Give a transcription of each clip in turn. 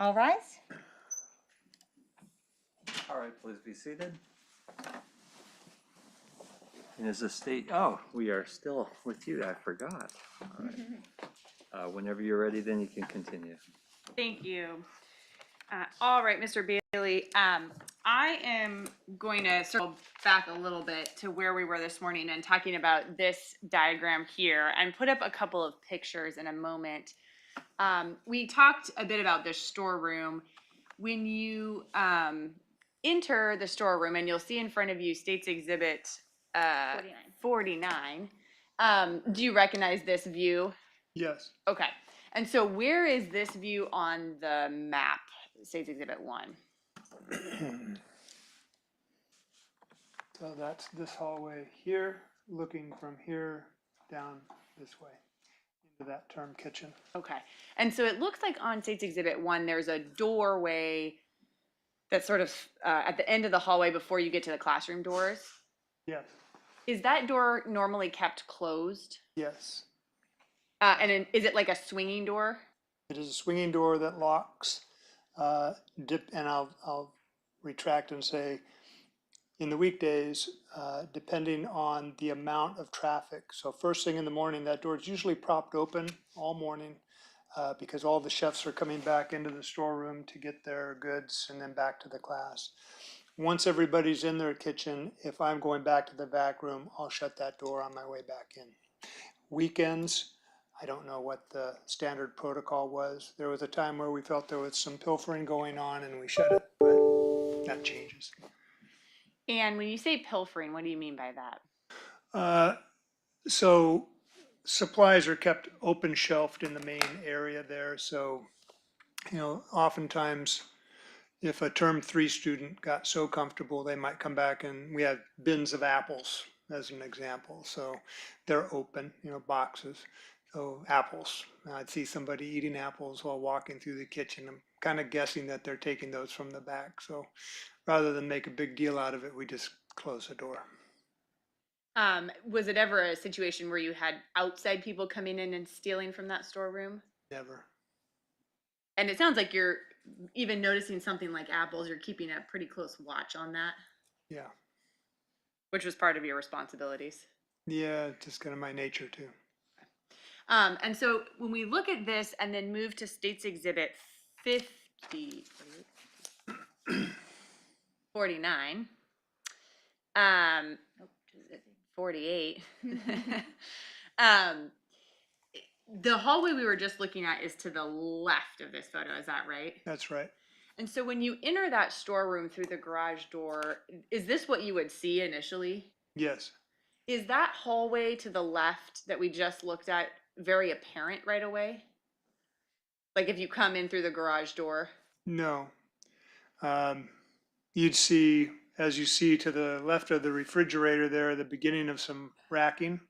All rise. All right, please be seated. And as a state, oh, we are still with you. I forgot. All right. Whenever you're ready, then you can continue. Thank you. All right, Mr. Bailey, I am going to circle back a little bit to where we were this morning and talking about this diagram here and put up a couple of pictures in a moment. We talked a bit about the storeroom. When you enter the storeroom, and you'll see in front of you States Exhibit 49. Do you recognize this view? Yes. Okay. And so where is this view on the map, States Exhibit 1? So that's this hallway here, looking from here down this way into that term kitchen. Okay. And so it looks like on States Exhibit 1, there's a doorway that's sort of at the end of the hallway before you get to the classroom doors. Yes. Is that door normally kept closed? Yes. Is it like a swinging door? It is a swinging door that locks. And I'll retract and say, in the weekdays, depending on the amount of traffic. So first thing in the morning, that door is usually propped open all morning because all the chefs are coming back into the storeroom to get their goods and then back to the class. Once everybody's in their kitchen, if I'm going back to the back room, I'll shut that door on my way back in. Weekends, I don't know what the standard protocol was. There was a time where we felt there was some pilfering going on and we shut it, but that changes. And when you say pilfering, what do you mean by that? So supplies are kept open shelved in the main area there. So, oftentimes if a term 3 student got so comfortable, they might come back, and we had bins of apples as an example. So they're open, boxes. So apples, I'd see somebody eating apples while walking through the kitchen. I'm kind of guessing that they're taking those from the back. So rather than make a big deal out of it, we just close the door. Was it ever a situation where you had outside people coming in and stealing from that storeroom? Never. And it sounds like you're even noticing something like apples, you're keeping a pretty close watch on that. Yeah. Which was part of your responsibilities. Yeah, just kind of my nature too. And so when we look at this and then move to States Exhibit 49, 48, the hallway we were just looking at is to the left of this photo, is that right? That's right. And so when you enter that storeroom through the garage door, is this what you would see initially? Yes. Is that hallway to the left that we just looked at very apparent right away? Like if you come in through the garage door? No. You'd see, as you see to the left of the refrigerator there, the beginning of some racking.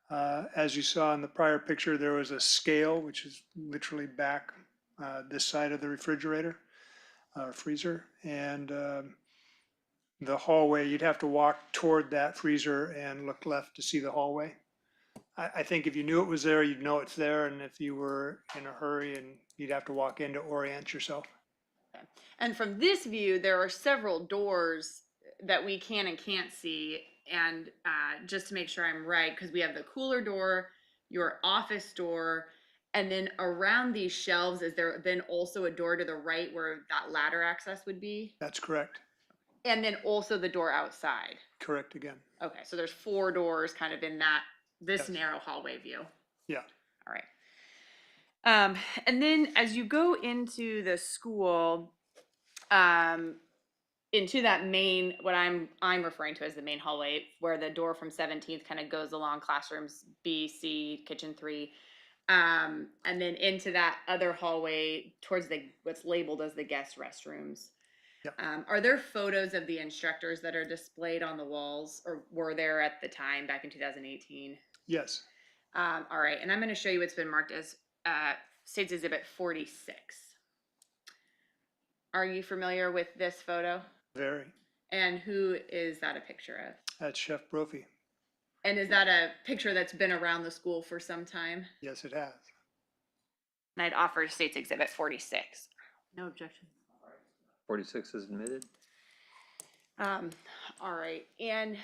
As you saw in the prior picture, there was a scale, which is literally back this side of the refrigerator, freezer. And the hallway, you'd have to walk toward that freezer and look left to see the hallway. I think if you knew it was there, you'd know it's there. And if you were in a hurry, and you'd have to walk in to orient yourself. Okay. And from this view, there are several doors that we can and can't see. And just to make sure I'm right, because we have the cooler door, your office door, and then around these shelves, is there then also a door to the right where that ladder access would be? That's correct. And then also the door outside? Correct again. Okay, so there's 4 doors kind of in this Yes. narrow hallway view. Yeah. All right. And then as you go into the school, into that main, what I'm referring to as the main hallway, where the door from 17th kind of goes along classrooms B, C, kitchen 3, and then into that other hallway towards what's labeled as the guest restrooms. Yep. Are there photos of the instructors that are displayed on the walls, or were there at the time back in 2018? Yes. All right, and I'm going to show you what's been marked as States Exhibit 46. Are you familiar with this photo? Very. And who is that a picture of? That's Chef Brophy. And is that a picture that's been around the school for some time? Yes, it has. And I'd offer States Exhibit 46. No objection. 46 is admitted. All right, and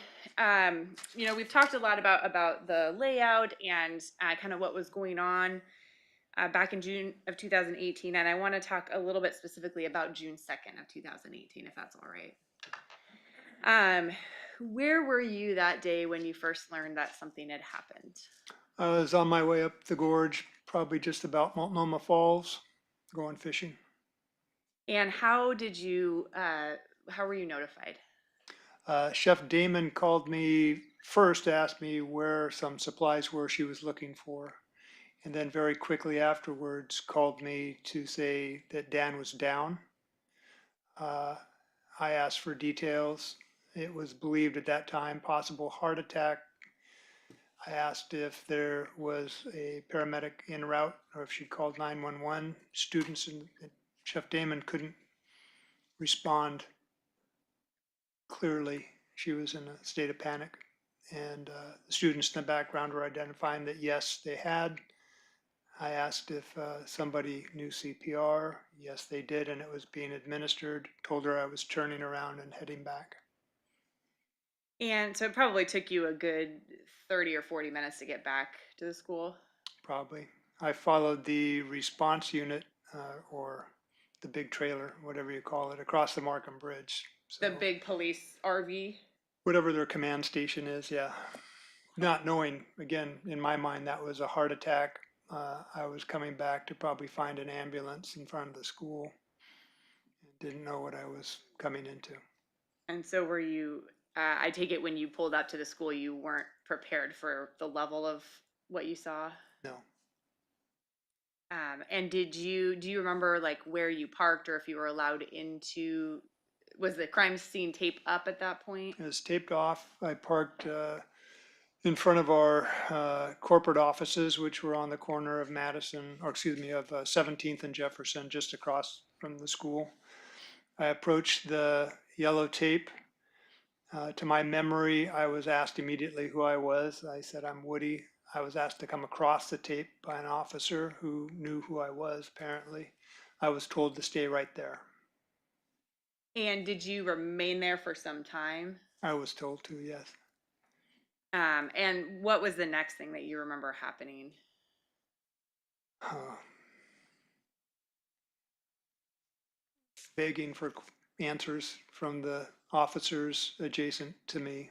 you know, we've talked a lot about the layout and kind of what was going on back in June of 2018, and I want to talk a little bit specifically about June 2nd of 2018, if that's all right. Where were you that day when you first learned that something had happened? I was on my way up the gorge, probably just about Multnomah Falls, going fishing. And how were you notified? Chef Damon called me first to ask me where some supplies were she was looking for. And then very quickly afterwards called me to say that Dan was down. I asked for details. It was believed at that time possible heart attack. I asked if there was a paramedic en route or if she called 911. Students and Chef Damon couldn't respond clearly. She was in a state of panic. And the students in the background were identifying that yes, they had. I asked if somebody knew CPR. Yes, they did, and it was being administered. Told her I was turning around and heading back. And so it probably took you a good 30 or 40 minutes to get back to the school. Probably. I followed the response unit or the big trailer, whatever you call it, across the Markham Bridge. So The big police RV. whatever their command station is, yeah. Not knowing, again, in my mind, that was a heart attack. I was coming back to probably find an ambulance in front of the school. Didn't know what I was coming into. And so were you, I take it when you pulled up to the school, you weren't prepared for the level of what you saw? No. And do you remember like where you parked or if you were allowed into, was the crime scene tape up at that point? It was taped off. I parked in front of our corporate offices, which were on the corner of Madison, or excuse me, of 17th and Jefferson, just across from the school. I approached the yellow tape. To my memory, I was asked immediately who I was. I said, I'm Woody. I was asked to come across the tape by an officer who knew who I was, apparently. I was told to stay right there. And did you remain there for some time? I was told to, yes. And what was the next thing that you remember happening? Begging for answers from the officers adjacent to me.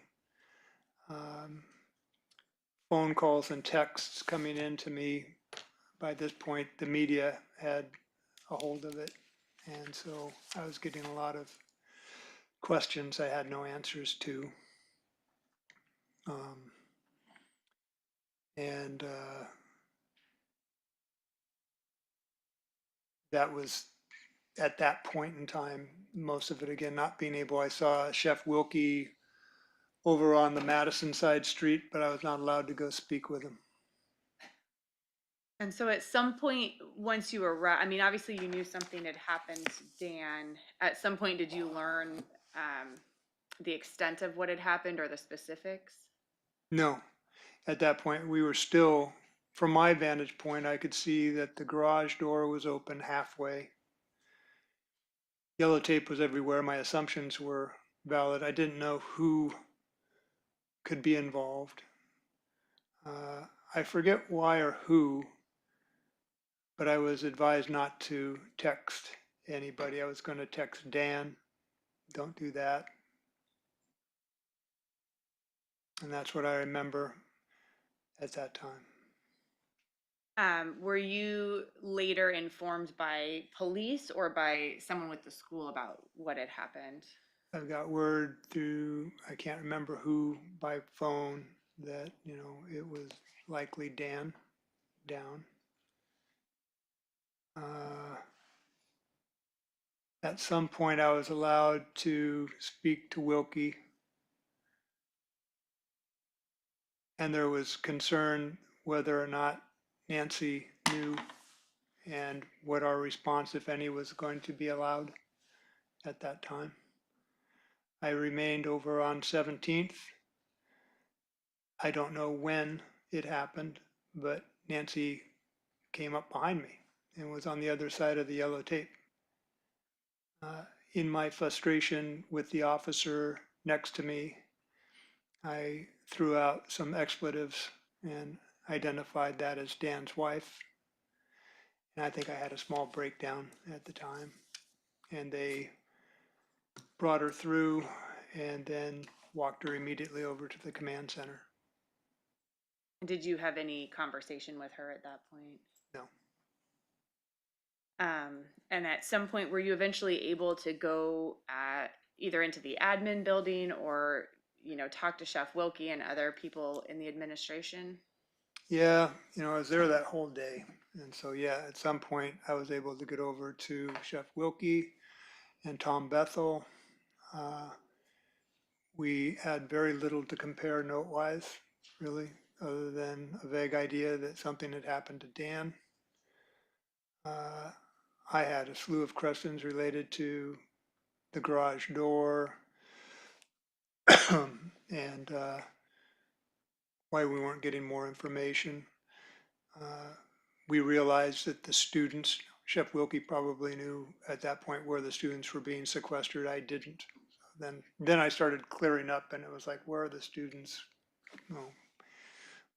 Phone calls and texts coming in to me. By this point, the media had a hold of it. And so I was getting a lot of questions I had no answers to. And that was at that point in time, most of it again, not being able, I saw Chef Wilkie over on the Madison side street, but I was not allowed to go speak with him. And so at some point, once you arrived, I mean, obviously you knew something had happened, Dan. At some point, did you learn the extent of what had happened or the specifics? No, at that point, we were still, from my vantage point, I could see that the garage door was open halfway. Yellow tape was everywhere. My assumptions were valid. I didn't know who could be involved. I forget why or who, but I was advised not to text anybody. I was going to text Dan. Don't do that. And that's what I remember at that time. Were you later informed by police or by someone with the school about what had happened? I've got word through, I can't remember who, by phone, that, you know, it was likely Dan down. At some point, I was allowed to speak to Wilkie, and there was concern whether or not Nancy knew and what our response, if any, was going to be allowed at that time. I remained over on 17th. I don't know when it happened, but Nancy came up behind me and was on the other side of the yellow tape. In my frustration with the officer next to me, I threw out some expletives and identified that as Dan's wife. And I think I had a small breakdown at the time. And they brought her through and then walked her immediately over to the command center. Did you have any conversation with her at that point? No. And at some point, were you eventually able to go either into the admin building or, talk to Chef Wilkie and other people in the administration? Yeah, I was there that whole day. And so, yeah, at some point I was able to get over to Chef Wilkie and Tom Bethel. We had very little to compare note-wise, really, other than a vague idea that something had happened to Dan. I had a slew of questions related to the garage door and why we weren't getting more information. We realized that the students, Chef Wilkie probably knew at that point where the students were being sequestered. I didn't. Then I started clearing up, and it was like, where are the students?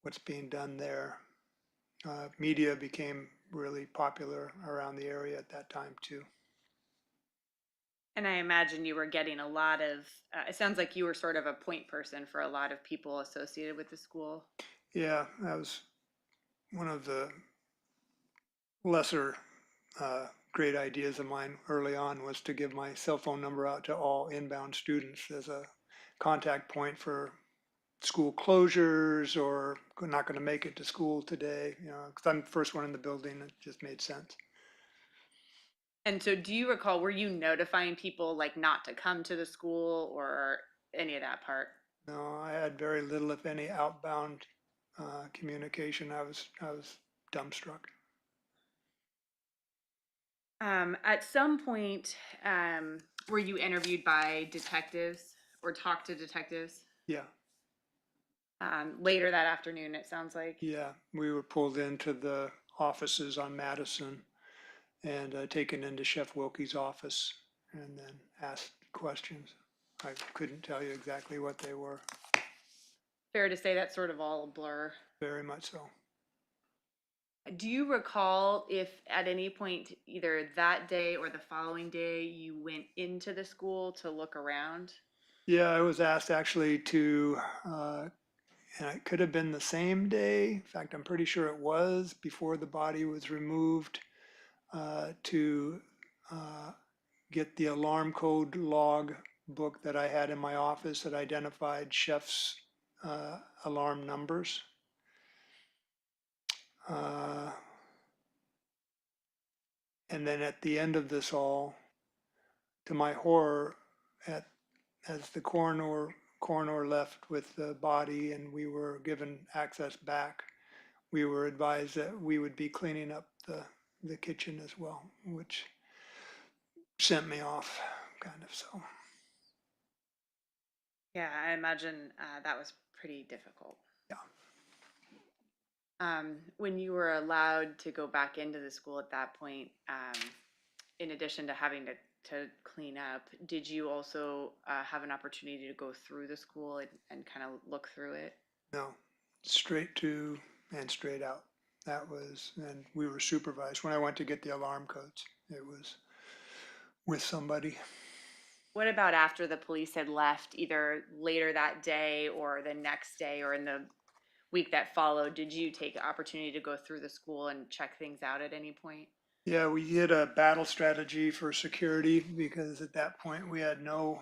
What's being done there? Media became really popular around the area at that time too. And I imagine you were getting a lot of, it sounds like you were sort of a point person for a lot of people associated with the school. Yeah, that was one of the lesser great ideas of mine early on, was to give my cell phone number out to all inbound students as a contact point for school closures or not going to make it to school today, because I'm the first one in the building. It just made sense. And so do you recall, were you notifying people like not to come to the school or any of that part? No, I had very little, if any, outbound communication. I was dumbstruck. At some point, were you interviewed by detectives or talked to detectives? Yeah, Later that afternoon, it sounds like. yeah. We were pulled into the offices on Madison and taken into Chef Wilkie's office and then asked questions. I couldn't tell you exactly what they were. Fair to say that's sort of all a blur. Very much so. Do you recall if at any point, either that day or the following day, you went into the school to look around? Yeah, I was asked actually to, and it could have been the same day. In fact, I'm pretty sure it was before the body was removed, to get the alarm code log book that I had in my office that identified chef's alarm numbers. And then at the end of this all, to my horror, as the coroner left with the body and we were given access back, we were advised that we would be cleaning up the kitchen as well, which sent me off, kind of. So Yeah, I imagine that was pretty difficult. yeah. When you were allowed to go back into the school at that point, in addition to having to clean up, did you also have an opportunity to go through the school and kind of look through it? No, straight to and straight out. That was, and we were supervised. When I went to get the alarm codes, it was with somebody. What about after the police had left, either later that day or the next day or in the week that followed? Did you take the opportunity to go through the school and check things out at any point? Yeah, we did a battle strategy for security because at that point we had no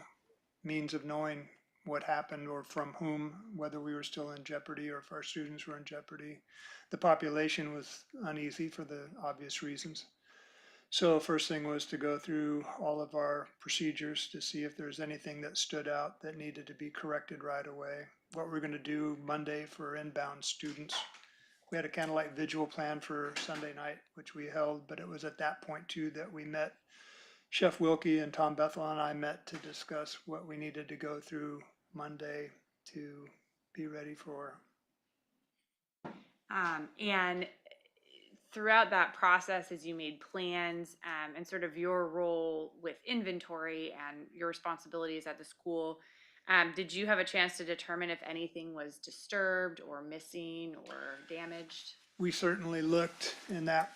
means of knowing what happened or from whom, whether we were still in jeopardy or if our students were in jeopardy. The population was uneasy for the obvious reasons. So first thing was to go through all of our procedures to see if there's anything that stood out that needed to be corrected right away. What we're going to do Monday for inbound students. We had a candlelight vigil planned for Sunday night, which we held, but it was at that point too that we met. Chef Wilkie and Tom Bethel and I met to discuss what we needed to go through Monday to be ready for. And throughout that process, as you made plans and sort of your role with inventory and your responsibilities at the school, did you have a chance to determine if anything was disturbed or missing or damaged? We certainly looked in that.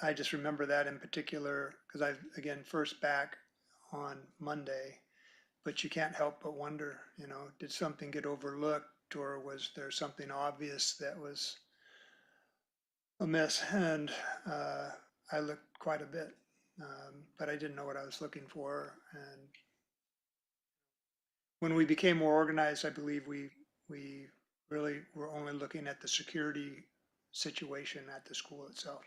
I just remember that in particular because I, again, first back on Monday, but you can't help but wonder, did something get overlooked or was there something obvious that was amiss? And I looked quite a bit, but I didn't know what I was looking for. And when we became more organized, I believe we really were only looking at the security situation at the school itself.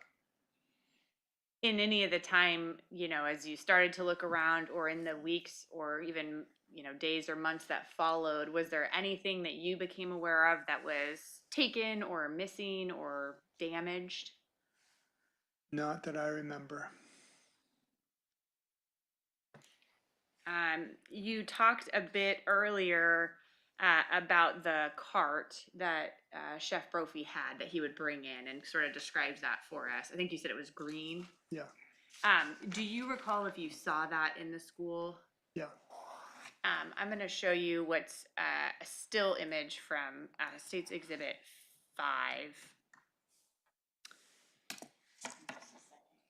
In any of the time, as you started to look around or in the weeks or even, days or months that followed, was there anything that you became aware of that was taken or missing or damaged? Not that I remember. You talked a bit earlier about the cart that Chef Brophy had that he would bring in and sort of describes that for us. I think you said it was green. Yeah, Do you recall if you saw that in the school? yeah. I'm going to show you what's a still image from States Exhibit 5.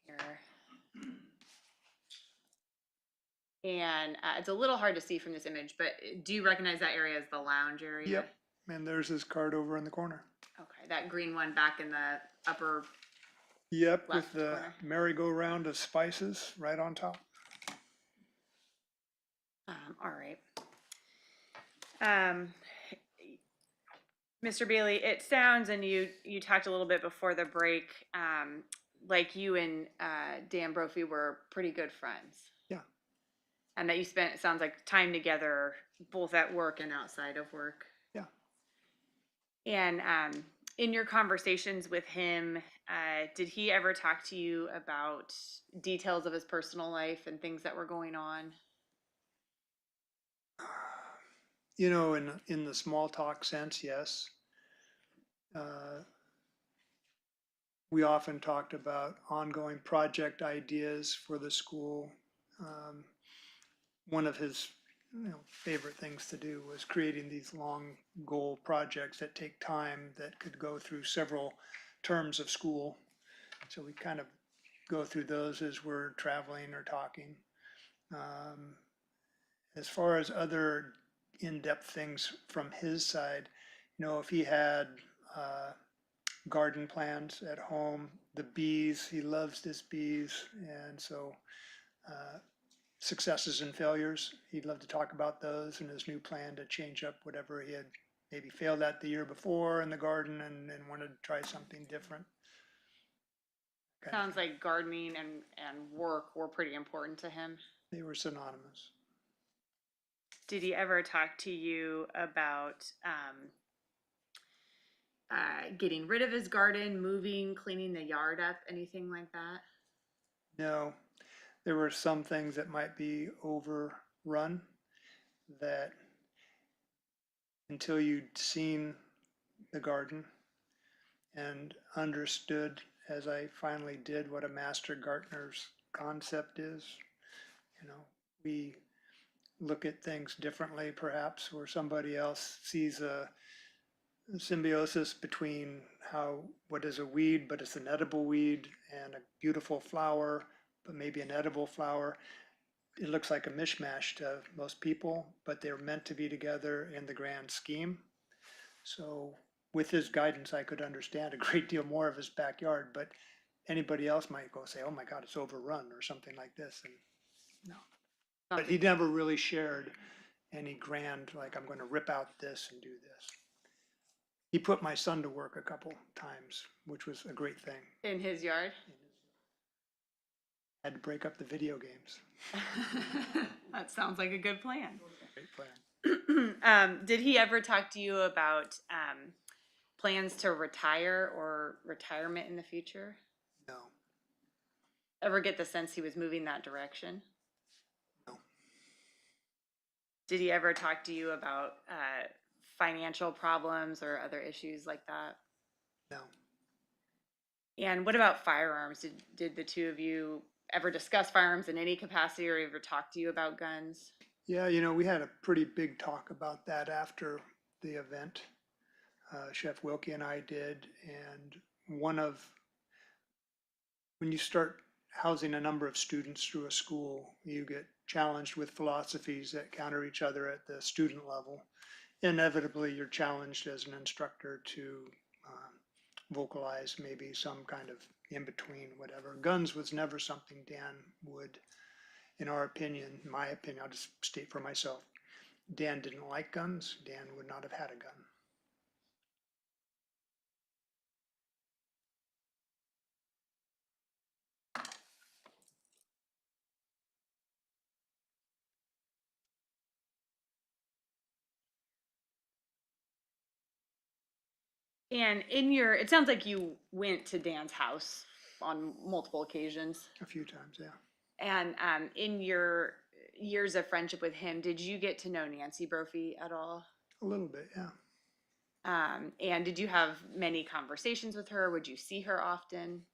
Here. And it's a little hard to see from this image, but do you recognize that area as the lounge area? Yep. And there's his cart over in the corner. Okay, that green one back in the upper. Yep, Left with the corner. merry-go-round of spices right on top. All right. Mr. Bailey, it sounds, and you talked a little bit before the break, like you and Dan Brophy were pretty good friends. Yeah. And that you spent, it sounds like, time together, both at work and outside of work. Yeah. And in your conversations with him, did he ever talk to you about details of his personal life and things that were going on? In the small talk sense, yes. We often talked about ongoing project ideas for the school. One of his favorite things to do was creating these long goal projects that take time that could go through several terms of school. So we kind of go through those as we're traveling or talking. As far as other in-depth things from his side, if he had garden plans at home, the bees, he loves his bees, and so successes and failures, he'd love to talk about those and his new plan to change up whatever he had maybe failed at the year before in the garden and wanted to try something different. Sounds like gardening and work were pretty important to him. They were synonymous. Did he ever talk to you about getting rid of his garden, moving, cleaning the yard up, anything like that? No, there were some things that might be overrun that until you'd seen the garden and understood, as I finally did, what a master gardener's concept is, we look at things differently perhaps, where somebody else sees a symbiosis between what is a weed, but it's an edible weed, and a beautiful flower, but maybe an edible flower. It looks like a mishmash to most people, but they're meant to be together in the grand scheme. So with his guidance, I could understand a great deal more of his backyard, but anybody else might go say, oh my God, it's overrun or something like this. And no, but he never really shared any grand, like I'm going to rip out this and do this. He put my son to work a couple times, which was a great thing. In his yard? Had to break up the video games. That sounds like a good plan. Great plan. Did he ever talk to you about plans to retire or retirement in the future? No. Ever get the sense he was moving that direction? No. Did he ever talk to you about financial problems or other issues like that? No. And what about firearms? Did the two of you ever discuss firearms in any capacity or ever talk to you about guns? Yeah, you know, we had a pretty big talk about that after the event. Chef Wilkie and I did, and when you start housing a number of students through a school, you get challenged with philosophies that counter each other at the student level. Inevitably, you're challenged as an instructor to vocalize maybe some kind of in between, whatever. Guns was never something Dan would, in our opinion, my opinion, I'll just state for myself, Dan didn't like guns. Dan would not have had a gun. And it sounds like you went to Dan's house on multiple occasions. A few times, yeah. And in your years of friendship with him, did you get to know Nancy Brophy at all? A little bit, yeah. And did you have many conversations with her? Would you see her often?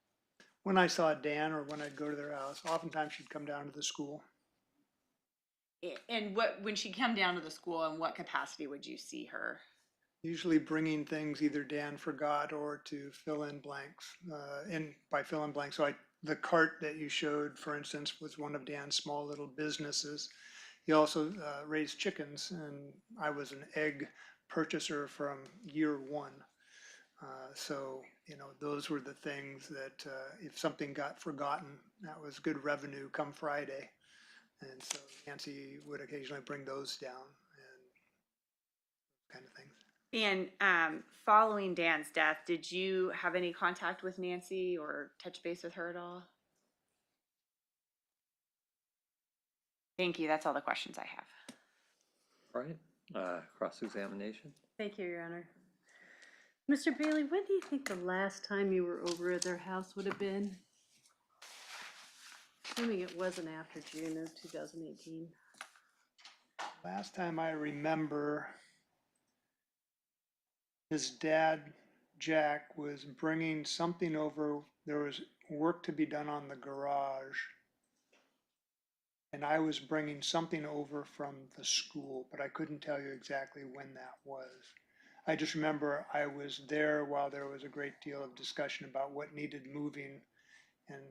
When I saw Dan or when I'd go to their house, oftentimes she'd come down to the school. And when she come down to the school, in what capacity would you see her? Usually bringing things either Dan forgot or to fill in blanks. And by fill in blanks, the cart that you showed, for instance, was one of Dan's small little businesses. He also raised chickens, and I was an egg purchaser from year one. So, you know, those were the things that if something got forgotten, that was good revenue come Friday. And so Nancy would occasionally bring those down and kind of things. And following Dan's death, did you have any contact with Nancy or touch base with her at all? Thank you. That's all the questions I have. All right, cross-examination. Thank you, Your Honor. Mr. Bailey, when do you think the last time you were over at their house would have been? Assuming it wasn't after June of 2018. Last time I remember, his dad, Jack, was bringing something over. There was work to be done on the garage. And I was bringing something over from the school, but I couldn't tell you exactly when that was. I just remember I was there while there was a great deal of discussion about what needed moving, and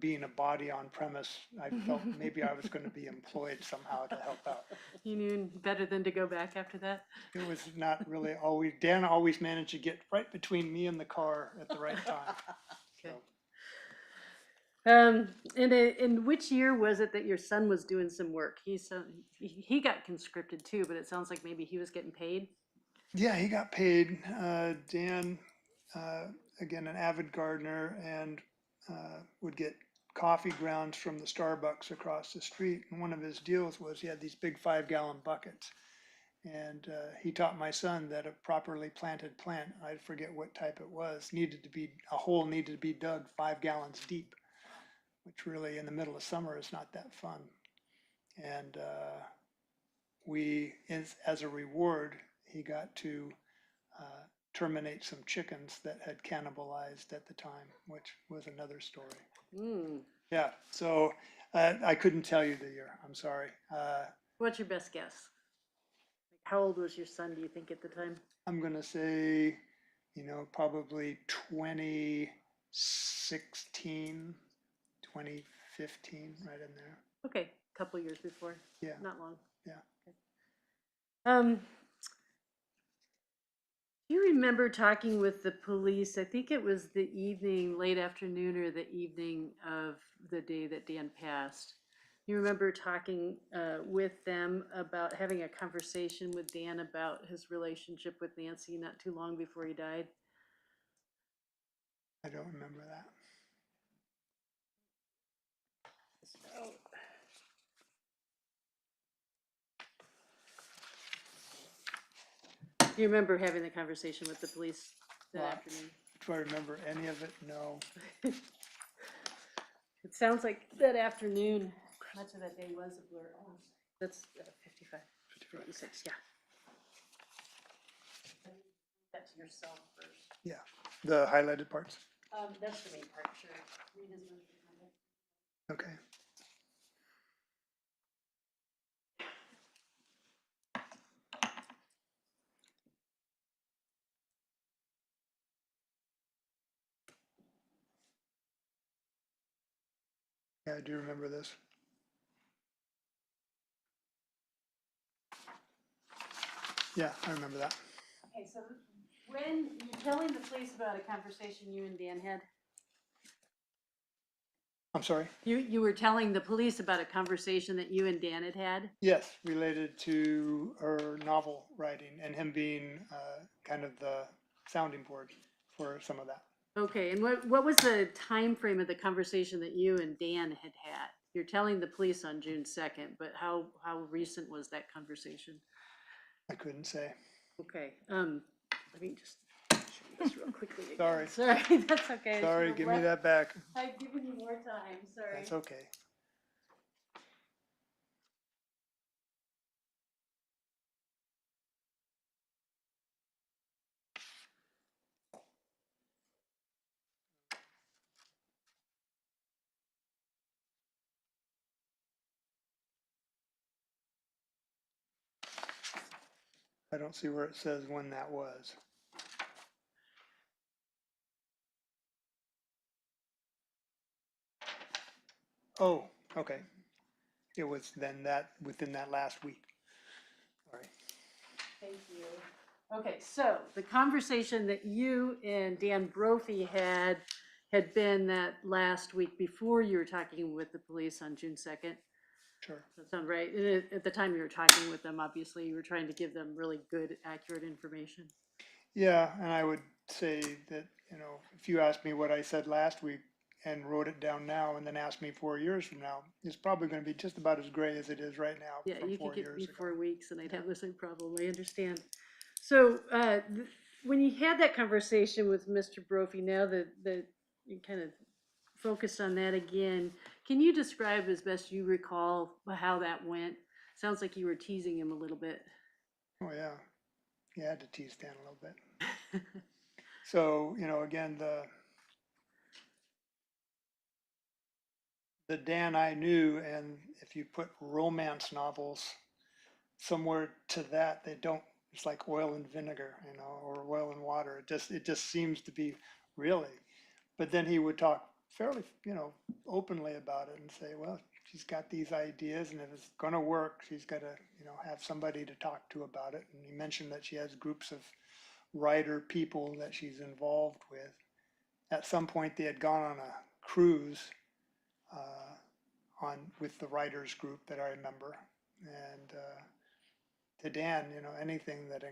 being a body on premise, I felt maybe I was going to be employed somehow to help out. You knew better than to go back after that? It was not really always, Dan always managed to get right between me and the car at the right time. Okay. So, And in which year was it that your son was doing some work? He got conscripted too, but it sounds like maybe he was getting paid. yeah, he got paid. Dan, again, an avid gardener, and would get coffee grounds from the Starbucks across the street. And one of his deals was he had these big 5-gallon buckets. And he taught my son that a properly planted plant, I forget what type it was, a hole needed to be dug 5 gallons deep, which really in the middle of summer is not that fun. And as a reward, he got to terminate some chickens that had cannibalized at the time, which was another story. Mm. Yeah, so I couldn't tell you the year, I'm sorry. What's your best guess? How old was your son, do you think, at the time? I'm gonna say, you know, probably 2016, 2015, right in there. Okay, a couple years before. Yeah. Not long. Yeah. Okay. Do you remember talking with the police? I think it was the evening, late afternoon, or the evening of the day that Dan passed. You remember talking with them about having a conversation with Dan about his relationship with Nancy not too long before he died? I don't remember that. Do you remember having the conversation with the police that Well, afternoon? Do I remember any of it? No. It sounds like that afternoon, much of that day was a blur. Oh, that's 55, 56, yeah. That's yourself first. Yeah, the highlighted parts. That's the main part, sure. Read his motion on it. Okay. Yeah, I do remember this. Yeah, I remember that. Okay, so when you're telling the police about a conversation you and Dan had? I'm sorry? You were telling the police about a conversation that you and Dan had had? Yes, related to her novel writing and him being kind of the sounding board for some of that. Okay, and what was the time frame of the conversation that you and Dan had had? You're telling the police on June 2nd, but how recent was that conversation? I couldn't say. Okay, let me just show you this real quickly again. Sorry. Sorry, that's okay. I Sorry, should've give me left- that back. I've given you more time, sorry. That's okay. I don't see where it says when that was. Oh, okay. It was then that, within that last week. All right. Thank you. Okay, so the conversation that you and Dan Brophy had been that last week before you were talking with the police on June 2nd. Sure. Does that sound right? And at the time you were talking with them, obviously, you were trying to give them really good, accurate information. Yeah, and I would say that, you know, if you asked me what I said last week and wrote it down now and then asked me 4 years from now, it's probably going to be just about as gray as it is right now Yeah, from you 4 could get years me ago. 4 weeks and I'd have the same problem, I understand. So, when you had that conversation with Mr. Brophy, now that you kind of focused on that again, can you describe as best you recall how that went? Sounds like you were teasing him a little bit. Oh, yeah. You had to tease Dan a little bit. So, you know, again, the Dan I knew, and if you put romance novels somewhere to that, they don't, it's like oil and vinegar, you know, or oil and water. It just seems to be really. But then he would talk fairly, you know, openly about it and say, well, she's got these ideas, and if it's going to work, she's got to, you know, have somebody to talk to about it. And he mentioned that she has groups of writer people that she's involved with. At some point, they had gone on a cruise with the writers group that I remember, and to Dan, you know, anything that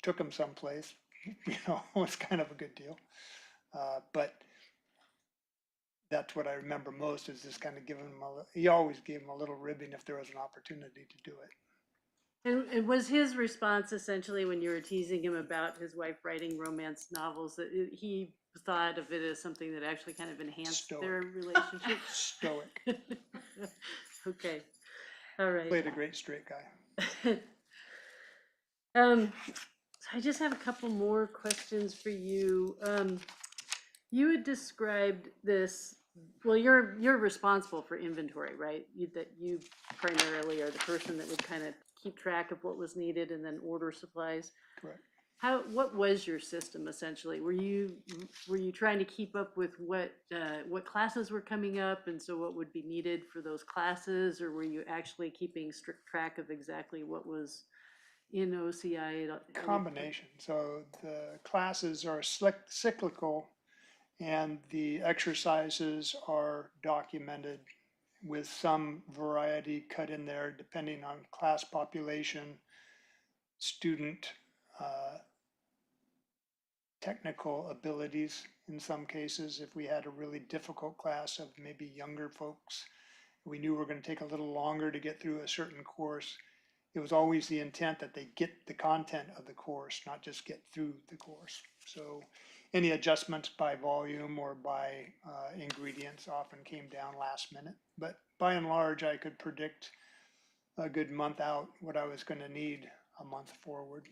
took him someplace, you know, was kind of a good deal. But that's what I remember most, is just kind of giving him he always gave him a little ribbing if there was an opportunity to do it. And was his response essentially when you were teasing him about his wife writing romance novels that he thought of it as something that actually kind of enhanced their Stoic. relationship? Stoic. Okay, all right. Played a great straight guy. So I just have a couple more questions for you. You had described this, well, you're responsible for inventory, right? That you primarily are the person that would kind of keep track of what was needed and then order supplies. Correct. What was your system essentially? Were you trying to keep up with what classes were coming up, and so what would be needed for those classes, or were you actually keeping strict track of exactly what was in OCI? Combination. So the classes are cyclical, and the exercises are documented with some variety cut in there depending on class population, student technical abilities in some cases. If we had a really difficult class of maybe younger folks, we knew we were going to take a little longer to get through a certain course. It was always the intent that they get the content of the course, not just get through the course. So any adjustments by volume or by ingredients often came down last minute. But by and large, I could predict a good month out what I was going to need a month forward.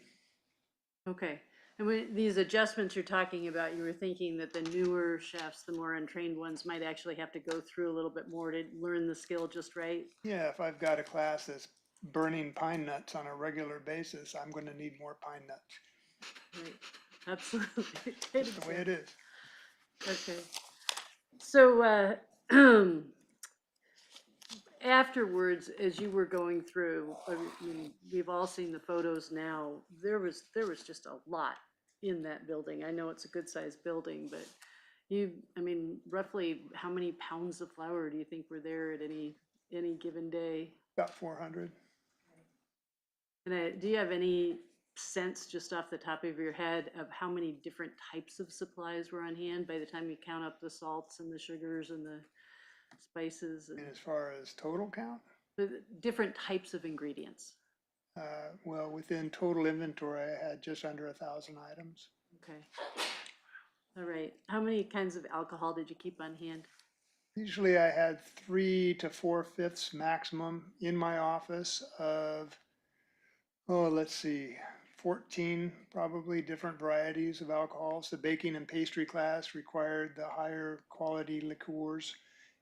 Okay. And when these adjustments you're talking about, you were thinking that the newer chefs, the more untrained ones, might actually have to go through a little bit more to learn the skill just right? Yeah, if I've got a class that's burning pine nuts on a regular basis, I'm gonna need more pine nuts. Right, absolutely. Great Just the way example. it is. Okay. So, afterwards, as you were going through, I mean, we've all seen the photos now, there was just a lot in that building. I know it's a good-sized building, but I mean, roughly how many pounds of flour do you think were there at any given day? About 400. And do you have any sense, just off the top of your head, of how many different types of supplies were on hand by the time you count up the salts and the sugars and the spices and And as far as total count, the different types of ingredients? well, within total inventory, I had just under 1,000 items. Okay. All right. How many kinds of alcohol did you keep on hand? Usually I had 3 to 4/5 maximum in my office of, oh, let's see, 14 probably different varieties of alcohols. The baking and pastry class required the higher quality liqueurs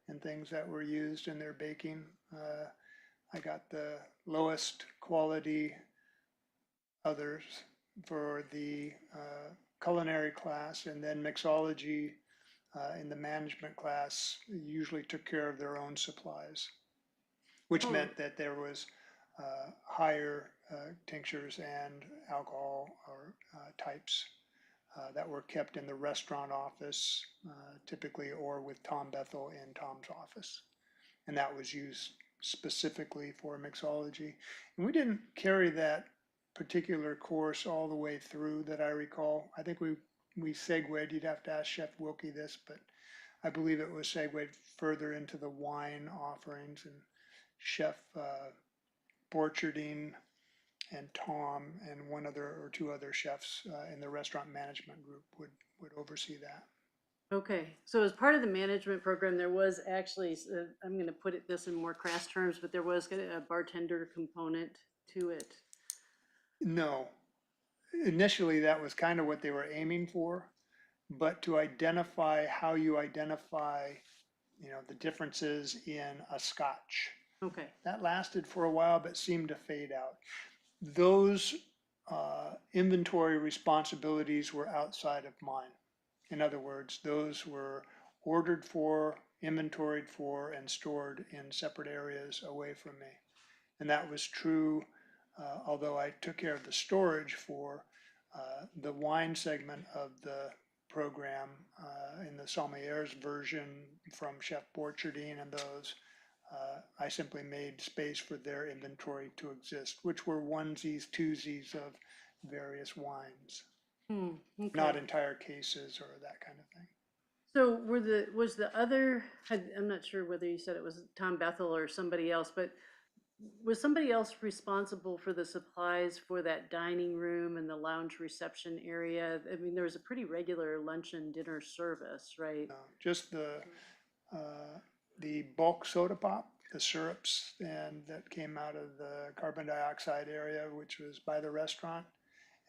and things that were used in their baking. I got the lowest quality others for the culinary class, and then mixology in the management class usually took care of their own supplies, which Oh. meant that there was higher tinctures and alcohol or types that were kept in the restaurant office typically, or with Tom Bethel in Tom's office. And that was used specifically for mixology. And we didn't carry that particular course all the way through that I recall. I think we segued, you'd have to ask Chef Wilkie this, but I believe it was segued further into the wine offerings, and Chef Borcherding and Tom and one other or two other chefs in the restaurant management group would oversee that. Okay, so as part of the management program, there was actually, I'm going to put this in more crass terms, but there was a bartender component to it. No, initially that was kind of what they were aiming for, but to identify how you identify, the differences in a scotch. Okay, That lasted for a while, but seemed to fade out. Those inventory responsibilities were outside of mine. In other words, those were ordered for, inventoried for, and stored in separate areas away from me. And that was true, although I took care of the storage for the wine segment of the program in the sommeliers version from Chef Borcherding and those. I simply made space for their inventory to exist, which were onesies, twosies of various wines, okay. not entire cases or that kind of thing. So was the other, I'm not sure whether you said it was Tom Bethel or somebody else, but was somebody else responsible for the supplies for that dining room and the lounge reception area? I mean, there was a pretty regular lunch and dinner service, right? Just the bulk soda pop, the syrups, and that came out of the carbon dioxide area, which was by the restaurant.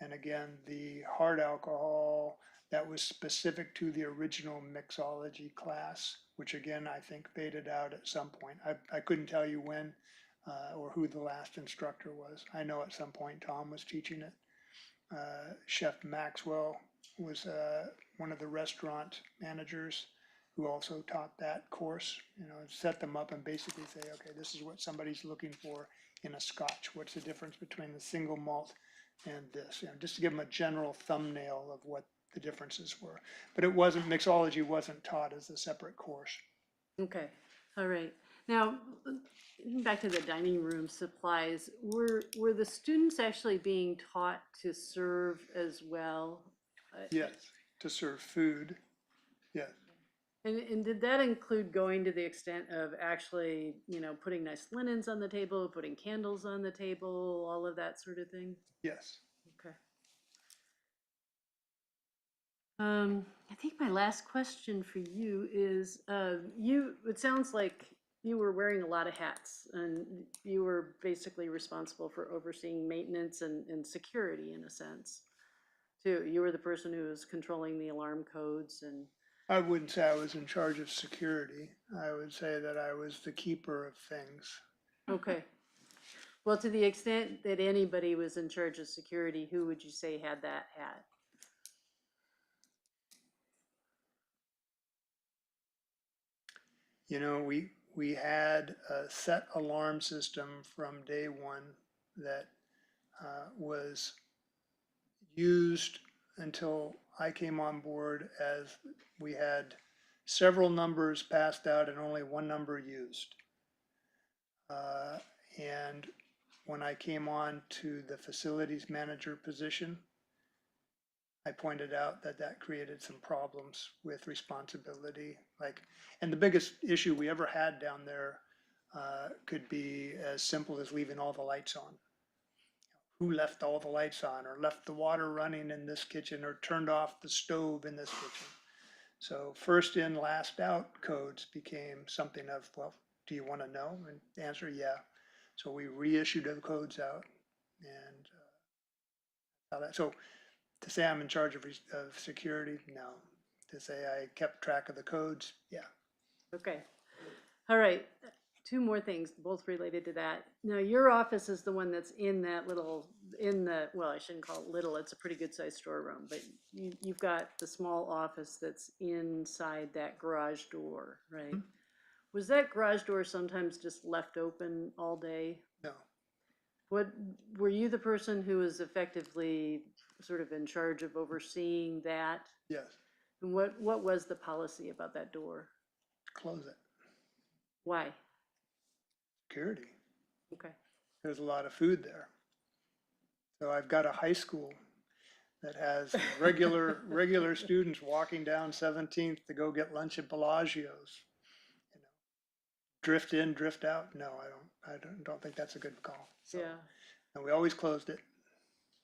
And again, the hard alcohol that was specific to the original mixology class, which again, I think faded out at some point. I couldn't tell you when or who the last instructor was. I know at some point Tom was teaching it. Chef Maxwell was one of the restaurant managers who also taught that course, set them up and basically say, okay, this is what somebody's looking for in a scotch. What's the difference between the single malt and this? Just to give them a general thumbnail of what the differences were. But mixology wasn't taught as a separate course. Okay, all right. Now, back to the dining room supplies, were the students actually being taught to serve as well? Yes, to serve food, yes. And did that include going to the extent of actually, putting nice linens on the table, putting candles on the table, all of that sort of thing? Yes. Okay. I think my last question for you is, it sounds like you were wearing a lot of hats and you were basically responsible for overseeing maintenance and security in a sense. too. You were the person who was controlling the alarm codes and, I wouldn't say I was in charge of security. I would say that I was the keeper of things. okay. Well, to the extent that anybody was in charge of security, who would you say had that hat? You know, we had a set alarm system from day one that was used until I came on board, as we had several numbers passed out and only one number used. And when I came on to the facilities manager position, I pointed out that that created some problems with responsibility. And the biggest issue we ever had down there could be as simple as leaving all the lights on. Who left all the lights on, or left the water running in this kitchen, or turned off the stove in this kitchen? So first in, last out codes became something of, well, do you want to know? And the answer, yeah. So we reissued the codes out, and so to say I'm in charge of security, no. To say I kept track of the codes, yeah. Okay. All right. Two more things, both related to that. Now, your office is the one that's in that little, well, I shouldn't call it little, it's a pretty good sized storeroom, but you've got the small office that's inside that garage door, right? Mhm. Was that garage door sometimes just left open all day? No, What, were you the person who was effectively sort of in charge of overseeing that? yes, And what was the policy about that door? close it. Why? Security. Okay. There's a lot of food there. So I've got a high school that has regular students walking down 17th to go get lunch at Bellagio's. You know, drift in, drift out. No, I don't think that's a good call. So, Yeah. and we always closed it.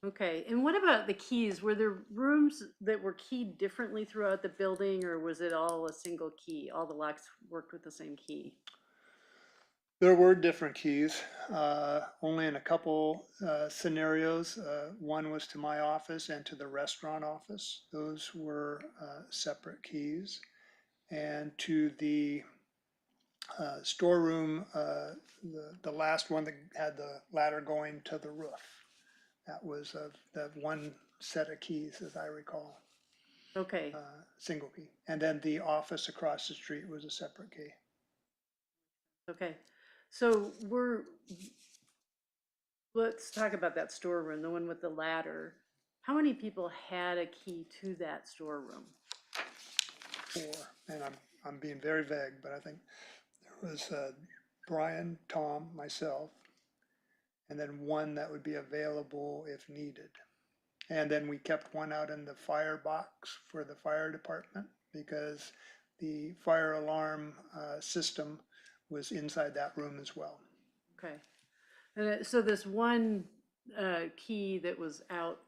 Okay, and what about the keys? Were there rooms that were keyed differently throughout the building, or was it all a single key? All the locks worked with the same key? There were different keys, only in a couple scenarios. One was to my office and to the restaurant office. Those were separate keys. And to the storeroom, the last one that had the ladder going to the roof. That was the one set of keys, as I recall, Okay, single key. And then the office across the street was a separate key. okay. So let's talk about that storeroom, the one with the ladder. How many people had a key to that storeroom? Four, and I'm being very vague, but I think there was Brian, Tom, myself, and then one that would be available if needed. And then we kept one out in the fire box for the fire department, because the fire alarm system was inside that room as well. Okay. And so this one key that was out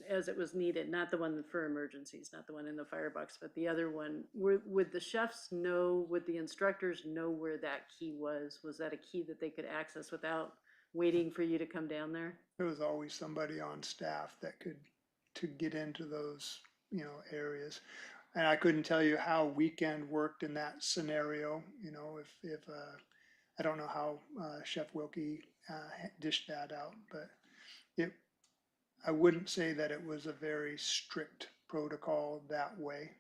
as it was needed, not the one for emergencies, not the one in the firebox, but the other one, would the chefs know, would the instructors know where that key was? Was that a key that they could access without waiting for you to come down there? There was always somebody on staff that could to get into those, areas. And I couldn't tell you how weekend worked in that scenario. If I don't know how Chef Wilkie dished that out, but it I wouldn't say that it was a very strict protocol that way.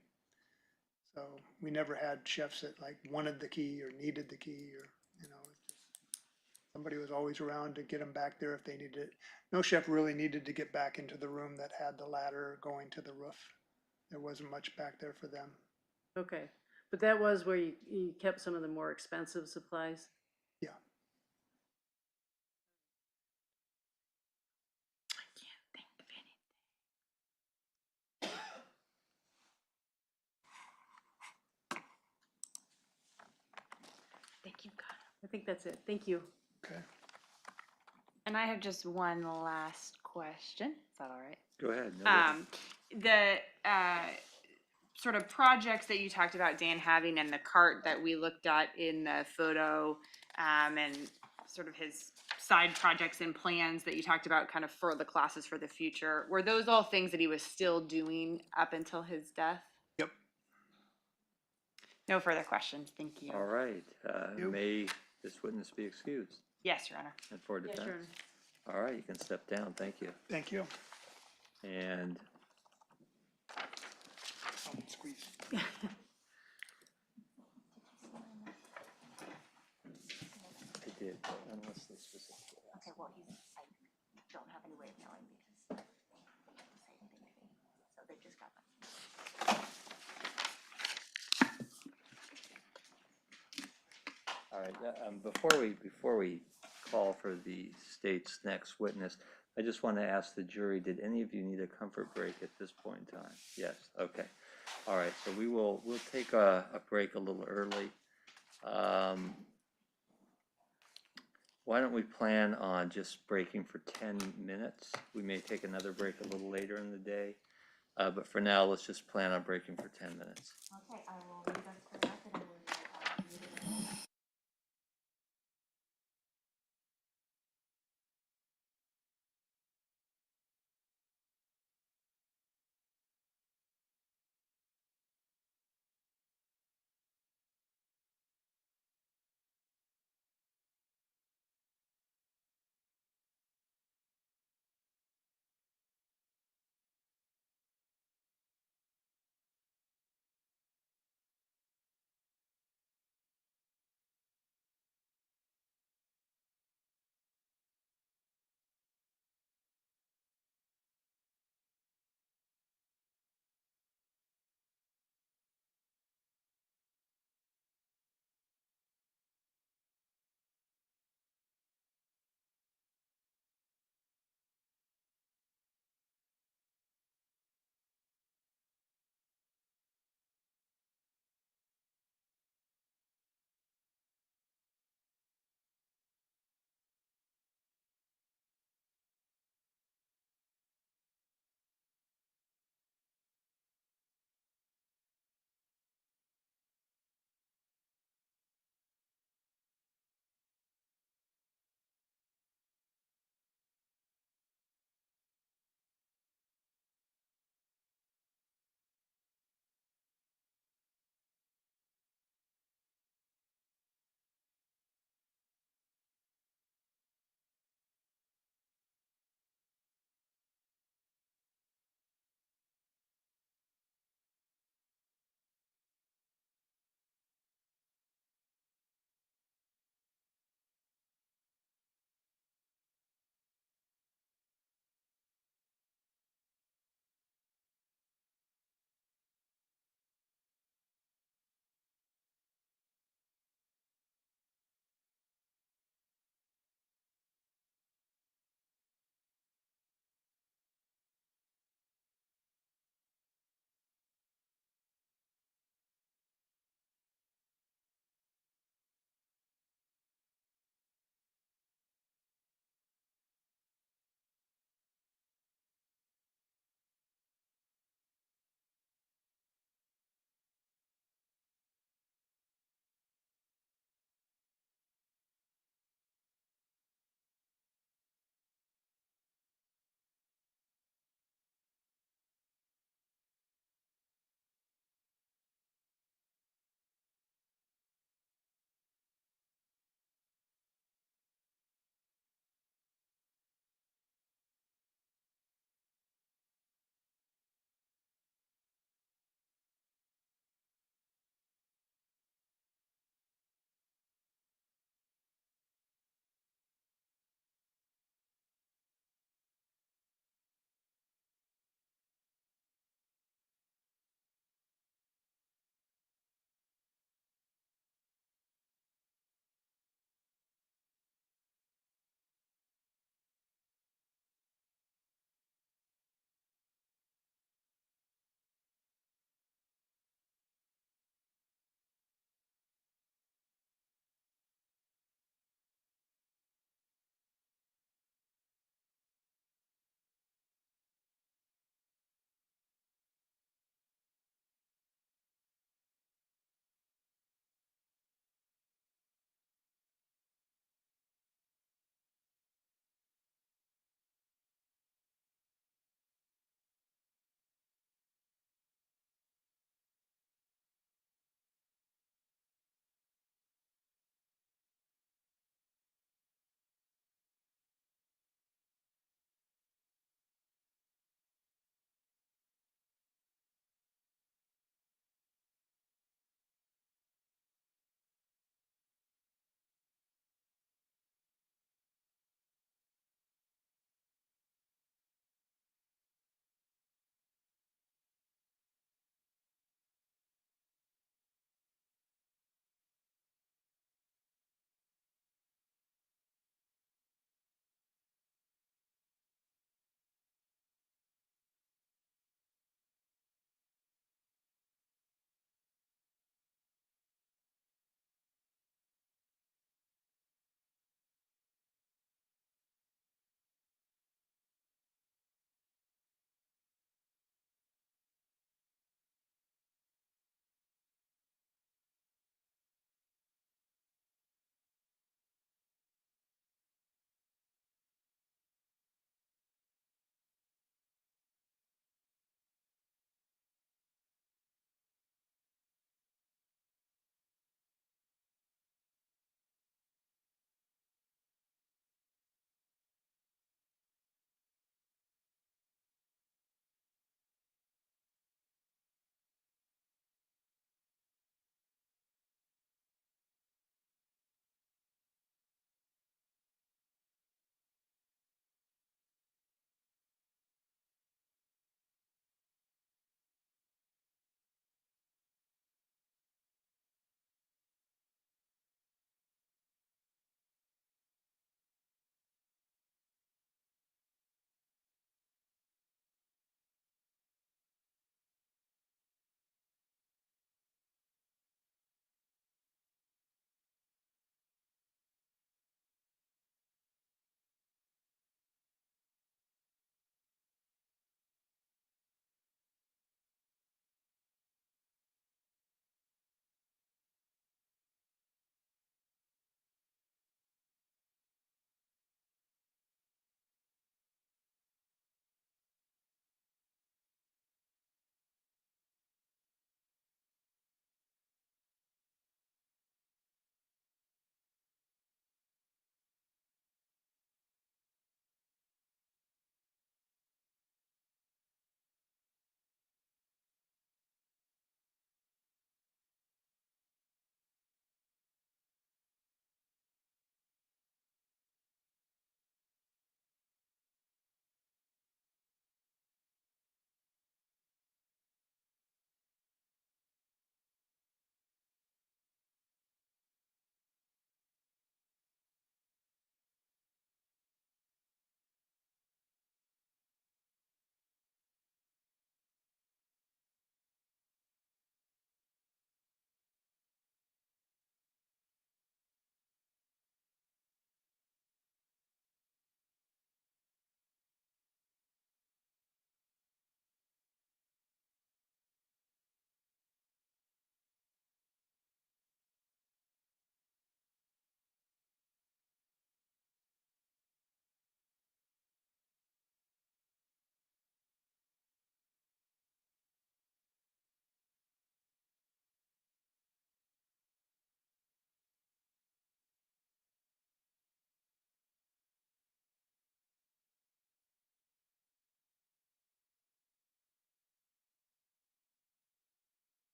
So we never had chefs that like wanted the key or needed the key, or somebody was always around to get them back there if they needed it. No chef really needed to get back into the room that had the ladder going to the roof. There wasn't much back there for them. Okay, but that was where you kept some of the more expensive supplies? Yeah. I can't think of anything. I think you've got it. I think that's it. Thank you. Okay. And I have just one last question. Is that all right? Go ahead. No, The sort of projects that you talked about, Dan, having, and the cart that we looked at in the photo, and sort of his side projects and plans that you talked about kind of for the classes for the future. Were those all things that he was still doing up until his death? Yep. No further questions. Thank you. All right, You. may this witness be excused Yes, Your Honor. and for Yes, defense? Your Honor. All right, you can step down, thank you. Thank you. And Squeeze. I did, unless they specifically asked. Okay, well, I don't have any way of knowing because they didn't say anything to me, so they just got them. All right, before we call for the state's next witness, I just want to ask the jury, did any of you need a comfort break at this point in time? Yes, okay. All right, so we'll take a break a little early. Why don't we plan on just breaking for 10 minutes? We may take another break a little later in the day, but for now, let's just plan on breaking for 10 minutes. Okay, I will read us to the record and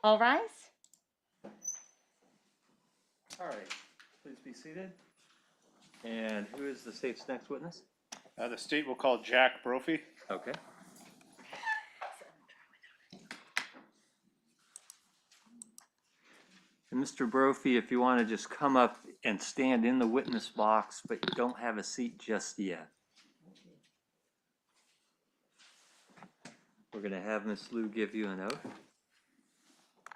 All rise. All right, please be seated. And who is the state's next witness? The state will call Jack Brophy. Okay. And Mr. Brophy, if you want to just come up and stand in the witness box, but you don't have a seat just yet. We're going to have Ms. Lou give you an oath.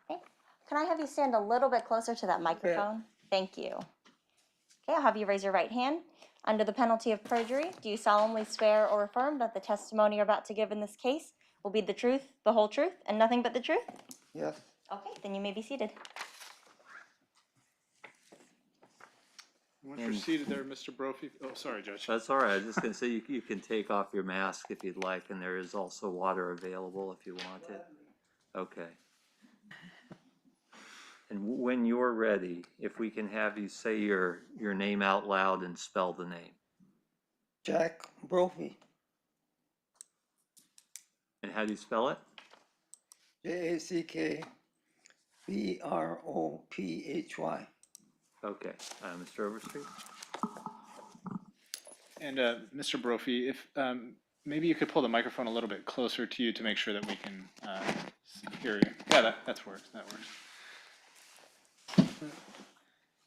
Okay. Can I have you stand a little bit closer to that microphone? Thank you. Okay, I'll have you raise your right hand. Under the penalty of perjury, do you solemnly swear or affirm that the testimony you're about to give in this case will be the truth, the whole truth, and nothing but the truth? Yes. Okay, then you may be seated. Once you're seated there, Mr. Brophy. Oh, sorry, Judge. That's all right. I was just going to say you can take off your mask if you'd like, and there is also water available if you want it. Okay. And when you're ready, if we can have you say your name out loud and spell the name. Jack Brophy. And how do you spell it? JACKBROPHY. Okay. Mr. Overstreet? And Mr. Brophy, if maybe you could pull the microphone a little bit closer to you to make sure that we can hear you. Yeah, that works. That works.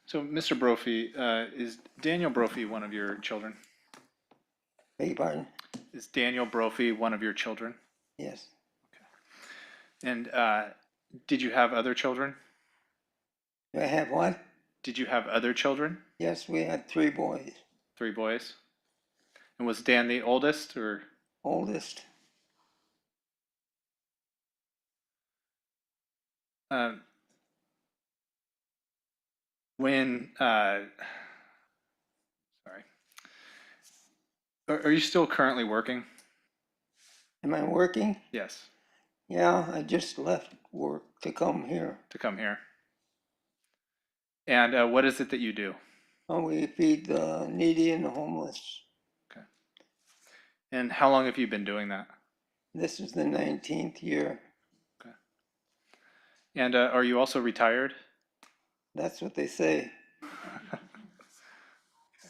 So, Mr. Brophy, is Daniel Brophy one of your children? Beg your pardon? Is Daniel Brophy one of your children? Yes. And did you have other children? Do I have what? Did you have other children? Yes, we had 3 boys. 3 boys? And was Dan the oldest or? Oldest. Sorry. Are you still currently working? Am I working? Yes, Yeah, I just left work to come here. to come here. And what is it that you do? Oh, we feed the needy and the homeless. Okay. And how long have you been doing that? This is the 19th year. Okay. And are you also retired? That's what they say.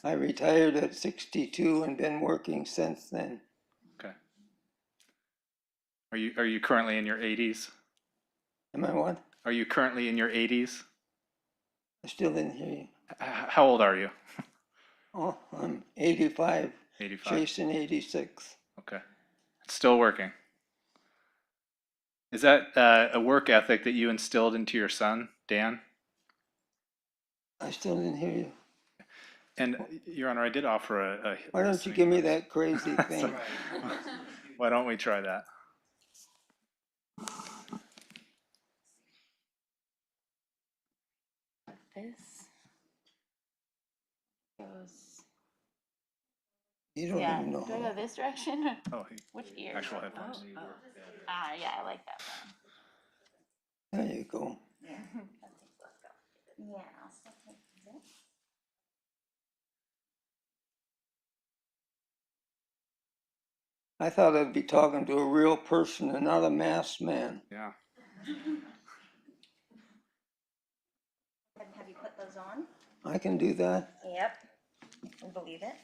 I retired at 62 and been working since then. Okay. Are you currently in your 80s? Am I what? Are you currently in your 80s? I still didn't hear you. How old are you? Oh, I'm 85, 85. chasing 86. Okay. Still working. Is that a work ethic that you instilled into your son, Dan? I still didn't hear you. And Your Honor, I did offer a Why don't you give me that crazy thing? Why don't we try that? This goes. You don't Yeah, even know. do I go this direction? Oh, Which ear? actual headphones. Ah, yeah, I like that one. There you go. Yeah. Yeah, I'll still take this. I thought I'd be talking to a real person and not a masked man. Yeah. Have you put those on? I can do that. Yep. I believe it.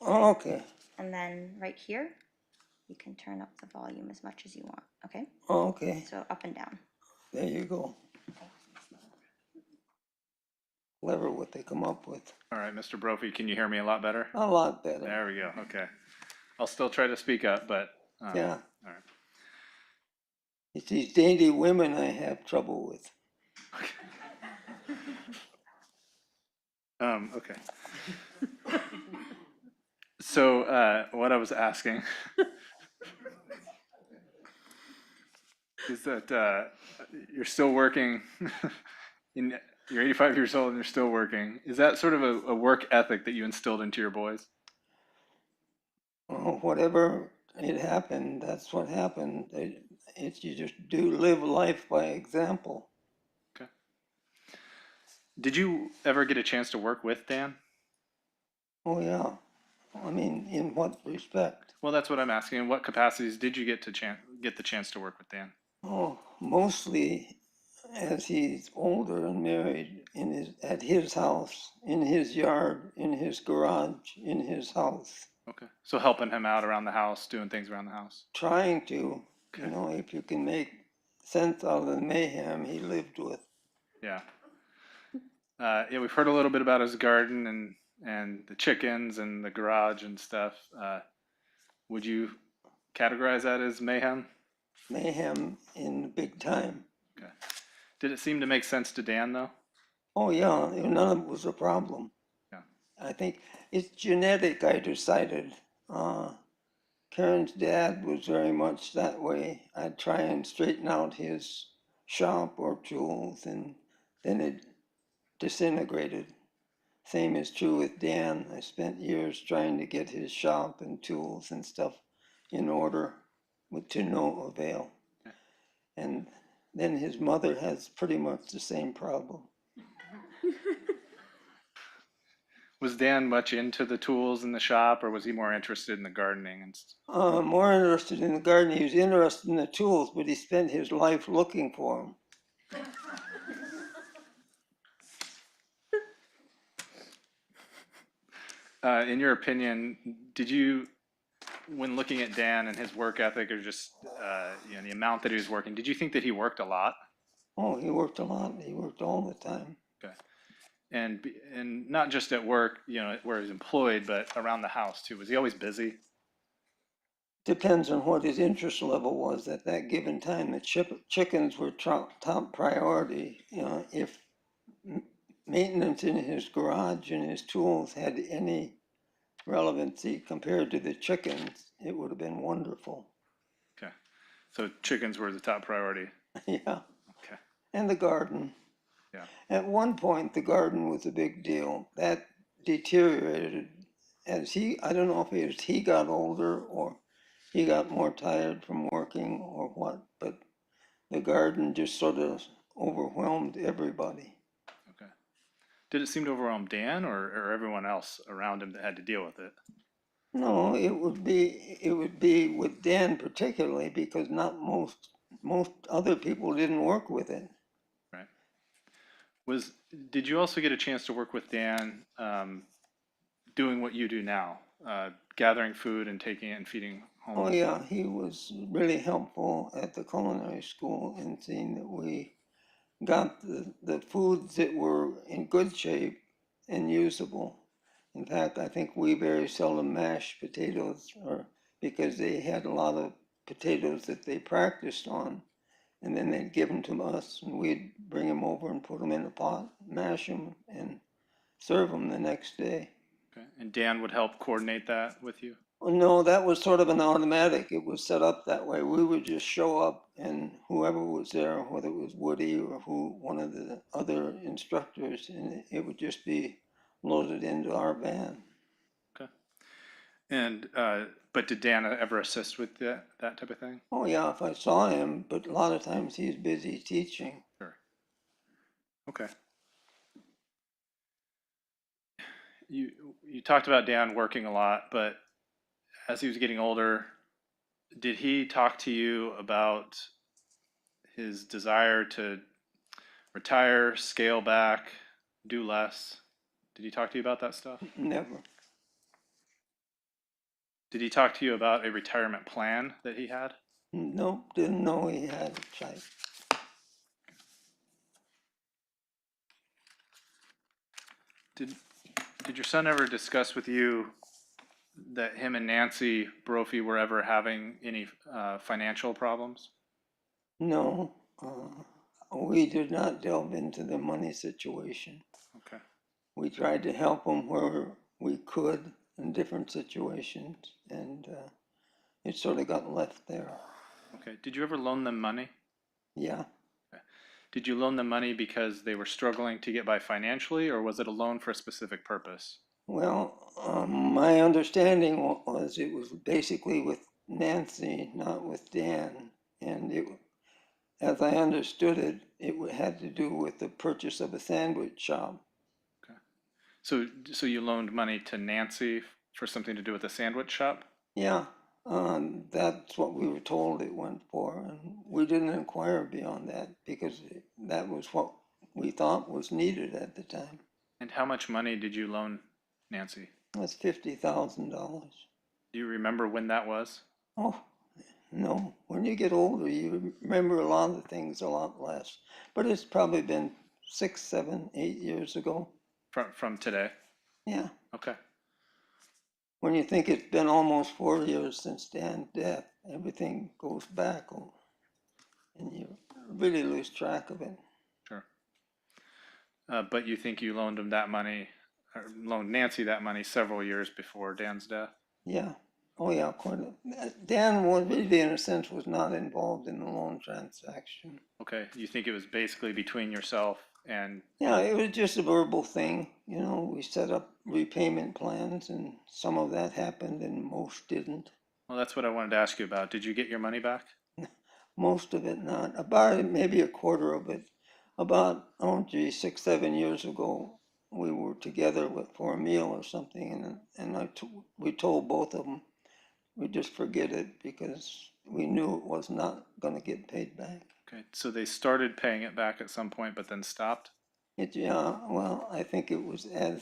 Oh, okay. And then right here, you can turn up the volume as much as you want, okay? Oh, okay. So up and down. There you go. Clever what they come up with. All right, Mr. Brophy, can you hear me a lot better? A lot better. There we go. Okay. I'll still try to speak up, but Yeah. all right. It's these dainty women I have trouble with. Okay. So what I was asking is that you're still working. You're 85 years old and you're still working. Is that sort of a work ethic that you instilled into your boys? Oh, whatever it happened, that's what happened. It's you just do live life by example. Okay. Did you ever get a chance to work with Dan? Oh yeah. I mean, in what respect? Well, that's what I'm asking. In what capacities did you get the chance to work with Dan? Oh, mostly as he's older and married at his house, in his yard, in his garage, in his house. Okay. So helping him out around the house, doing things around the house. Trying to, Okay. if you can make sense out of the mayhem he lived with. Yeah. Yeah, we've heard a little bit about his garden and the chickens and the garage and stuff. Would you categorize that as mayhem? Mayhem in the big time. Okay. Did it seem to make sense to Dan though? Oh yeah, none of it was a problem. Yeah. I think it's genetic, I decided. Karen's dad was very much that way. I'd try and straighten out his shop or tools, and then it disintegrated. Same is true with Dan. I spent years trying to get his shop and tools and stuff in order, but to no avail. And then his mother has pretty much the same problem. Was Dan much into the tools in the shop, or was he more interested in the gardening and stuff? More interested in the garden. He was interested in the tools, but he spent his life looking for them. In your opinion, did you, when looking at Dan and his work ethic, or just the amount that he was working, did you think that he worked a lot? Oh, he worked a lot. He worked all the time. Okay. And not just at work, where he's employed, but around the house too. Was he always busy? Depends on what his interest level was at that given time. The chickens were top priority. If maintenance in his garage and his tools had any relevancy compared to the chickens, it would have been wonderful. Okay. So chickens were the top priority. Yeah. Okay. And the garden. Yeah. At one point, the garden was a big deal. That deteriorated as I don't know if he got older or he got more tired from working or what, but the garden just sort of overwhelmed everybody. Okay. Did it seem to overwhelm Dan or everyone else around him that had to deal with it? No, it would be with Dan particularly because not most other people didn't work with it. Right. Did you also get a chance to work with Dan doing what you do now, gathering food and taking it and feeding homeless? Oh yeah, he was really helpful at the culinary school in seeing that we got the foods that were in good shape and usable. In fact, I think we very seldom mashed potatoes because they had a lot of potatoes that they practiced on, and then they'd give them to us, and we'd bring them over and put them in a pot, mash them, and serve them the next day. Okay. And Dan would help coordinate that with you? Well, no, that was sort of an automatic. It was set up that way. We would just show up, and whoever was there, whether it was Woody or one of the other instructors, and it would just be loaded into our van. Okay. And but did Dan ever assist with that type of thing? Oh yeah, if I saw him, but a lot of times he's busy teaching. Sure. Okay. You talked about Dan working a lot, but as he was getting older, did he talk to you about his desire to retire, scale back, do less? Did he talk to you about that stuff? Never. Did he talk to you about a retirement plan that he had? Nope, didn't know he had a type. Did your son ever discuss with you that him and Nancy Brophy were ever having any financial problems? No, we did not delve into the money situation. Okay. We tried to help him where we could in different situations, and it sort of got left there. Okay. Did you ever loan them money? Yeah. Did you loan them money because they were struggling to get by financially, or was it a loan for a specific purpose? Well, my understanding was it was basically with Nancy, not with Dan, and as I understood it, it had to do with the purchase of a sandwich shop. Okay. So you loaned money to Nancy for something to do with a sandwich shop? Yeah, That's what we were told it went for, and we didn't inquire beyond that because that was what we thought was needed at the time. And how much money did you loan Nancy? That's $50,000. Do you remember when that was? Oh, no. When you get older, you remember a lot of things a lot less. But it's probably been 6, 7, 8 years ago. From today? Yeah. Okay. When you think it's been almost 4 years since Dan's death, everything goes back, and you really lose track of it. Sure. But you think you loaned him that money, or loaned Nancy that money several years before Dan's death? Yeah. Oh, yeah. Dan was really, in a sense, was not involved in the loan transaction. Okay. You think it was basically between yourself and? Yeah, it was just a verbal thing. You know, we set up repayment plans, and some of that happened, and most didn't. Well, that's what I wanted to ask you about. Did you get your money back? Most of it not. About maybe a quarter of it. About, oh gee, 6, 7 years ago, we were together for a meal or something, and we told both of them we just forget it because we knew it was not going to get paid back. Okay. So they started paying it back at some point, but then stopped? Yeah, well, I think it was as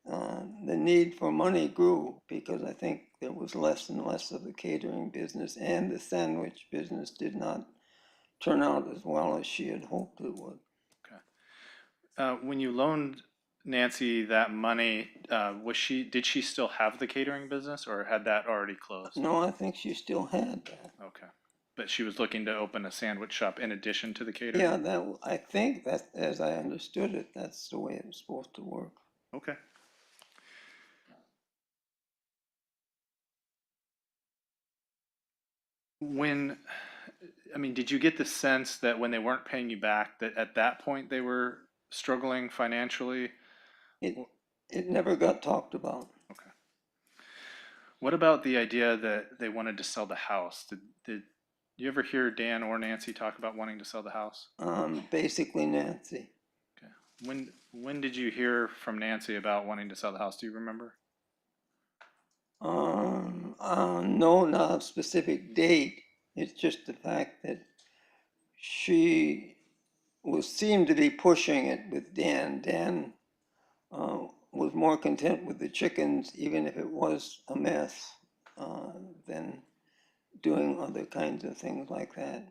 the need for money grew because I think there was less and less of the catering business, and the sandwich business did not turn out as well as she had hoped it would. Okay. When you loaned Nancy that money, did she still have the catering business, or had that already closed? No, I think she still had that. Okay. But she was looking to open a sandwich shop in addition to the catering? Yeah, I think that, as I understood it, that's the way it was supposed to work. Okay. Did you get the sense that when they weren't paying you back, that at that point they were struggling financially? It never got talked about. Okay. What about the idea that they wanted to sell the house? Did you ever hear Dan or Nancy talk about wanting to sell the house? Basically Nancy. Okay. When did you hear from Nancy about wanting to sell the house? Do you remember? No, not a specific date. It's just the fact that she seemed to be pushing it with Dan. Dan was more content with the chickens, even if it was a mess, than doing other kinds of things like that.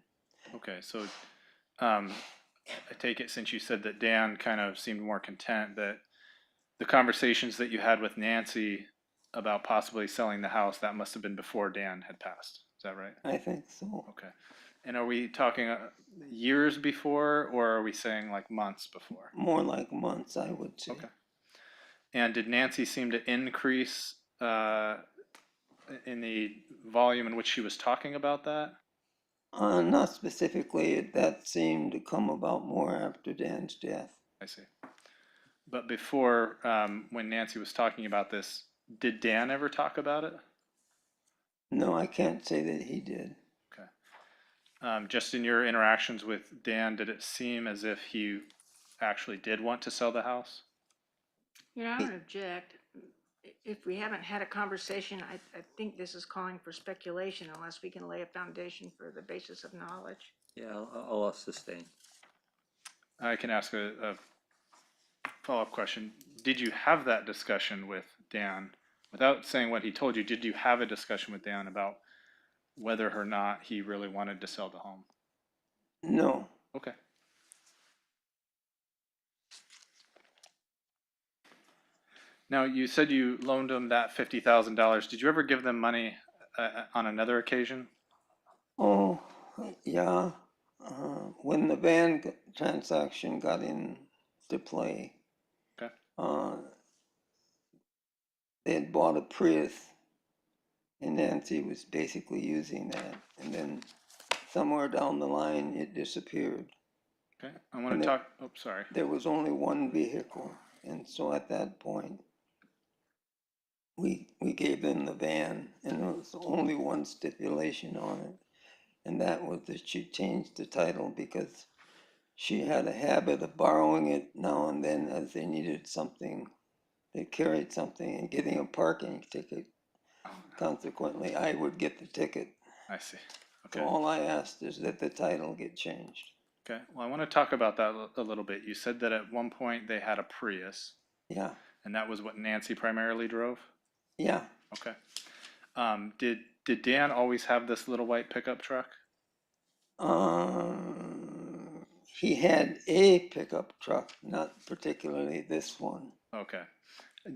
Okay, so I take it, since you said that Dan kind of seemed more content, that the conversations that you had with Nancy about possibly selling the house, that must have been before Dan had passed. Is that right? I think so. Okay. And are we talking years before, or are we saying like months before? More like months, I would say. Okay. And did Nancy seem to increase in the volume in which she was talking about that? Not specifically. That seemed to come about more after Dan's death. I see. But before, when Nancy was talking about this, did Dan ever talk about it? No, I can't say that he did. Okay. Just in your interactions with Dan, did it seem as if he actually did want to sell the house? I don't object. If we haven't had a conversation, I think this is calling for speculation unless we can lay a foundation for the basis of knowledge. Yeah, I'll sustain. I can ask a follow-up question. Did you have that discussion with Dan? Without saying what he told you, did you have a discussion with Dan about whether or not he really wanted to sell the home? No. Okay. Now, you said you loaned them that $50,000. Did you ever give them money on another occasion? Oh, yeah. When the van transaction got into play, Okay. they had bought a Prius, and Nancy was basically using that. And then somewhere down the line, it disappeared. Okay. I want to talk. Oh, sorry. There was only one vehicle, and so at that point, we gave them the van, and there was only one stipulation on it, and that was that she changed the title because she had a habit of borrowing it now and then as they needed something. They carried something, and getting a parking ticket Consequently, I would get the ticket. I see. So Okay. all I asked is that the title get changed. Okay. Well, I want to talk about that a little bit. You said that at one point they had a Prius, Yeah, and that was what Nancy primarily drove? yeah. Okay. Did Dan always have this little white pickup truck? He had a pickup truck, not particularly this one. Okay.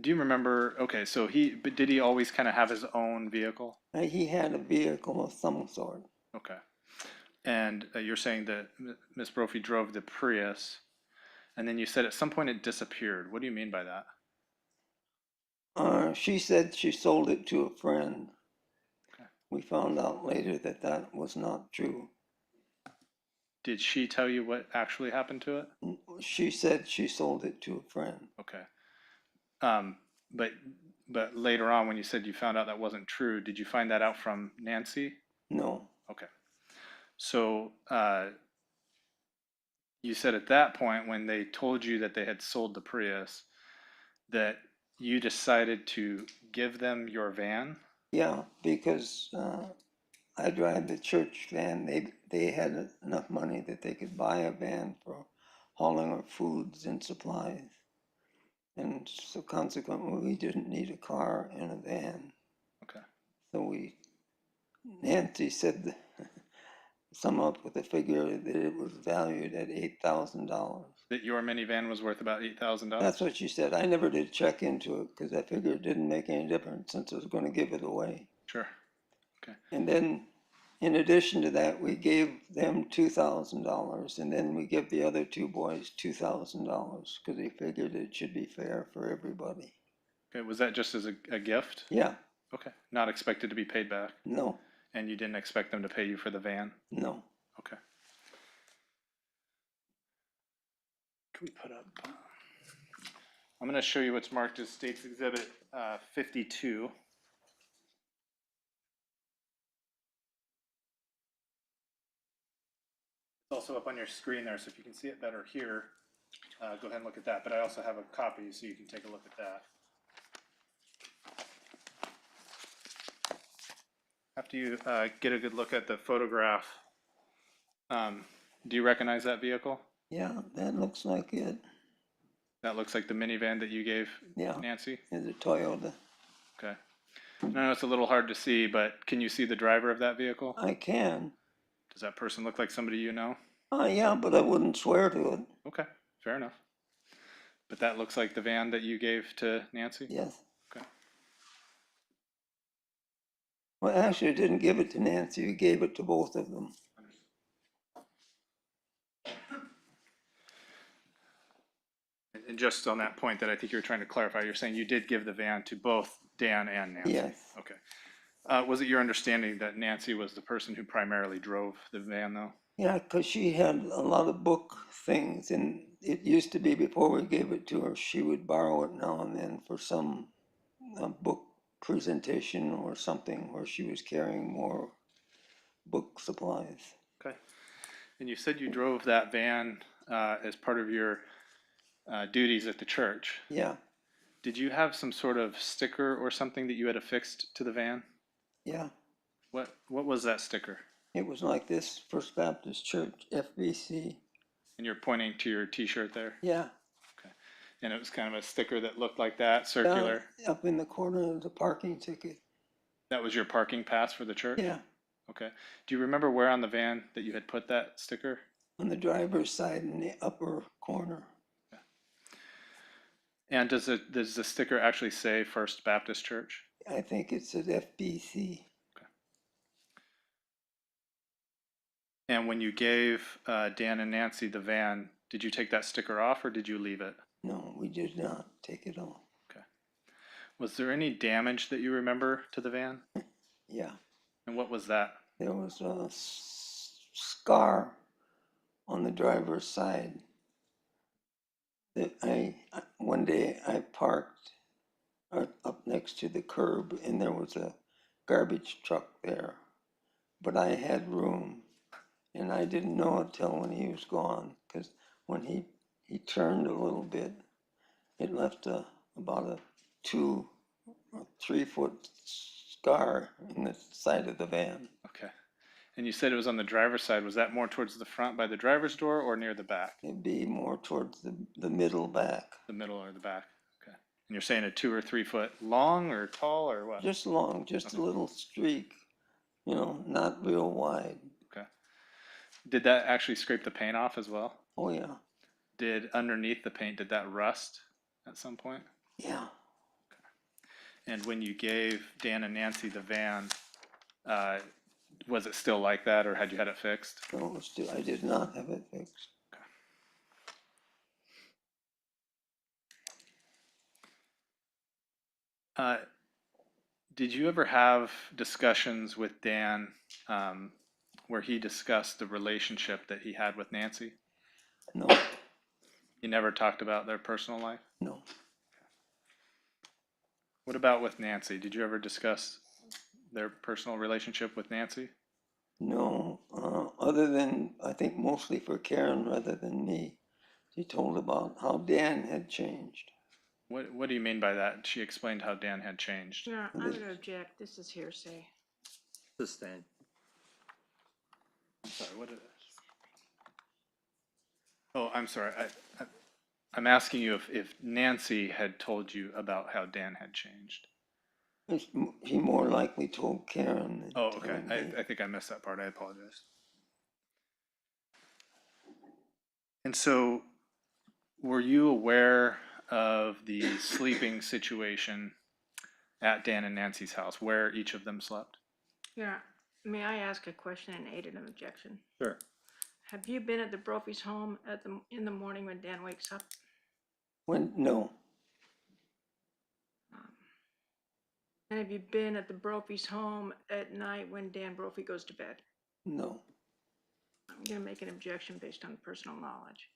Do you remember? Okay, so but did he always kind of have his own vehicle? He had a vehicle of some sort. Okay. And you're saying that Miss Brophy drove the Prius, and then you said at some point it disappeared. What do you mean by that? She said she sold it to a friend. Okay. We found out later that that was not true. Did she tell you what actually happened to it? She said she sold it to a friend. Okay. Um, but later on, when you said you found out that wasn't true, did you find that out from Nancy? No, Okay. So you said at that point, when they told you that they had sold the Prius, that you decided to give them your van? yeah, because I drive the church van. They had enough money that they could buy a van for hauling our foods and supplies. And so consequently, we didn't need a car and a van. Okay. So Nancy said, sum up with a figure that it was valued at $8,000. That your minivan was worth about $8,000? That's what she said. I never did check into it because I figured it didn't make any difference since I was going to give it away. Sure. Okay. And then, in addition to that, we gave them $2,000, and then we give the other two boys $2,000 because they figured it should be fair for everybody. Okay. Was that just as a gift? Yeah, Okay. Not expected to be paid back? no, And you didn't expect them to pay you for the van? no. Okay. Can we put up? I'm going to show you what's marked as State's Exhibit 52. It's also up on your screen there, so if you can see it better here, go ahead and look at that. But I also have a copy, so you can take a look at that. After you get a good look at the photograph, do you recognize that vehicle? Yeah, that looks like it. That looks like the minivan that you gave Yeah, Nancy? it's a Toyota. Okay. I know it's a little hard to see, but can you see the driver of that vehicle? I can. Does that person look like somebody you know? Yeah, but I wouldn't swear to it. Okay, fair enough. But that looks like the van that you gave to Nancy? Yes. Okay. Well, actually, I didn't give it to Nancy. We gave it to both of them. And just on that point that I think you're trying to clarify, you're saying you did give the van to both Dan and Nancy? Yes. Okay. Was it your understanding that Nancy was the person who primarily drove the van, though? Yeah, because she had a lot of book things, and it used to be before we gave it to her, she would borrow it now and then for some book presentation or something where she was carrying more book supplies. Okay. And you said you drove that van as part of your duties at the church. Yeah, Did you have some sort of sticker or something that you had affixed to the van? yeah. What was that sticker? It was like this, First Baptist Church, FBC. And you're pointing to your T-shirt there? Yeah. Okay. And it was kind of a sticker that looked like that, circular? Up in the corner of the parking ticket. That was your parking pass for the church? Yeah, Okay. Do you remember where on the van that you had put that sticker? on the driver's side in the upper corner. And does the sticker actually say First Baptist Church? I think it's at FBC. And when you gave Dan and Nancy the van, did you take that sticker off or did you leave it? No, we did not take it off. Okay. Was there any damage that you remember to the van? Yeah, And what was that? there was a scar on the driver's side. That one day I parked up next to the curb and there was a garbage truck there, but I had room and I didn't know it till when he was gone, because when he turned a little bit, it left about a 2 or 3 foot scar in the side of the van. Okay. And you said it was on the driver's side. Was that more towards the front by the driver's door or near the back? It'd be more towards the middle back. The middle or the back? Okay. And you're saying a 2 or 3 foot long or tall or what? Just long, just a Okay. little streak, you know, not real wide. Okay. Did that actually scrape the paint off as well? Oh, yeah. Did underneath the paint, did that rust at some point? Yeah. And when you gave Dan and Nancy the van, was it still like that or had you had it fixed? No, I did not have it fixed. Did you ever have discussions with Dan where he discussed the relationship that he had with Nancy? No, You never talked about their personal life? no. What about with Nancy? Did you ever discuss their personal relationship with Nancy? No, other than, I think mostly for Karen rather than me. She told about how Dan had changed. What do you mean by that? She explained how Dan had changed. Yeah, I'm gonna object. This is hearsay. Sustained. I'm sorry, what is it? Oh, I'm sorry. I'm asking you if Nancy had told you about how Dan had changed. He more likely told Karen than Oh, okay. telling me. I think I missed that part. I apologize. And so, were you aware of the sleeping situation at Dan and Nancy's house, where each of them slept? Yeah, may I ask a question and aid in an objection? Sure. Have you been at the Brophy's home in the morning when Dan wakes up? No, And have you been at the Brophy's home at night when Dan Brophy goes to bed? no. I'm gonna make an objection based on personal knowledge.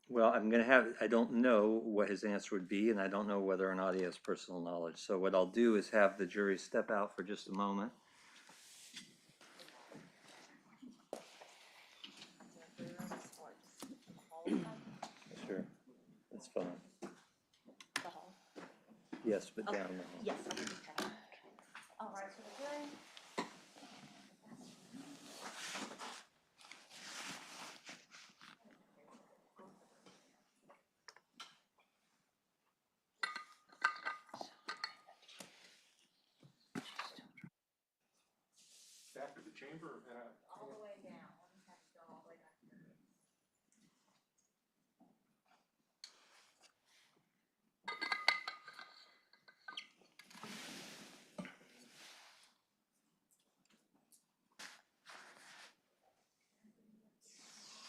Well, I don't know what his answer would be, and I don't know whether or not he has personal knowledge. So what I'll do is have the jury step out for just a moment. Sure, that's fine. Yes, but down the hall. Yes, I'll just try. All right, so the jury. Back to the chamber. All the way down. We'll just have to go all the way back there.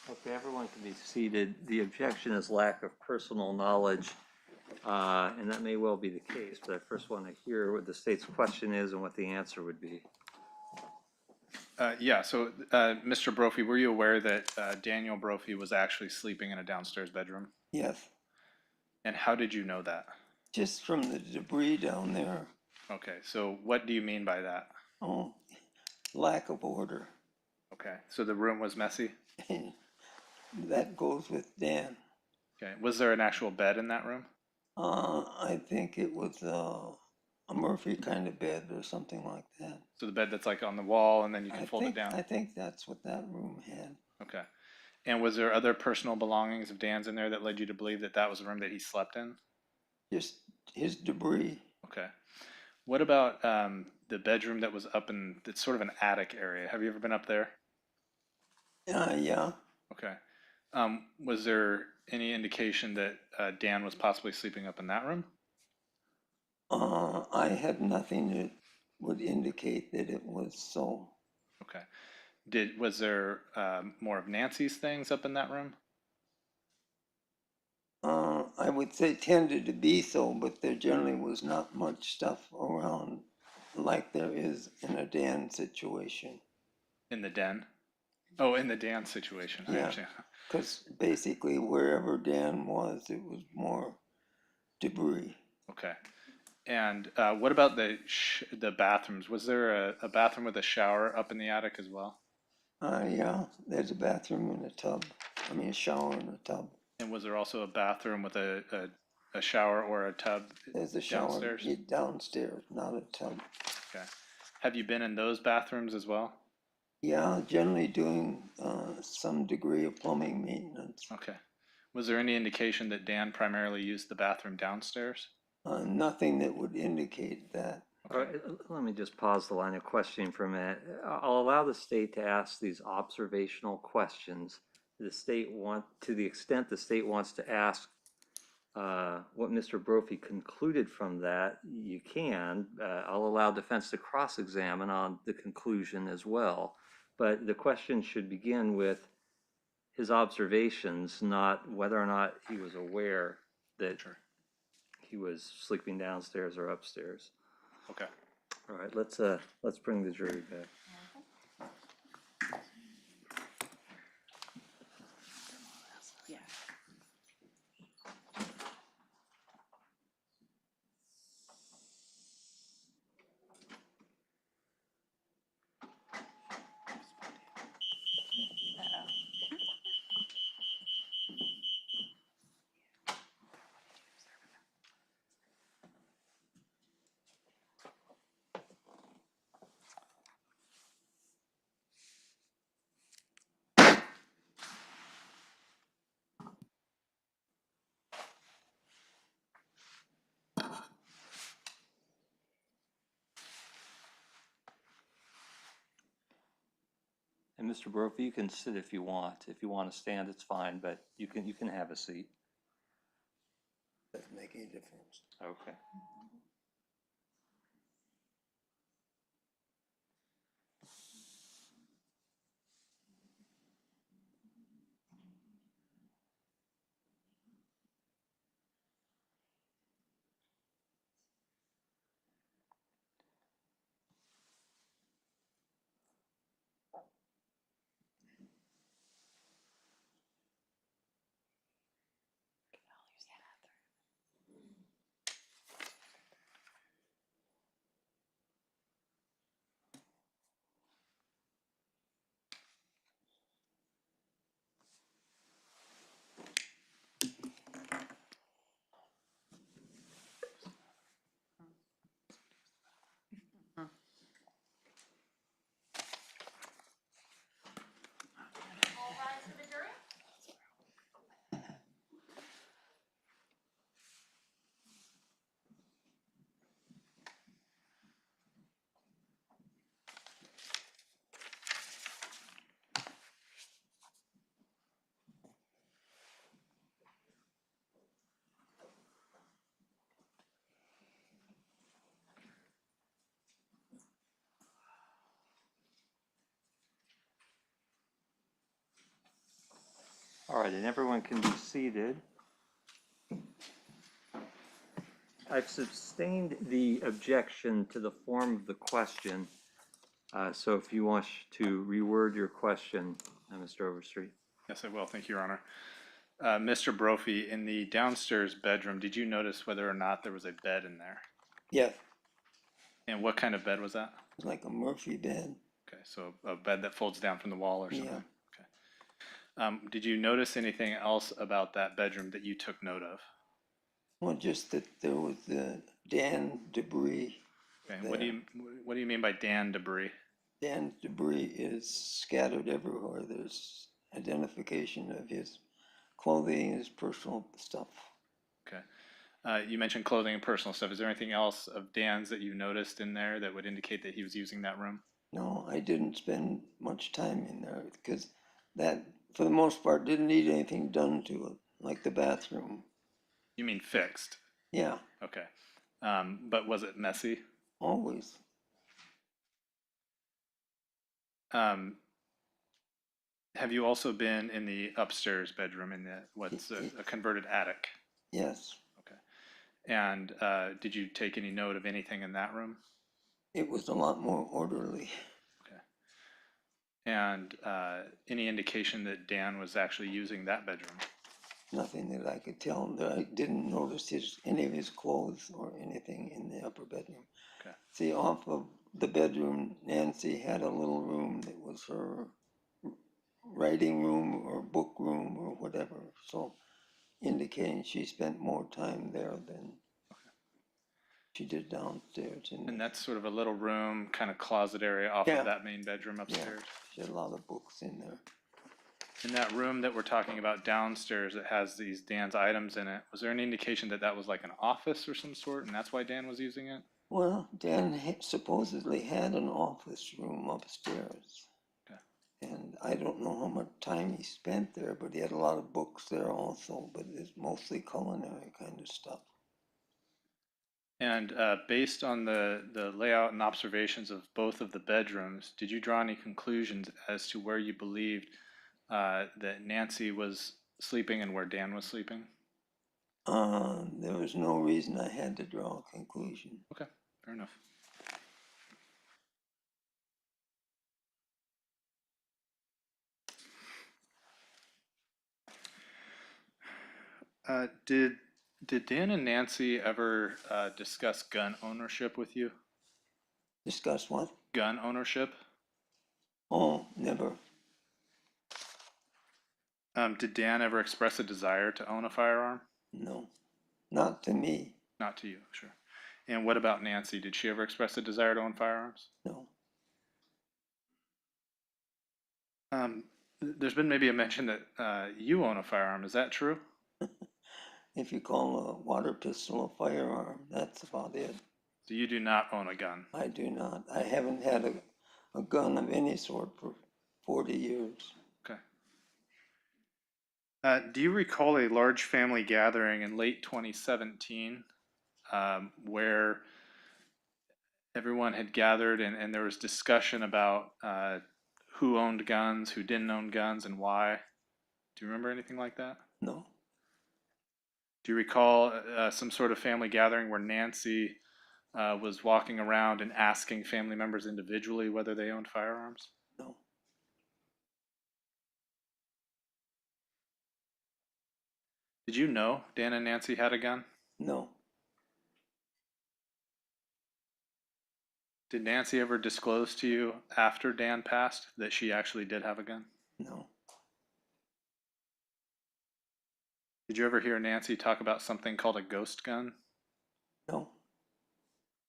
Okay, everyone can be seated. The objection is lack of personal knowledge, and that may well be the case, but I first want to hear what the state's question is and what the answer would be. Yeah, so Mr. Brophy, were you aware that Daniel Brophy was actually sleeping in a downstairs bedroom? Yes, And how did you know that? just from the debris down there. Okay, so what do you mean by that? Oh, lack of order. Okay, so the room was messy? That goes with Dan. Okay, was there an actual bed in that room? I think it was a Murphy kind of bed or something like that. So the bed that's like on the wall and then you can fold it down? I think that's what that room had. Okay. And was there other personal belongings of Dan's in there that led you to believe that that was the room that he slept in? Just his debris. Okay. What about the bedroom that was up in, it's sort of an attic area. Have you ever been up there? Yeah. Okay. Was there any indication that Dan was possibly sleeping up in that room? I had nothing that would indicate that it was so. Okay. Was there more of Nancy's things up in that room? I would say tended to be so, but there generally was not much stuff around like there is in a Dan situation. In the den? Oh, in the Dan situation. I Yeah. understand. Because basically wherever Dan was, it was more debris. Okay. And what about the bathrooms? Was there a bathroom with a shower up in the attic as well? Yeah, there's a bathroom and a tub. I mean, a shower and a tub. And was there also a bathroom with a a shower or a tub There's a shower downstairs? downstairs, not a tub. Okay. Have you been in those bathrooms as well? Yeah, generally doing some degree of plumbing maintenance. Okay. Was there any indication that Dan primarily used the bathroom downstairs? Nothing that would indicate that. All right, let me just pause the line of questioning for a minute. I'll allow the state to ask these observational questions. To the extent the state wants to ask what Mr. Brophy concluded from that, you can. I'll allow defense to cross-examine on the conclusion as well. But the question should begin with his observations, not whether or not he was aware that he was sleeping downstairs or upstairs. Okay. All right, let's bring the jury back. Yeah. And Mr. Brophy, you can sit if you want. If you want to stand, it's fine, but you can have a seat. Doesn't make any difference. Okay. All right, and everyone can be seated. I've sustained the objection to the form of the question. So if you want to reword your question, Mr. Overstreet. Yes, I will. Thank you, Your Honor. Mr. Brophy, in the downstairs bedroom, did you notice whether or not there was a bed in there? Yes, And what kind of bed was that? it's like a Murphy bed. Okay, so a bed that folds down from the wall or something? Yeah. Okay. Did you notice anything else about that bedroom that you took note of? Well, just that there was the Dan debris. Okay, what do you mean by Dan debris? Dan's debris is scattered everywhere. There's identification of his clothing, his personal stuff. Okay. You mentioned clothing and personal stuff. Is there anything else of Dan's that you noticed in there that would indicate that he was using that room? No, I didn't spend much time in there because that, for the most part, didn't need anything done to it, like the bathroom. You mean fixed? Yeah, Okay. But was it messy? always. Have you also been in the upstairs bedroom in what's a converted attic? Yes, Okay. And did you take any note of anything in that room? it was a lot more orderly. Okay. And any indication that Dan was actually using that bedroom? Nothing that I could tell him. That I didn't notice any of his clothes or anything in the upper bedroom. Okay. See, off of the bedroom, Nancy had a little room that was her writing room or book room or whatever. So indicating she spent more time there than she did downstairs. And that's sort of a little room, kind of closet area off Yeah. of that main bedroom upstairs. She had a lot of books in there. In that room that we're talking about downstairs that has these Dan's items in it, was there any indication that that was like an office or some sort, and that's why Dan was using it? Well, Dan supposedly had an office room upstairs. Okay. And I don't know how much time he spent there, but he had a lot of books there also, but it's mostly culinary kind of stuff. And based on the layout and observations of both of the bedrooms, did you draw any conclusions as to where you believed that Nancy was sleeping and where Dan was sleeping? There was no reason I had to draw a conclusion. Okay, fair enough. Did Dan and Nancy ever discuss gun ownership with you? Discuss what? Gun ownership? Oh, never. Did Dan ever express a desire to own a firearm? No, not to me. Not to you, sure. And what about Nancy? Did she ever express a desire to own firearms? No. There's been maybe a mention that you own a firearm. Is that true? If you call a water pistol a firearm, that's about it. So you do not own a gun. I do not. I haven't had a gun of any sort for 40 years. Okay. Do you recall a large family gathering in late 2017 where everyone had gathered and there was discussion about who owned guns, who didn't own guns, and why? Do you remember anything like that? No. Do you recall some sort of family gathering where Nancy was walking around and asking family members individually whether they owned firearms? No. Did you know Dan and Nancy had a gun? No. Did Nancy ever disclose to you after Dan passed that she actually did have a gun? No. Did you ever hear Nancy talk about something called a ghost gun? No.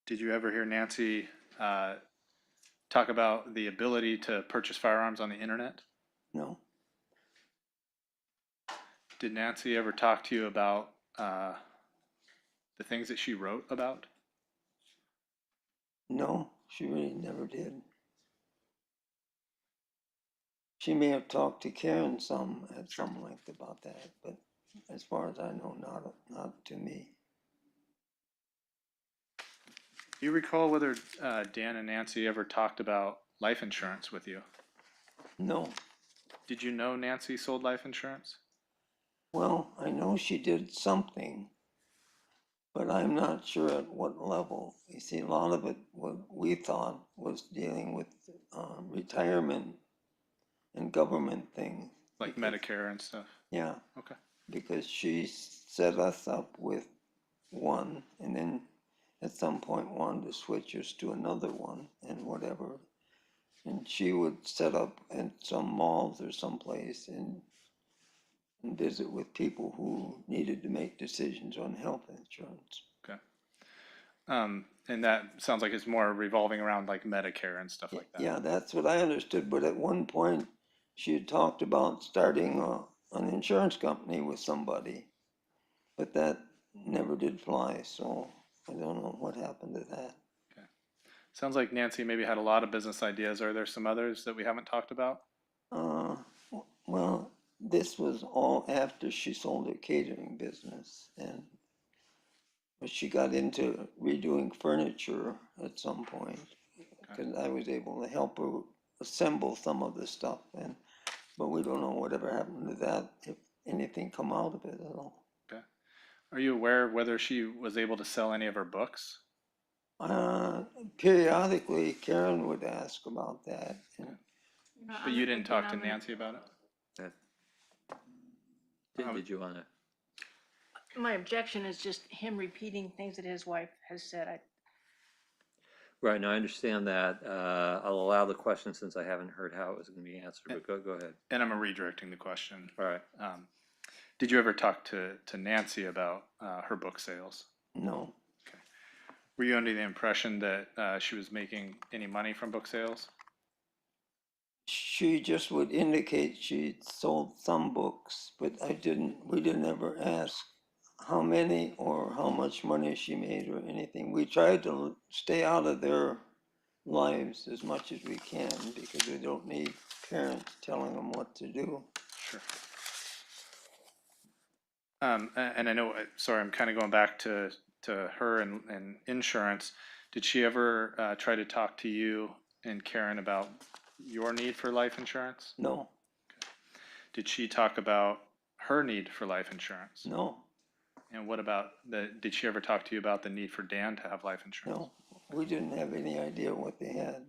Did you ever hear Nancy talk about the ability to purchase firearms on the internet? No. Did Nancy ever talk to you about the things that she wrote about? No, she really never did. She may have talked to Karen some at some length about that, but as far as I know, not to me. Do you recall whether Dan and Nancy ever talked about life insurance with you? No. Did you know Nancy sold life insurance? Well, I know she did something, but I'm not sure at what level. You see, a lot of it, what we thought was dealing with retirement and government things. Like Medicare and stuff? Yeah. Okay. Because she set us up with one, and then at some point wanted to switch us to another one and whatever. And she would set up at some malls or someplace and visit with people who needed to make decisions on health insurance. Okay. And that sounds like it's more revolving around like Medicare and stuff like that. Yeah, that's what I understood. But at one point, she had talked about starting an insurance company with somebody, but that never did fly. So I don't know what happened to that. Okay. Sounds like Nancy maybe had a lot of business ideas. Are there some others that we haven't talked about? Well, this was all after she sold her catering business, and but she got into redoing furniture at some point because I was able to help her assemble some of the stuff, but we don't know whatever happened to that, if anything come out of it at all. Okay. Are you aware of whether she was able to sell any of her books? Periodically, Karen would ask about that. And But you didn't talk to Nancy about it? Did you want to? My objection is just him repeating things that his wife has said. Right, now I understand that. I'll allow the question since I haven't heard how it was going to be answered, but go ahead. And I'm redirecting the question. All right. Did you ever talk to Nancy about her book sales? No, Were you under the impression that she was making any money from book sales? she just would indicate she'd sold some books, but we didn't ever ask how many or how much money she made or anything. We tried to stay out of their lives as much as we can because we don't need parents telling them what to do. Sure. And I know, sorry, I'm kind of going back to her and insurance. Did she ever try to talk to you and Karen about your need for life insurance? No, Did she talk about her need for life insurance? no, And what about did she ever talk to you about the need for Dan to have life insurance? no. We didn't have any idea what they had.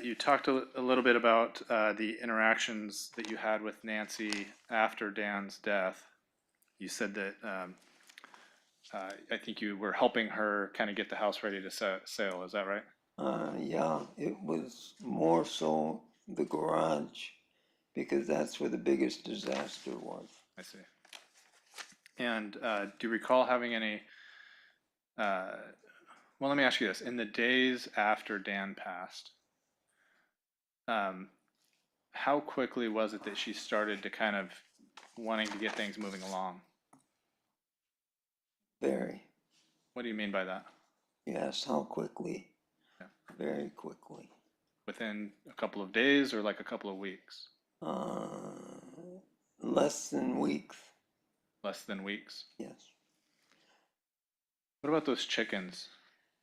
You talked a little bit about the interactions that you had with Nancy after Dan's death. You said that I think you were helping her kind of get the house ready to sell. Is that right? Yeah, it was more so the garage because that's where the biggest disaster was. I see. And do you recall having any? Well, let me ask you this: in the days after Dan passed, how quickly was it that she started to kind of wanting to get things moving along? Very. What do you mean by that? Yes, how quickly? Yeah. Very quickly. Within a couple of days or like a couple of weeks? Less than weeks. Less than weeks? Yes. What about those chickens?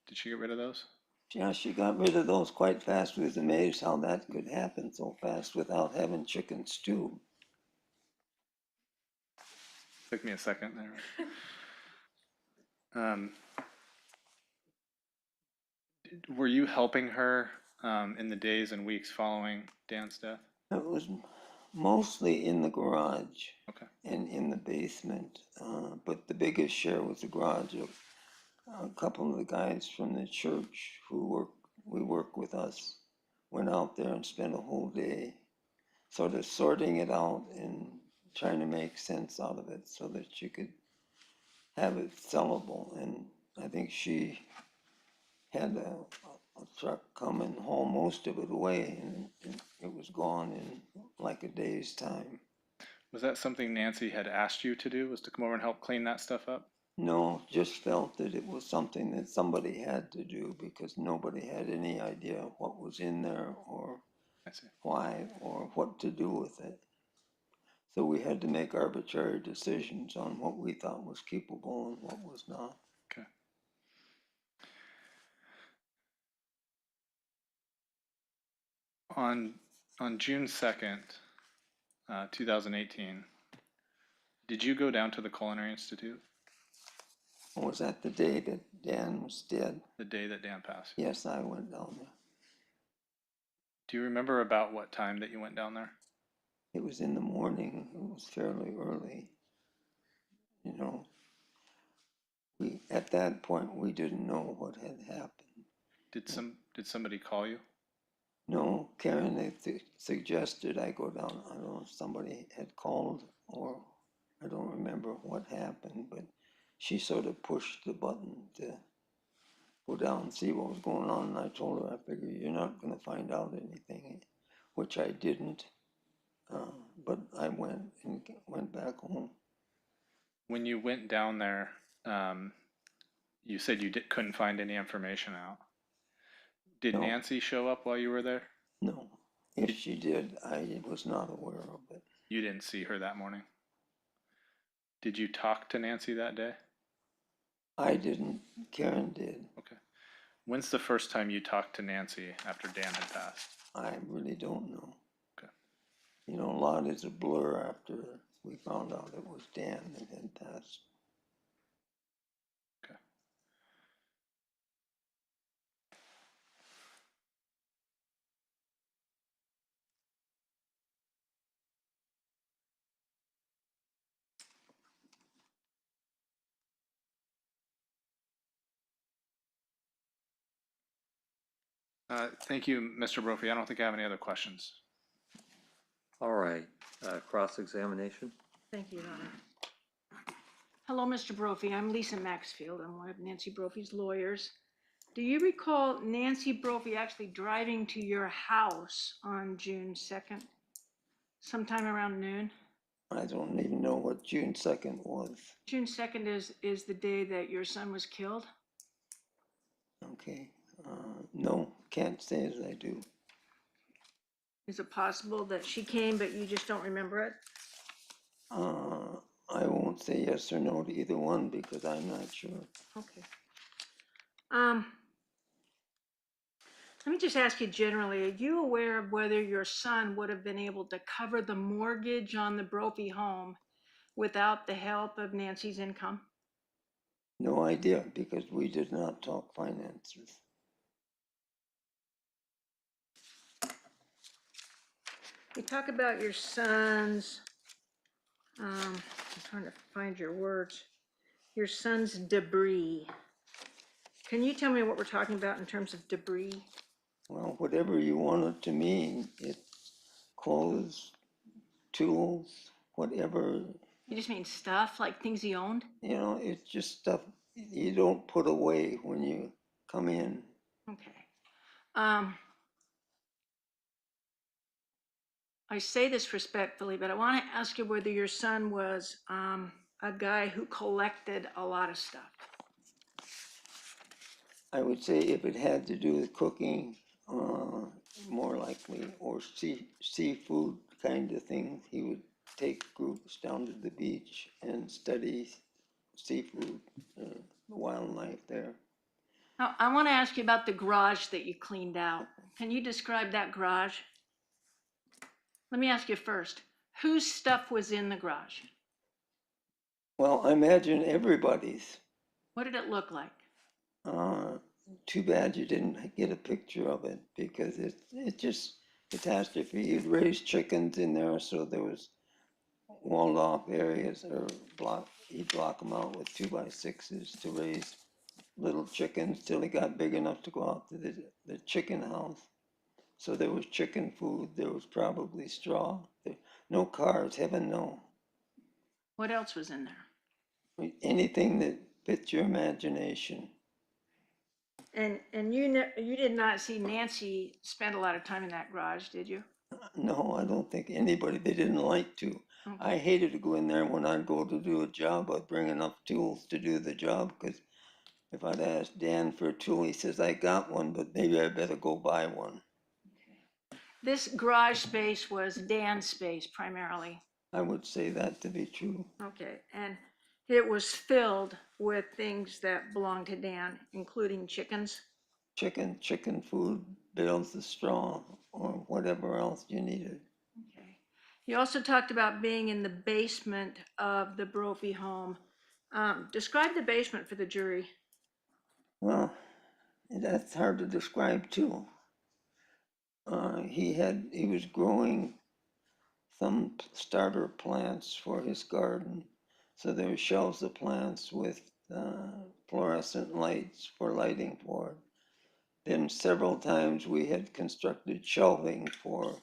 Did she get rid of those? Yeah, she got rid of those quite fast. We was amazed how that could happen so fast without having chicken stew. Took me a second there. Were you helping her in the days and weeks following Dan's death? It was mostly in the garage Okay. and in the basement, but the biggest share was the garage. A couple of the guys from the church we work with us went out there and spent a whole day sort of sorting it out and trying to make sense out of it so that you could have it sellable. And I think she had a truck come and haul most of it away, and it was gone in like a day's time. Was that something Nancy had asked you to do, was to come over and help clean that stuff up? No, just felt that it was something that somebody had to do because nobody had any idea what was in there or I see. why or what to do with it. So we had to make arbitrary decisions on what we thought was keepable and what was not. Okay. On June 2nd, 2018, did you go down to the Culinary Institute Was that the day that Dan was dead? the day that Dan passed? Yes, I went down there. Do you remember about what time that you went down there? It was in the morning. It was fairly early. You know, at that point we didn't know what had happened. Did somebody call you? No, Karen had suggested I go down. I don't know if somebody had called or I don't remember what happened, but she sort of pushed the button to go down and see what was going on. And I told her, I figure you're not going to find out anything, which I didn't. But I went and went back home. When you went down there, you said you couldn't find any information out. Did No. Nancy show up while you were there? No, if she did, I was not aware of it. You didn't see her that morning? Did you talk to Nancy that day? I didn't. Karen did. Okay. When's the first time you talked to Nancy after Dan had passed? I really don't know. Okay. You know, a lot is a blur after we found out it was Dan that had passed. Okay. Thank you, Mr. Brophy. I don't think I have any other questions. All right, cross-examination? Thank you, Your Honor. Hello, Mr. Brophy. I'm Lisa Maxfield. I'm one of Nancy Brophy's lawyers. Do you recall Nancy Brophy actually driving to your house on June 2nd, sometime around noon? I don't even know what June 2nd was. June 2nd is the day that your son was killed? Okay. No, can't say as I do. Is it possible that she came, but you just don't remember it? I won't say yes or no to either one because I'm not sure. Okay. Let me just ask you generally, are you aware of whether your son would have been able to cover the mortgage on the Brophy home without the help of Nancy's income? No idea because we did not talk finances. You talk about your son's, I'm trying to find your words, your son's debris. Can you tell me what we're talking about in terms of debris? Well, whatever you want it to mean, it's clothes, tools, whatever, You just mean stuff, like things he owned? you know, it's just stuff you don't put away when you come in. Okay. I say this respectfully, but I want to ask you whether your son was a guy who collected a lot of stuff. I would say if it had to do with cooking, more likely, or seafood kind of things, he would take groups down to the beach and study seafood, wildlife there. Now, I want to ask you about the garage that you cleaned out. Can you describe that garage? Let me ask you first, whose stuff was in the garage? Well, I imagine everybody's. What did it look like? Too bad you didn't get a picture of it because it's just catastrophe. You'd raise chickens in there, so there was walled off areas or he'd block them out with 2x6s to raise little chickens till they got big enough to go out to the chicken house. So there was chicken food, there was probably straw, no cars, heaven no. What else was in there? Anything that fits your imagination. And you did not see Nancy spend a lot of time in that garage, did you? No, I don't think anybody, they didn't like to. Okay. I hated to go in there when I'd go to do a job, I'd bring enough tools to do the job, because if I'd asked Dan for a tool, he says, I got one, but maybe I better go buy one. This garage space was Dan's space primarily. I would say that to be true. Okay, and it was filled with things that belonged to Dan, including chickens. Chicken food, bales of straw, or whatever else you needed. Okay. You also talked about being in the basement of the Brophy home. Describe the basement for the jury. Well, that's hard to describe too. He was growing some starter plants for his garden. So there were shelves of plants with fluorescent lights for lighting for it. Then several times we had constructed shelving for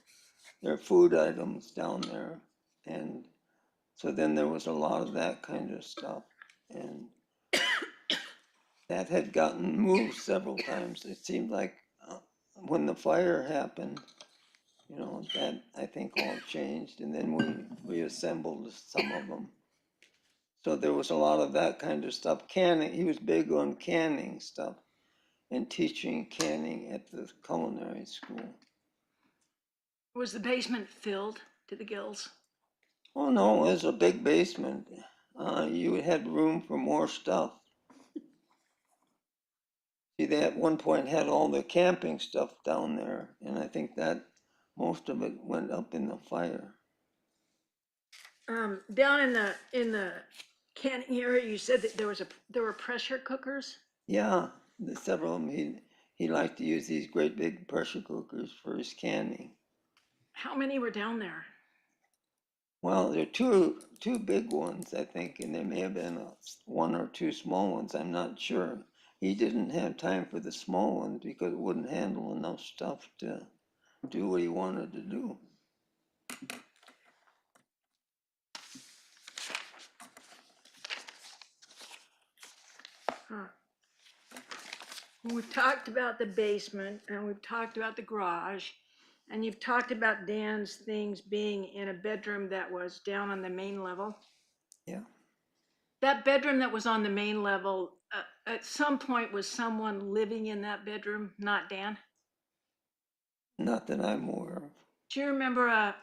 their food items down there. And so then there was a lot of that kind of stuff. And that had gotten moved several times. It seemed like when the fire happened, you know, that I think all changed. And then we reassembled some of them. So there was a lot of that kind of stuff. Canning, he was big on canning stuff and teaching canning at the culinary school. Was the basement filled to the gills? Oh no, it was a big basement. You had room for more stuff. See, they at one point had all the camping stuff down there, and I think that most of it went up in the fire. Down in the canning area, you said that there were pressure cookers. Yeah, several of them. He liked to use these great big pressure cookers for his canning. How many were down there? Well, there are two big ones, I think, and there may have been one or two small ones. I'm not sure. He didn't have time for the small ones because it wouldn't handle enough stuff to do what he wanted to do. We've talked about the basement and we've talked about the garage. And you've talked about Dan's things being in a bedroom that was down on the main level. Yeah, That bedroom that was on the main level, at some point was someone living in that bedroom, not Dan? not that I'm aware of. Do you remember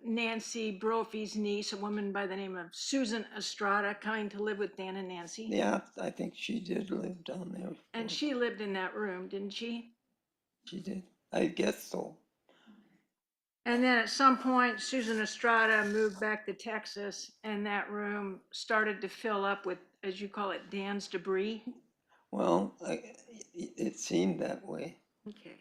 Nancy Brophy's niece, a woman by the name of Susan Estrada, coming to live with Dan and Nancy? Yeah, I think she did live down there. And she lived in that room, didn't she? She did. I guess so. And then at some point, Susan Estrada moved back to Texas, and that room started to fill up with, as you call it, Dan's debris. Well, it seemed that way. Okay.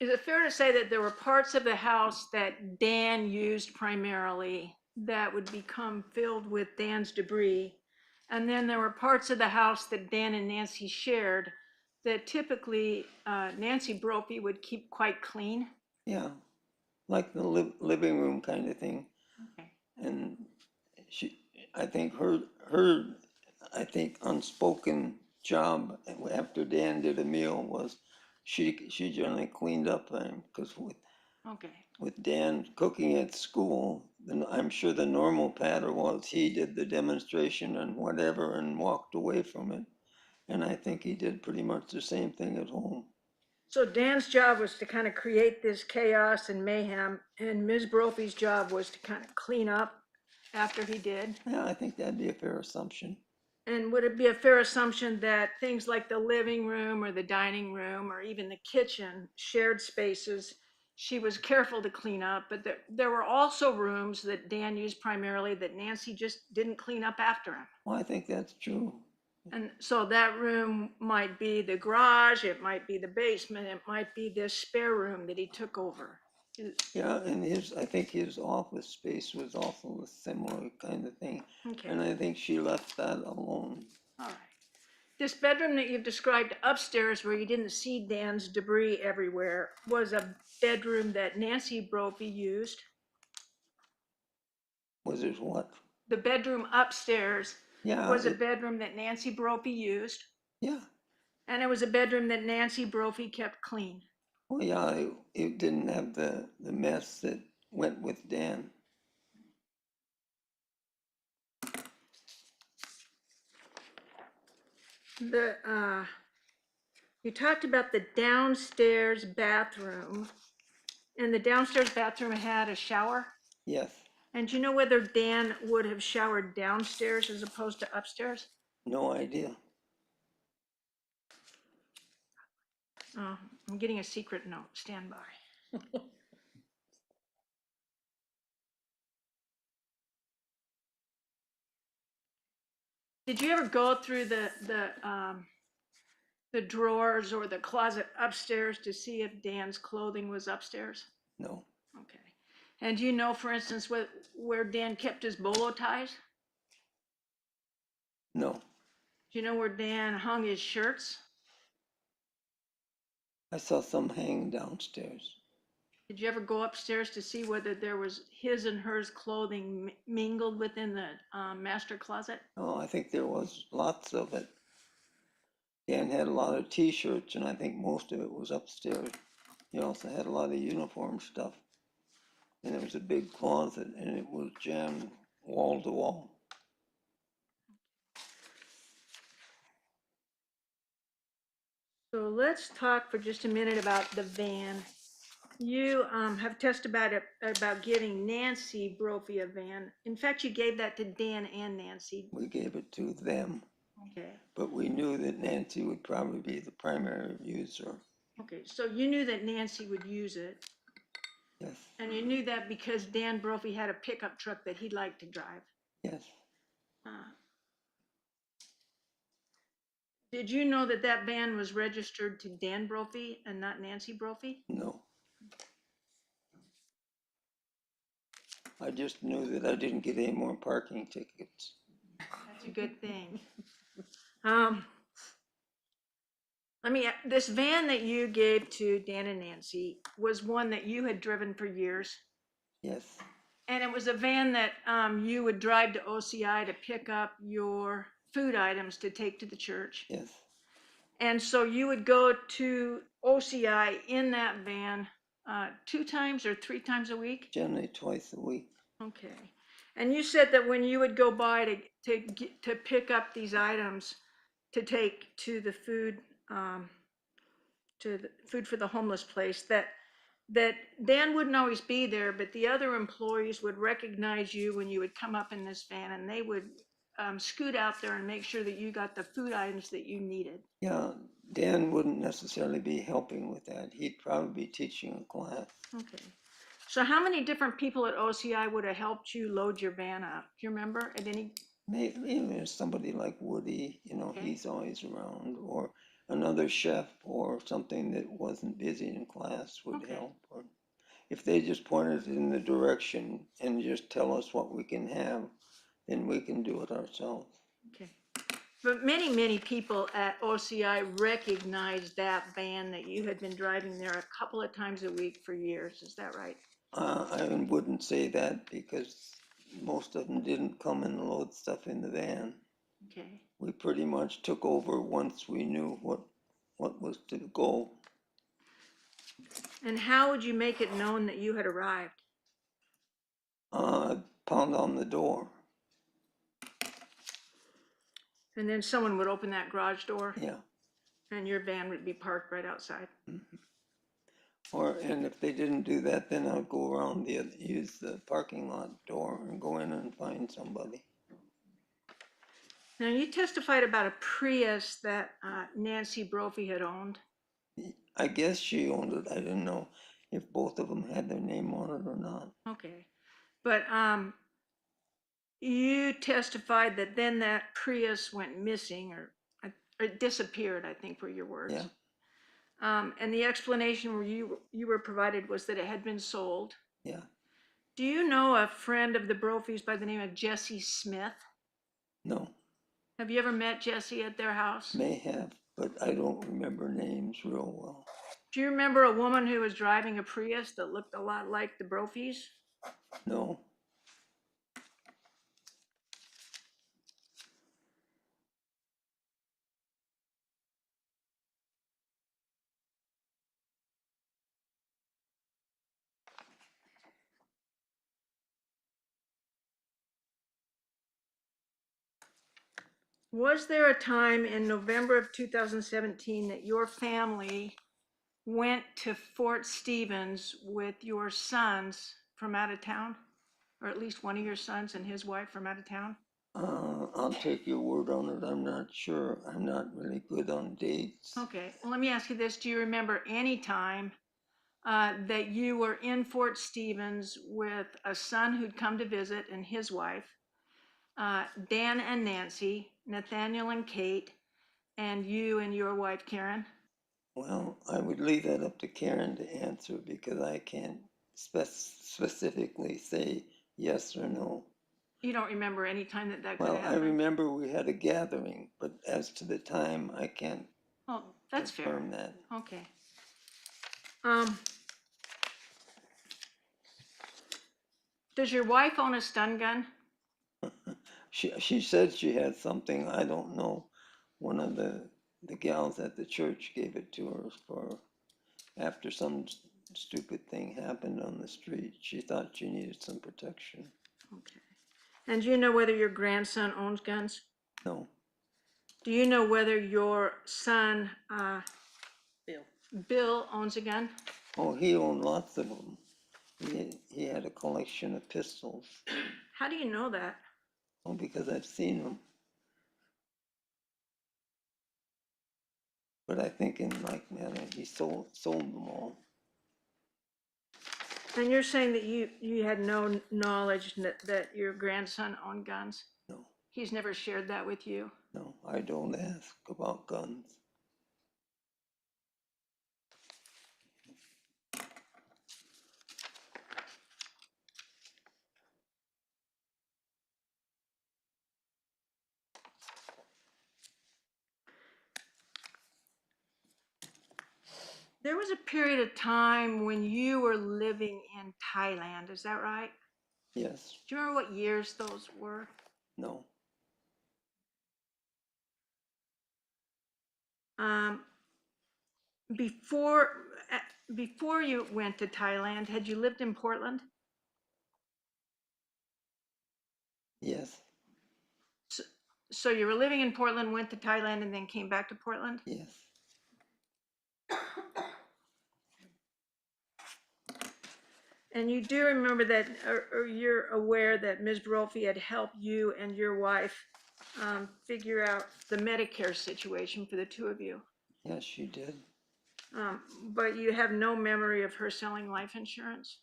Is it fair to say that there were parts of the house that Dan used primarily that would become filled with Dan's debris? And then there were parts of the house that Dan and Nancy shared that typically Nancy Brophy would keep quite clean? Yeah, like the living room kind of thing. Okay. And I think I think unspoken job after Dan did a meal was she generally cleaned up because Okay. with Dan cooking at school, then I'm sure the normal pattern was he did the demonstration and whatever and walked away from it. And I think he did pretty much the same thing at home. So Dan's job was to kind of create this chaos and mayhem, and Ms. Brophy's job was to kind of clean up after he did. Yeah, I think that'd be a fair assumption. And would it be a fair assumption that things like the living room or the dining room or even the kitchen, shared spaces, she was careful to clean up, but there were also rooms that Dan used primarily that Nancy just didn't clean up after him? Well, I think that's true. And so that room might be the garage, it might be the basement, it might be this spare room that he took over. Yeah, and I think his office space was also a similar kind of thing. Okay. And I think she left that alone. All right. This bedroom that you've described upstairs where you didn't see Dan's debris everywhere was a bedroom that Nancy Brophy used. Was it what? The bedroom upstairs Yeah. was a bedroom that Nancy Brophy used, Yeah. and it was a bedroom that Nancy Brophy kept clean. Well, yeah, it didn't have the mess that went with Dan. You talked about the downstairs bathroom, and the downstairs bathroom had a shower. Yes. And do you know whether Dan would have showered downstairs as opposed to upstairs? No idea. Oh, I'm getting a secret note. Stand by. Did you ever go through the drawers or the closet upstairs to see if Dan's clothing was upstairs? No. Okay. And do you know, for instance, where Dan kept his bolo ties? No. Do you know where Dan hung his shirts? I saw some hanging downstairs. Did you ever go upstairs to see whether there was his and hers clothing mingled within the master closet? Oh, I think there was lots of it. Dan had a lot of t-shirts, and I think most of it was upstairs. He also had a lot of uniform stuff. And there was a big closet, and it was jammed wall to wall. So let's talk for just a minute about the van. You have testified about giving Nancy Brophy a van. In fact, you gave that to Dan and Nancy. We gave it to them, Okay. but we knew that Nancy would probably be the primary user. Okay, so you knew that Nancy would use it, Yes. and you knew that because Dan Brophy had a pickup truck that he'd like to drive. Yes. Did you know that that van was registered to Dan Brophy and not Nancy Brophy? No. I just knew that I didn't get any more parking tickets. That's a good thing. This van that you gave to Dan and Nancy was one that you had driven for years. Yes. And it was a van that you would drive to OCI to pick up your food items to take to the church. Yes, And so you would go to OCI in that van 2 times or 3 times a week? generally twice a week. Okay. And you said that when you would go by to pick up these items to take to the food, to the food for the homeless place, that Dan wouldn't always be there, but the other employees would recognize you when you would come up in this van, and they would scoot out there and make sure that you got the food items that you needed. Yeah, Dan wouldn't necessarily be helping with that. He'd probably be teaching a class. Okay. So how many different people at OCI would have helped you load your van up? Do you remember at any? Maybe there's somebody like Woody, Okay. he's always around, or another chef or something that wasn't busy in class would Okay. help. Or if they just pointed in the direction and just tell us what we can have, then we can do it ourselves. Okay. But many people at OCI recognized that van that you had been driving there a couple of times a week for years. Is that right? I wouldn't say that because most of them didn't come and load stuff in the van. Okay. We pretty much took over once we knew what was to go. And how would you make it known that you had arrived? Pound on the door. And then someone would open that garage door Yeah. and your van would be parked right outside. And if they didn't do that, then I'd go around use the parking lot door and go in and find somebody. Now, you testified about a Prius that Nancy Brophy had owned. I guess she owned it. I didn't know if both of them had their name on it or not. Okay. But you testified that then that Prius went missing or it disappeared, I think were your words. Yeah. And the explanation you were provided was that it had been sold. Yeah. Do you know a friend of the Brophies by the name of Jesse Smith? No. Have you ever met Jesse at their house? May have, but I don't remember names real well. Do you remember a woman who was driving a Prius that looked a lot like the Brophies? No. Was there a time in November of 2017 that your family went to Fort Stevens with your sons from out of town? Or at least one of your sons and his wife from out of town? I'll take your word on it. I'm not sure. I'm not really good on dates. Okay, well, let me ask you this. Do you remember any time that you were in Fort Stevens with a son who'd come to visit and his wife, Dan and Nancy, Nathaniel and Kate, and you and your wife Karen? Well, I would leave that up to Karen to answer because I can't specifically say yes or no. You don't remember any time that could Well, have I happened? remember we had a gathering, but as to the time, I can't Oh, that's fair. confirm that. Okay. Does your wife own a stun gun? She said she had something, I don't know. One of the gals at the church gave it to her for after some stupid thing happened on the street. She thought she needed some protection. Okay. And do you know whether your grandson owns guns? No, Do you know whether your son, Bill owns a gun? oh, he owned lots of them. He had a collection of pistols. How do you know that? Oh, because I've seen them. But I think in like manner, he sold them all. And you're saying that you had no knowledge that your grandson owned guns? No, He's never shared that with you? no, I don't ask about guns. There was a period of time when you were living in Thailand, is that right? Yes. Do you remember what years those were? No. Um, before, before you went to Thailand, had you lived in Portland? Yes. So you were living in Portland, went to Thailand, and then came back to Portland? Yes. And you do remember that, or you're aware that Ms. Brophy had helped you and your wife figure out the Medicare situation for the two of you. Yes, she did. But you have no memory of her selling life insurance?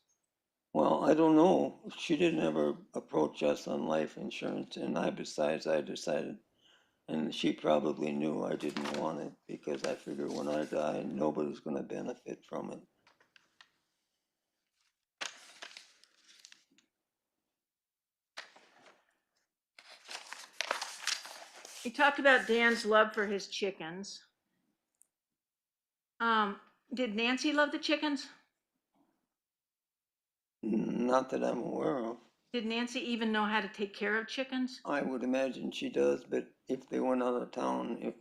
Well, I don't know. She didn't ever approach us on life insurance, and I decided, and she probably knew I didn't want it because I figured when I die, nobody's going to benefit from it. You talked about Dan's love for his chickens. Did Nancy love the chickens? Not that I'm aware of. Did Nancy even know how to take care of chickens? I would imagine she does, but if they went out of town, if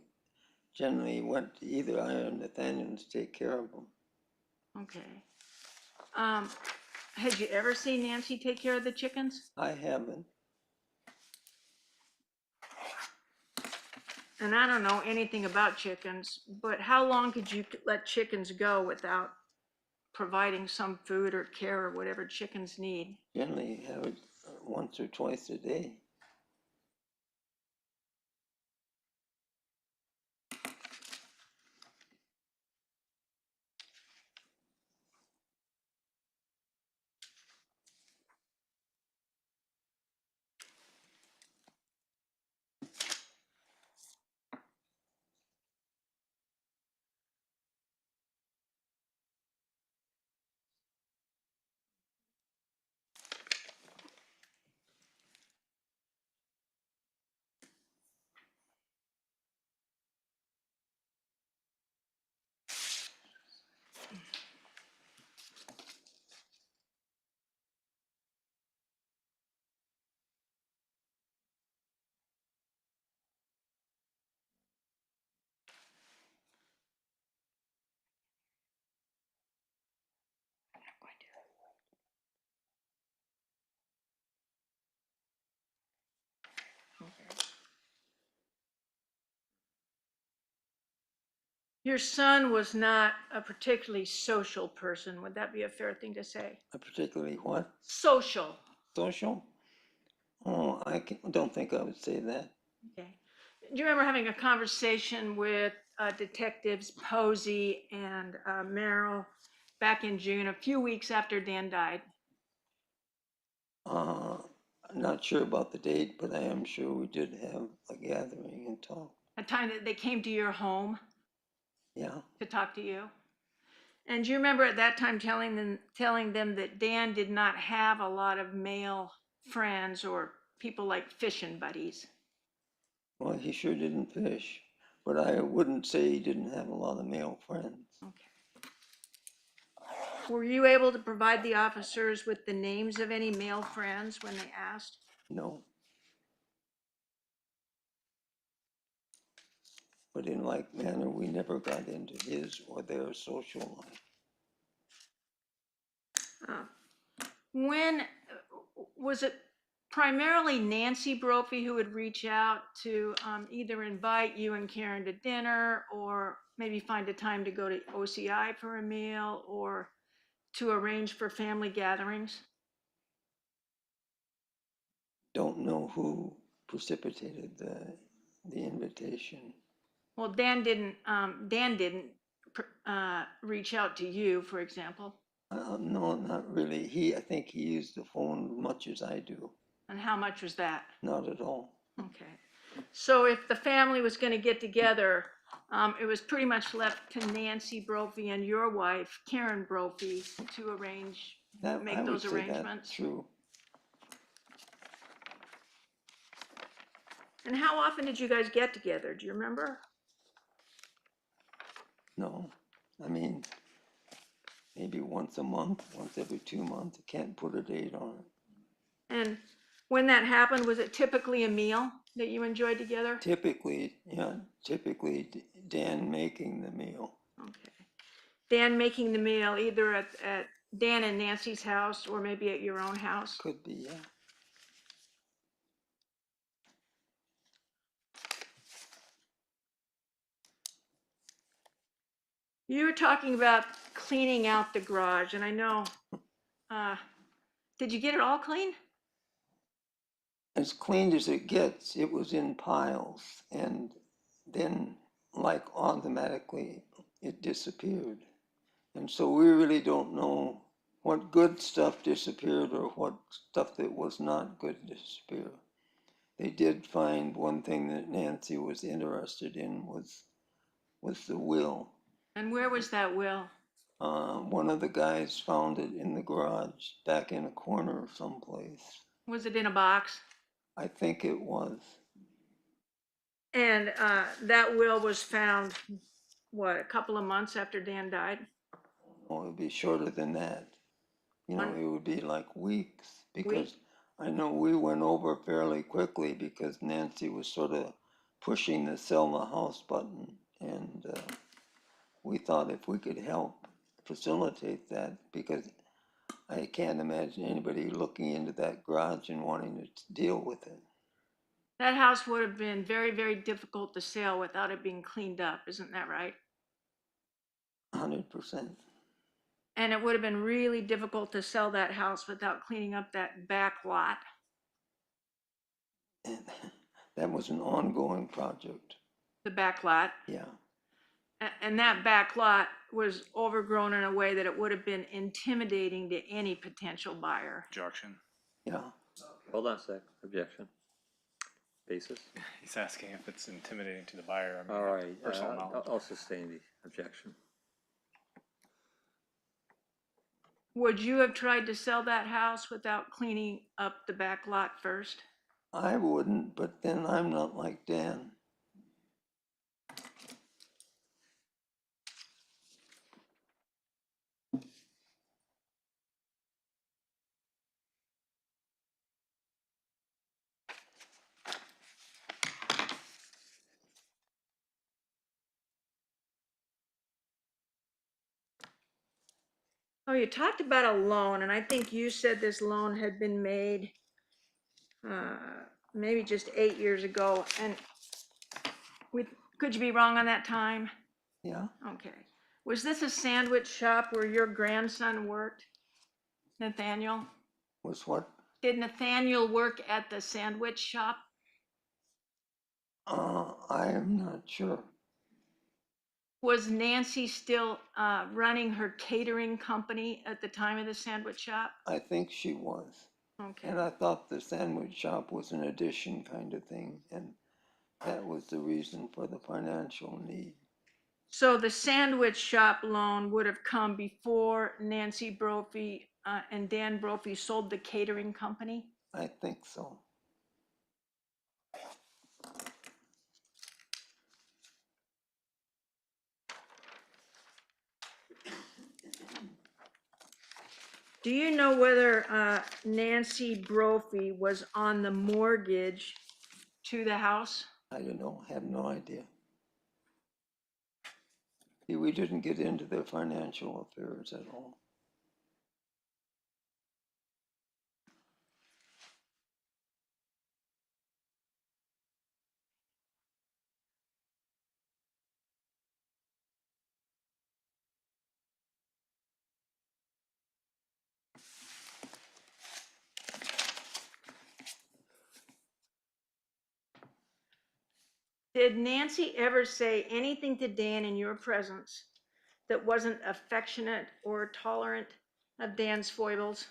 generally went to either I or Nathaniel to take care of them. Okay. Had you ever seen Nancy take care of the chickens? I haven't. And I don't know anything about chickens, but how long could you let chickens go without providing some food or care or whatever chickens need? Generally have it once or twice a day. Your son was not a particularly social person. Would that be a fair thing to say? Particularly what? Social. Social? Oh, don't think I would say that. Okay. Do you remember having a conversation with detectives Posey and Merrill back in June, a few weeks after Dan died? I'm not sure about the date, but I am sure we did have a gathering and talk. A time that they came to your home Yeah. to talk to you? And do you remember at that time telling them that Dan did not have a lot of male friends or people like fishing buddies? Well, he sure didn't fish, but I wouldn't say he didn't have a lot of male friends. Okay. Were you able to provide the officers with the names of any male friends when they asked? No. But in like manner, we never got into his or their social life. When was it primarily Nancy Brophy who would reach out to either invite you and Karen to dinner or maybe find a time to go to OCI for a meal or to arrange for family gatherings? Don't know who precipitated the invitation. Well, Dan didn't reach out to you, for example. No, not really. I think he used the phone as much as I do. And how much was that? Not at all. Okay. So if the family was going to get together, it was pretty much left to Nancy Brophy and your wife, Karen Brophy, to make those arrangements. That's true. And how often did you guys get together? Do you remember? No, I mean, maybe once a month, once every 2 months. I can't put a date on it. And when that happened, was it typically a meal that you enjoyed together? Typically, Dan making the meal. Okay. Dan making the meal either at Dan and Nancy's house or maybe at your own house? Could be, yeah. You were talking about cleaning out the garage, and I know, did you get it all clean? As clean as it gets, it was in piles, and then like automatically it disappeared. And so we really don't know what good stuff disappeared or what stuff that was not good disappeared. They did find one thing that Nancy was interested in was the will. And where was that will? One of the guys found it in the garage, back in a corner someplace. Was it in a box? I think it was. And that will was found, what, a couple of months after Dan died? Oh, it would be shorter than that. You know, it would be like weeks, because I know we went over fairly quickly because Nancy was sort of pushing the sell the house button, and we thought if we could help facilitate that, because I can't imagine anybody looking into that garage and wanting to deal with it. That house would have been very, very difficult to sell without it being cleaned up, isn't that right? 100%. And it would have been really difficult to sell that house without cleaning up that back lot. And that was an ongoing project. The back lot. Yeah. And that back lot was overgrown in a way that it would have been intimidating to any potential buyer. Objection. Yeah. Hold on a sec, objection. Basis? He's asking if it's intimidating to the buyer. I mean, All right, personal knowledge. I'll sustain the objection. Would you have tried to sell that house without cleaning up the back lot first? I wouldn't, but then I'm not like Dan. Oh, you talked about a loan, and I think you said this loan had been made maybe just 8 years ago. And could you be wrong on that time? Yeah. Okay. Was this a sandwich shop where your grandson worked, Nathaniel? Was what? Did Nathaniel work at the sandwich shop? I am not sure. Was Nancy still running her catering company at the time of the sandwich shop? I think she was. Okay. And I thought the sandwich shop was an addition kind of thing, and that was the reason for the financial need. So the sandwich shop loan would have come before Nancy Brophy and Dan Brophy sold the catering company? I think so. Do you know whether Nancy Brophy was on the mortgage to the house? I don't know, have no idea. See, we didn't get into their financial affairs at all. Did Nancy ever say anything to Dan in your presence that wasn't affectionate or tolerant of Dan's foibles?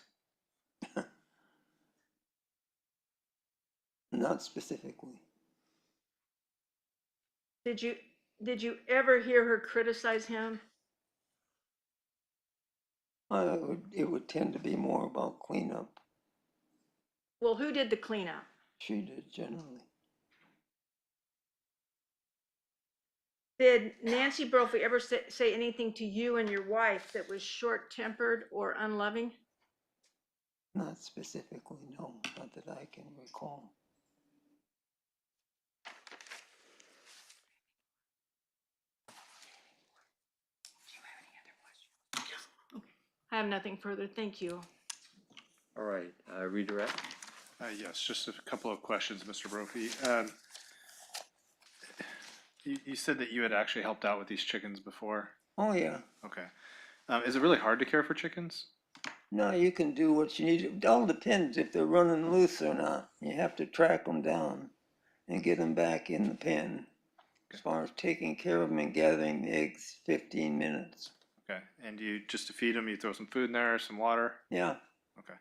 Not specifically. Did you ever hear her criticize him? It would tend to be more about cleanup. Well, who did the cleanup? She did generally. Did Nancy Brophy ever say anything to you and your wife that was short-tempered or unloving? Not specifically, no, not that I can recall. I have nothing further, thank you. All right, redirect. Yes, just a couple of questions, Mr. Brophy. You said that you had actually helped out with these chickens before. Oh, yeah. Okay. Is it really hard to care for chickens? No, you can do what you need. It all depends if they're running loose or not. You have to track them down and get them back in the pen. As far as taking care of them and gathering the eggs, 15 minutes. Okay. And you just to feed them, you throw some food in there, some water? Yeah, Okay.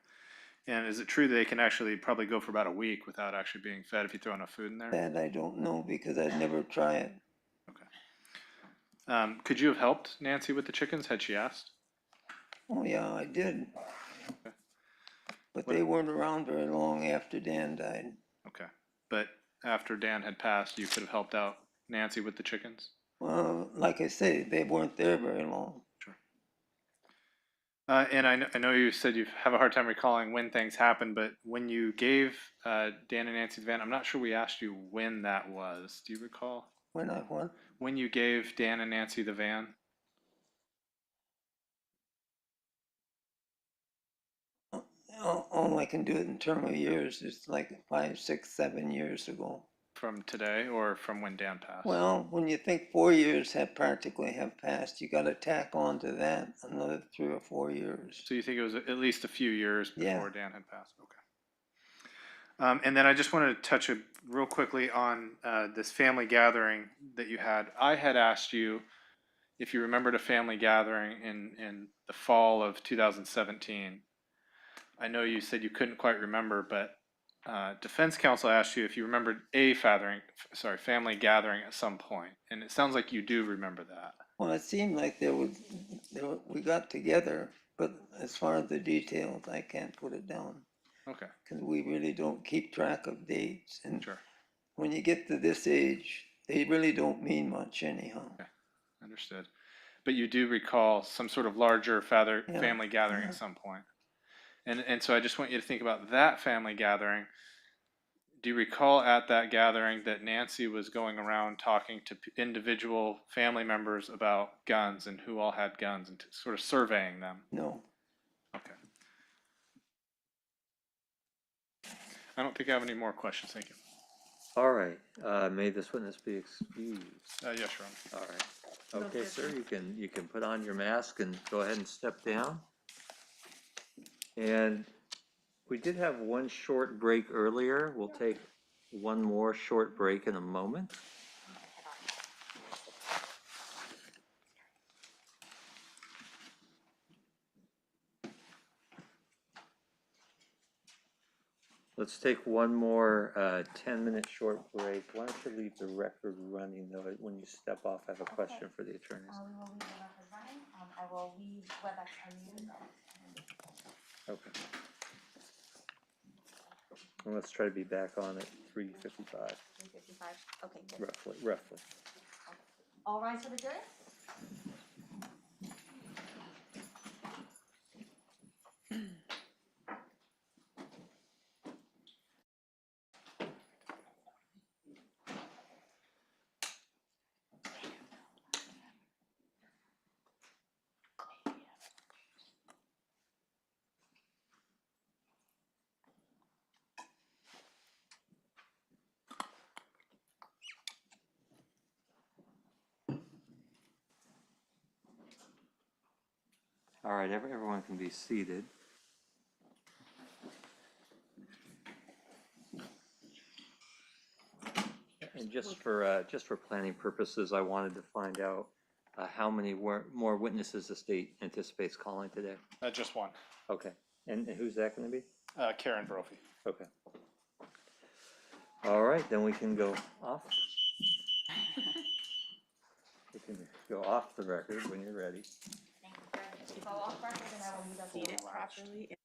And is it true they can actually probably go for about a week without actually being fed if you throw enough food in there? that I don't know because I'd never try it. Okay. Could you have helped Nancy with the chickens had she asked? Oh, yeah, I did. Okay. But they weren't around very long after Dan died. Okay. But after Dan had passed, you could have helped out Nancy with the chickens? Well, like I say, they weren't there very long. Sure. And I know you said you have a hard time recalling when things happened, but when you gave Dan and Nancy the van, I'm not sure we asked you when that was. Do you recall? When I what? When you gave Dan and Nancy the van? All I can do it in terms of years is like 5, 6, 7 years ago. From today or from when Dan passed? Well, when you think 4 years have practically have passed, you got to tack on to that another 3 or 4 years. So you think it was at least a few years before Yeah. Dan had passed? Okay. And then I just wanted to touch real quickly on this family gathering that you had. I had asked you if you remembered a family gathering in the fall of 2017. I know you said you couldn't quite remember, but defense counsel asked you if you remembered family gathering at some point, and it sounds like you do remember that. Well, it seemed like we got together, but as far as the details, I can't put it down Okay, because we really don't keep track of dates. And sure, when you get to this age, they really don't mean much anyhow. okay, understood. But you do recall some sort of larger Yeah, family gathering yeah. at some point. And so I just want you to think about that family gathering. Do you recall at that gathering that Nancy was going around talking to individual family members about guns and who all had guns and sort of surveying them? No. Okay. I don't think I have any more questions. Thank you. All right, may this witness be excused. Yes, Your Honor. All right. Okay, sir, you can put on your mask and go ahead and step down. And we did have one short break earlier. We'll take one more short break in a moment. Let's take one more 10-minute short break. Why don't you leave the record running, though? When you step off, I have a question for the attorneys. We will leave the record running. I will leave WebEx unmuted. Okay. And let's try to be back on at 3:55, 3:55. Okay, good. roughly. All rise for the jury. All right, everyone can be seated. And just for planning purposes, I wanted to find out how many more witnesses the state anticipates calling today. Just one. Okay, and who's that going to be? Karen Brophy. Okay. All right, then we can go off. We can go off the record when you're ready. Thank you. So off record, and I will leave us Seat it all properly.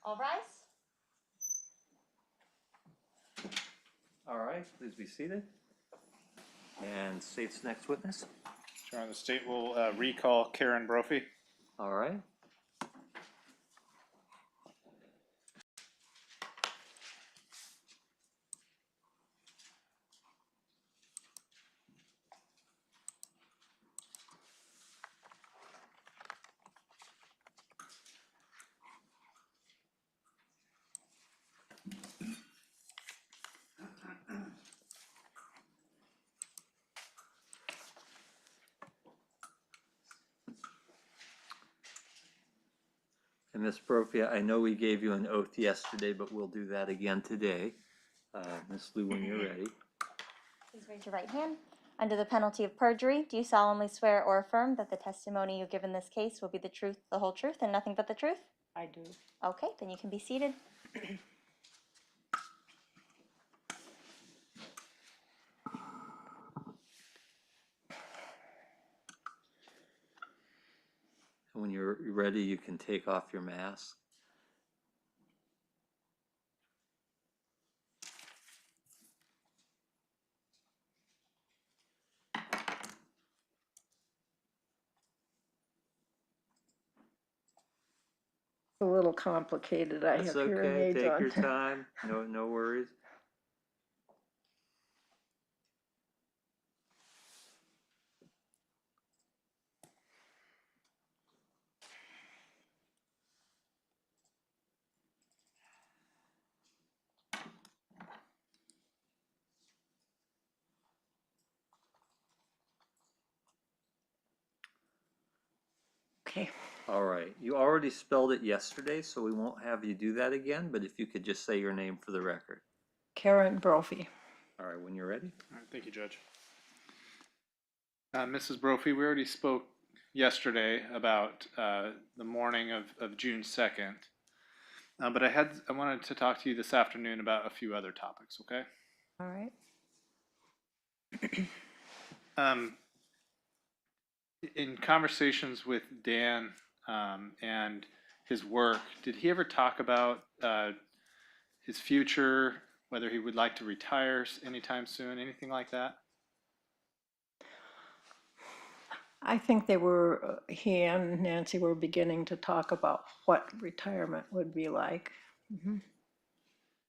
All rise. All right, please be seated. And state's next witness. Sure, the state will recall Karen Brophy. All right. And Ms. Brophy, I know we gave you an oath yesterday, but we'll do that again today. Ms. Lou, when you're ready. Please raise your right hand. Under the penalty of perjury, do you solemnly swear or affirm that the testimony you give in this case will be the truth, the whole truth, and nothing but the truth? I do. Okay, then you can be seated. And when you're ready, you can take off your mask. A little complicated. I That's have hearing okay. aids Take on. your time. No worries. Okay. All right. You already spelled it yesterday, so we won't have you do that again, but if you could just say your name for the record. Karen Brophy. All right, when you're ready. All right, thank you, Judge. Mrs. Brophy, we already spoke yesterday about the morning of June 2nd, but I wanted to talk to you this afternoon about a few other topics, okay? All right. In conversations with Dan and his work, did he ever talk about his future, whether he would like to retire anytime soon, anything like that? I think he and Nancy were beginning to talk about what retirement would be like. Mhm.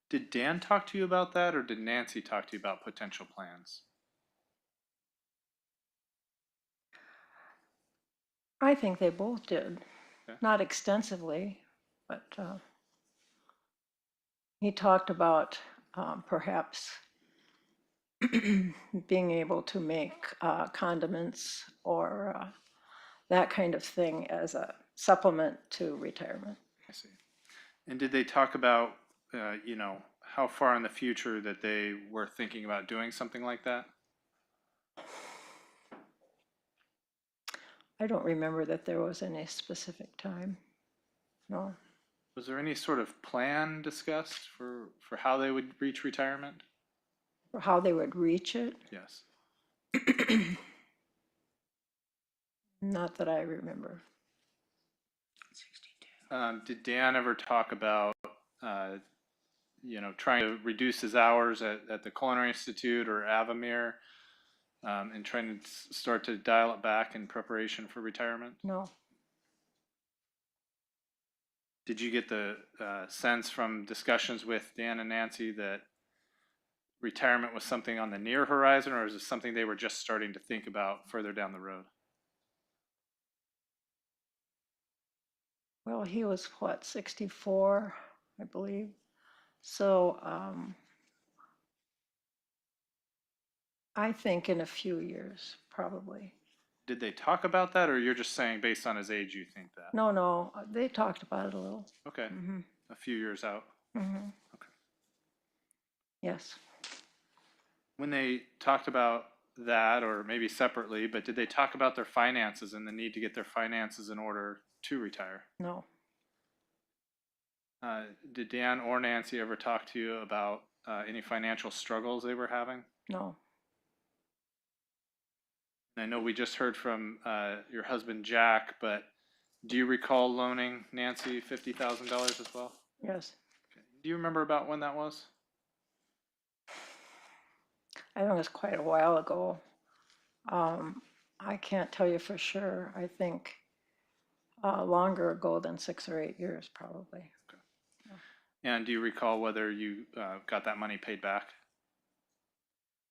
Did Dan talk to you about that, or did Nancy talk to you about potential plans? I think they both did. Okay. Not extensively, but he talked about perhaps being able to make condiments or that kind of thing as a supplement to retirement. I see. And did they talk about, how far in the future that they were thinking about doing something like that? I don't remember that there was any specific time. No. Was there any sort of plan discussed for how they would reach retirement? Or how they would reach it? Yes. Not that I remember. Did Dan ever talk about, trying to reduce his hours at the Culinary Institute or Avamere, and trying to start to dial it back in preparation for retirement? No. Did you get the sense from discussions with Dan and Nancy that retirement was something on the near horizon, or is it something they were just starting to think about further down the road? Well, he was what, 64, I believe. So I think in a few years, probably. Did they talk about that, or you're just saying based on his age you think that? No, they talked about it a little. Okay, Mm-hmm. a few years out. Mm-hmm. Okay. Yes. When they talked about that, or maybe separately, but did they talk about their finances and the need to get their finances in order to retire? No. Did Dan or Nancy ever talk to you about any financial struggles they were having? No. I know we just heard from your husband Jack, but do you recall loaning Nancy $50,000 as well? Yes. Do you remember about when that was? I think it was quite a while ago. I can't tell you for sure. I think longer ago than 6 or 8 years, probably. And do you recall whether you got that money paid back?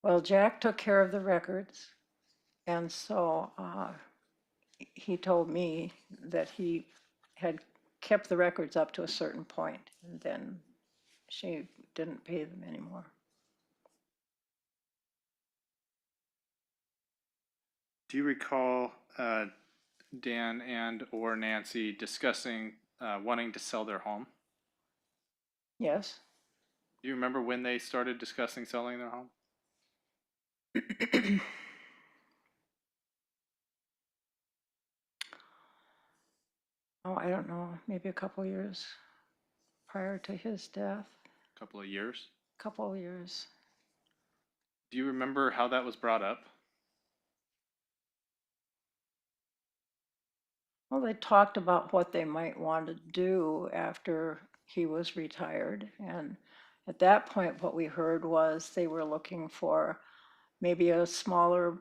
Well, Jack took care of the records, and so he told me that he had kept the records up to a certain point, and then she didn't pay them anymore. Do you recall Dan and or Nancy discussing wanting to sell their home? Yes. Do you remember when they started discussing selling their home? Oh, I don't know, maybe a couple years prior to his death. A couple of years. Couple years. Do you remember how that was brought up? Well, they talked about what they might want to do after he was retired. And at that point, what we heard was they were looking for maybe a smaller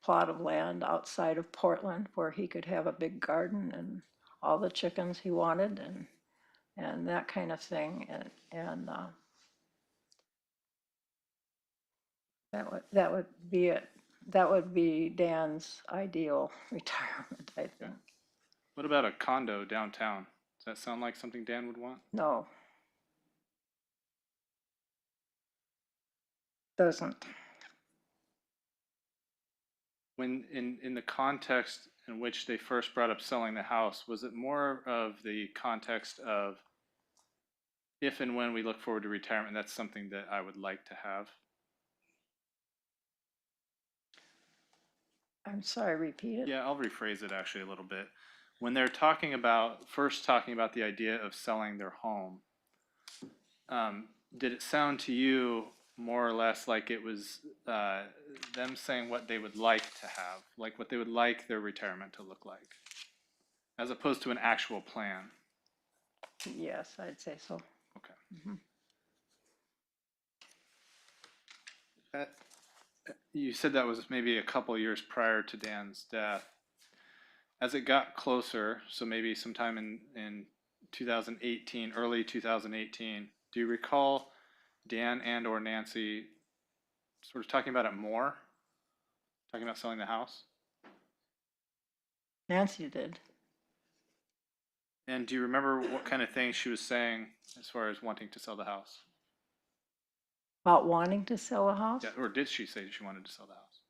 plot of land outside of Portland where he could have a big garden and all the chickens he wanted and that kind of thing. And that would be it. That would be Dan's ideal retirement, I think. What about a condo downtown? Does that sound like something Dan would want? No, doesn't. When in the context in which they first brought up selling the house, was it more of the context of if and when we look forward to retirement, that's something that I would like to have? I'm sorry, repeat it. Yeah, I'll rephrase it actually a little bit. When they're first talking about the idea of selling their home, did it sound to you more or less like it was them saying what they would like to have, like what they would like their retirement to look like, as opposed to an actual plan? Yes, I'd say so. Okay. Mhm. You said that was maybe a couple years prior to Dan's death. As it got closer, so maybe sometime in 2018, early 2018, do you recall Dan and or Nancy sort of talking about it more? Talking about selling the house? Nancy did. And do you remember what kind of things she was saying as far as wanting to sell the house? About wanting to sell a house? Yeah, or did she say she wanted to sell the house?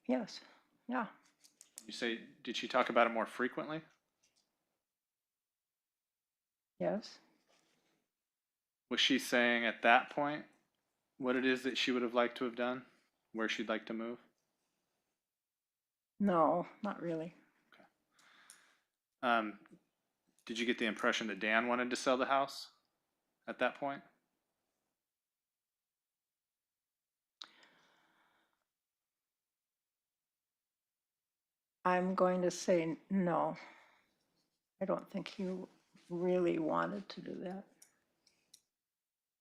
Yes. Yeah. Did she talk about it more frequently? Yes. Was she saying at that point what it is that she would have liked to have done? Where she'd like to move? No, not really. Did you get the impression that Dan wanted to sell the house at that point? I'm going to say no. I don't think he really wanted to do that.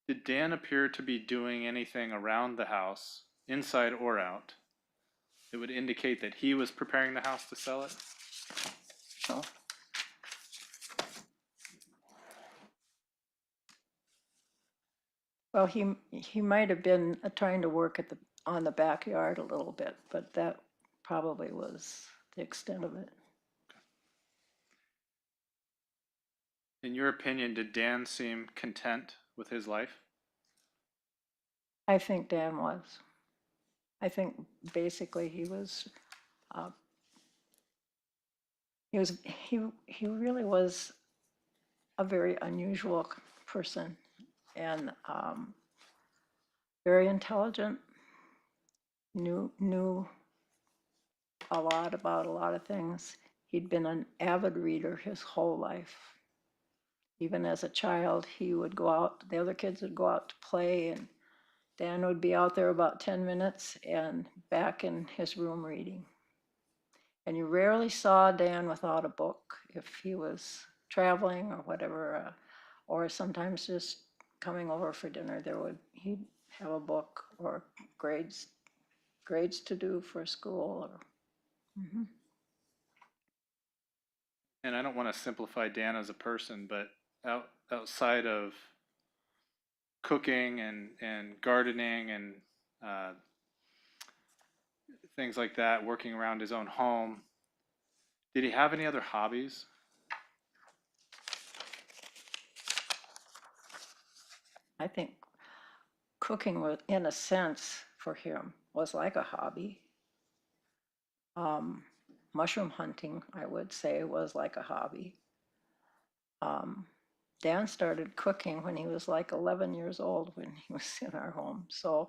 Did Dan appear to be doing anything around the house, inside or out, that would indicate that he was preparing the house to sell it? No. Well, he might have been trying to work on the backyard a little bit, but that probably was the extent of it. In your opinion, did Dan seem content with his life? I think Dan was. I think basically he really was a very unusual person and very intelligent, knew a lot about a lot of things. He'd been an avid reader his whole life. Even as a child, he would go out, the other kids would go out to play, and Dan would be out there about 10 minutes and back in his room reading. And you rarely saw Dan without a book if he was traveling or whatever, or sometimes just coming over for dinner. He'd have a book or grades to do for school. Or, And I don't want to simplify Dan as a person, but outside of cooking and gardening and uh, things like that, working around his own home, did he have any other hobbies? I think cooking was, in a sense, for him, was like a hobby. Um, Mushroom hunting, I would say, was like a hobby. Dan started cooking when he was like 11 years old when he was in our home. So,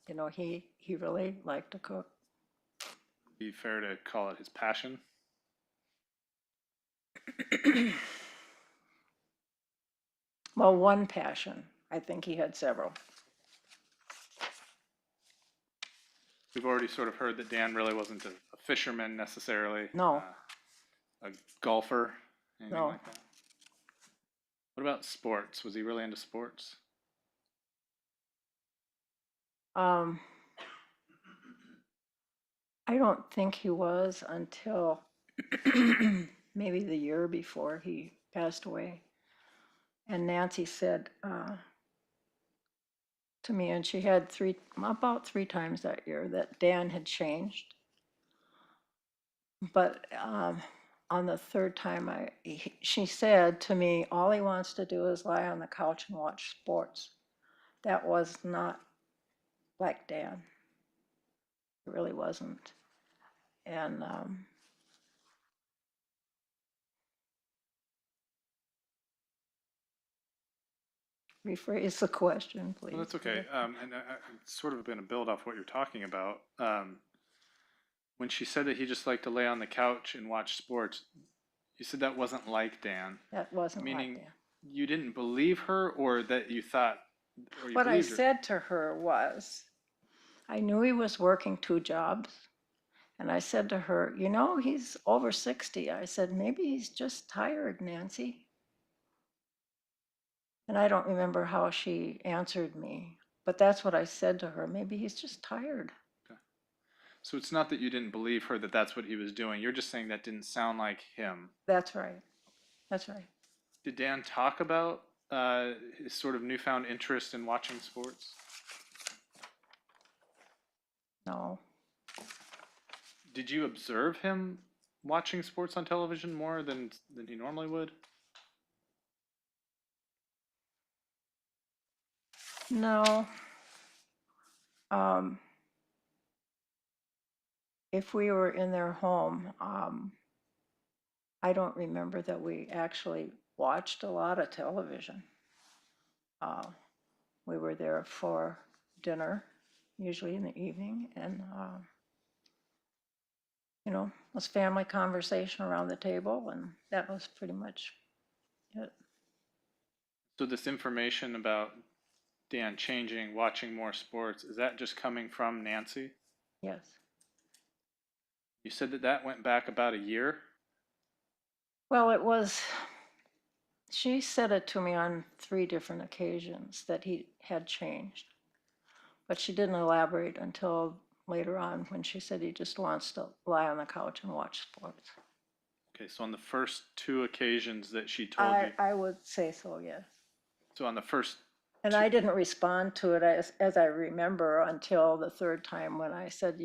he really liked to cook. Be fair to call it his passion? Well, one passion. I think he had several. We've already sort of heard that Dan really wasn't a fisherman necessarily. No. A golfer, anything No. like that. What about sports? Was he really into sports? I don't think he was until maybe the year before he passed away. And Nancy said to me, and she had about three times that year, that Dan had changed. But on the third time, she said to me, all he wants to do is lie on the couch and watch sports. That was not like Dan. It really wasn't. And rephrase the question, please. Well, that's okay. And it's sort of been a build off what you're talking about. When she said that he just liked to lay on the couch and watch sports, you said that wasn't like Dan. That wasn't Meaning like Dan. you didn't believe her, or that you thought, or you What I believed her? said to her was, I knew he was working 2 jobs. And I said to her, he's over 60. I said, maybe he's just tired, Nancy. And I don't remember how she answered me, but that's what I said to her. Maybe he's just tired. Okay. So it's not that you didn't believe her that that's what he was doing. You're just saying that didn't sound like him. That's right. That's right. Did Dan talk about his sort of newfound interest in watching sports? No. Did you observe him watching sports on television more than he normally would? No. If we were in their home, I don't remember that we actually watched a lot of television. We were there for dinner, usually in the evening, and it was family conversation around the table, and that was pretty much it. So this information about Dan changing, watching more sports, is that just coming from Nancy? Yes. You said that went back about a year? Well, she said it to me on 3 different occasions that he had changed, but she didn't elaborate until later on when she said he just wants to lie on the couch and watch sports. Okay, so on the first 2 occasions that she told you, I would say so, yes. so on the first, And I didn't respond to it as I remember until the 3rd time when I said,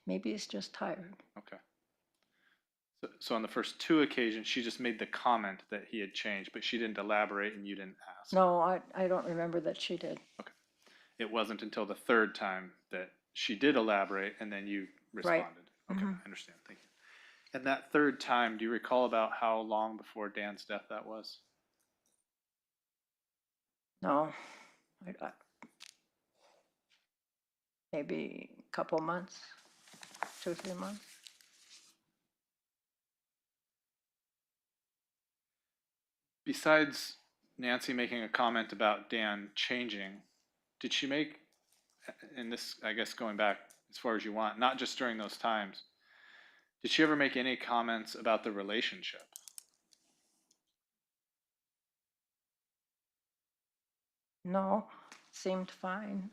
maybe he's just tired. okay. So on the first 2 occasions, she just made the comment that he had changed, but she didn't elaborate and you didn't ask. No, I don't remember that she did. Okay. It wasn't until the 3rd time that she did elaborate and then you responded. Right. Okay, I understand. Thank you. And that 3rd time, do you recall about how long before Dan's death that was? No, maybe a couple months, 2 or 3 months. Besides Nancy making a comment about Dan changing, did she make, and this, I guess, going back as far as you want, not just during those times, did she ever make any comments about the relationship? No, seemed fine.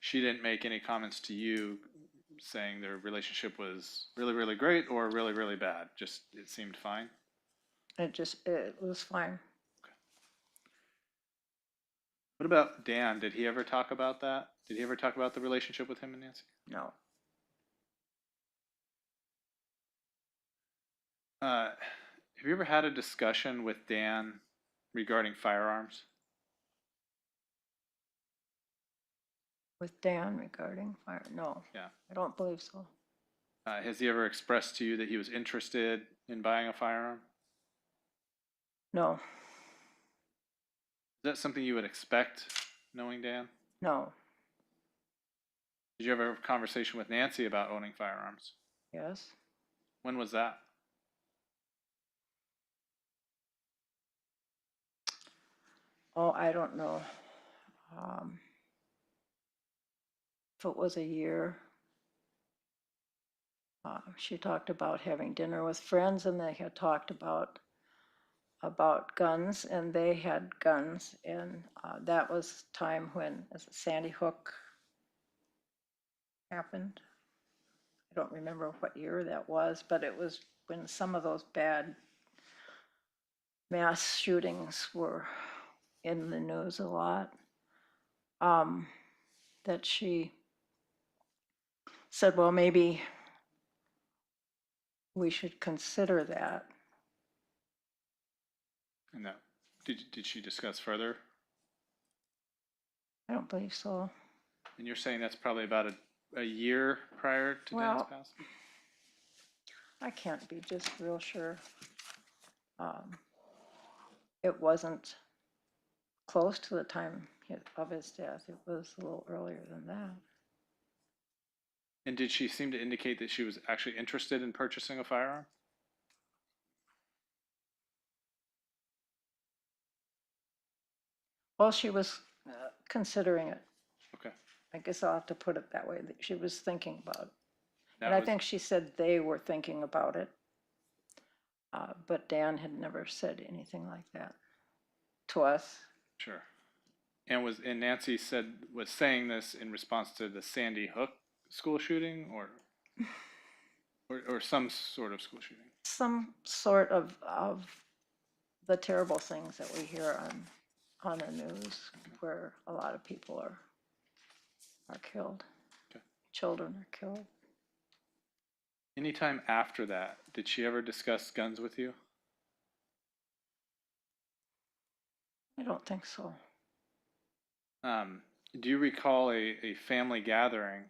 She didn't make any comments to you saying their relationship was really, really great or really, really bad. Just it seemed fine. It was fine. What about Dan? Did he ever talk about that? Did he ever talk about the relationship with him and Nancy? No. Have you ever had a discussion with Dan regarding firearms? With Dan regarding fire, no. Yeah. I don't believe so. Has he ever expressed to you that he was interested in buying a firearm? No, Is that something you would expect, knowing Dan? no, Did you ever have a conversation with Nancy about owning firearms? yes. When was that? Oh, I don't know. If it was a year. She talked about having dinner with friends, and they had talked about guns, and they had guns, and that was time when Sandy Hook happened. I don't remember what year that was, but it was when some of those bad mass shootings were in the news a lot. That she said, well, maybe we should consider that. And that did she discuss further? I don't believe so. And you're saying that's probably about a year prior to Dan's Well, passing? I can't be just real sure. It wasn't close to the time of his death. It was a little earlier than that. And did she seem to indicate that she was actually interested in purchasing a firearm? Well, she was considering it. Okay. I guess I'll have to put it that way. That she was thinking about it. That And I was- think she said they were thinking about it. But Dan had never said anything like that to us. Sure. And Nancy was saying this in response to the Sandy Hook school shooting or some sort of school shooting? Some sort of the terrible things that we hear on the news, where a lot of people are killed. Okay. Children are killed. Anytime after that, did she ever discuss guns with you? I don't think so. Do you recall a family gathering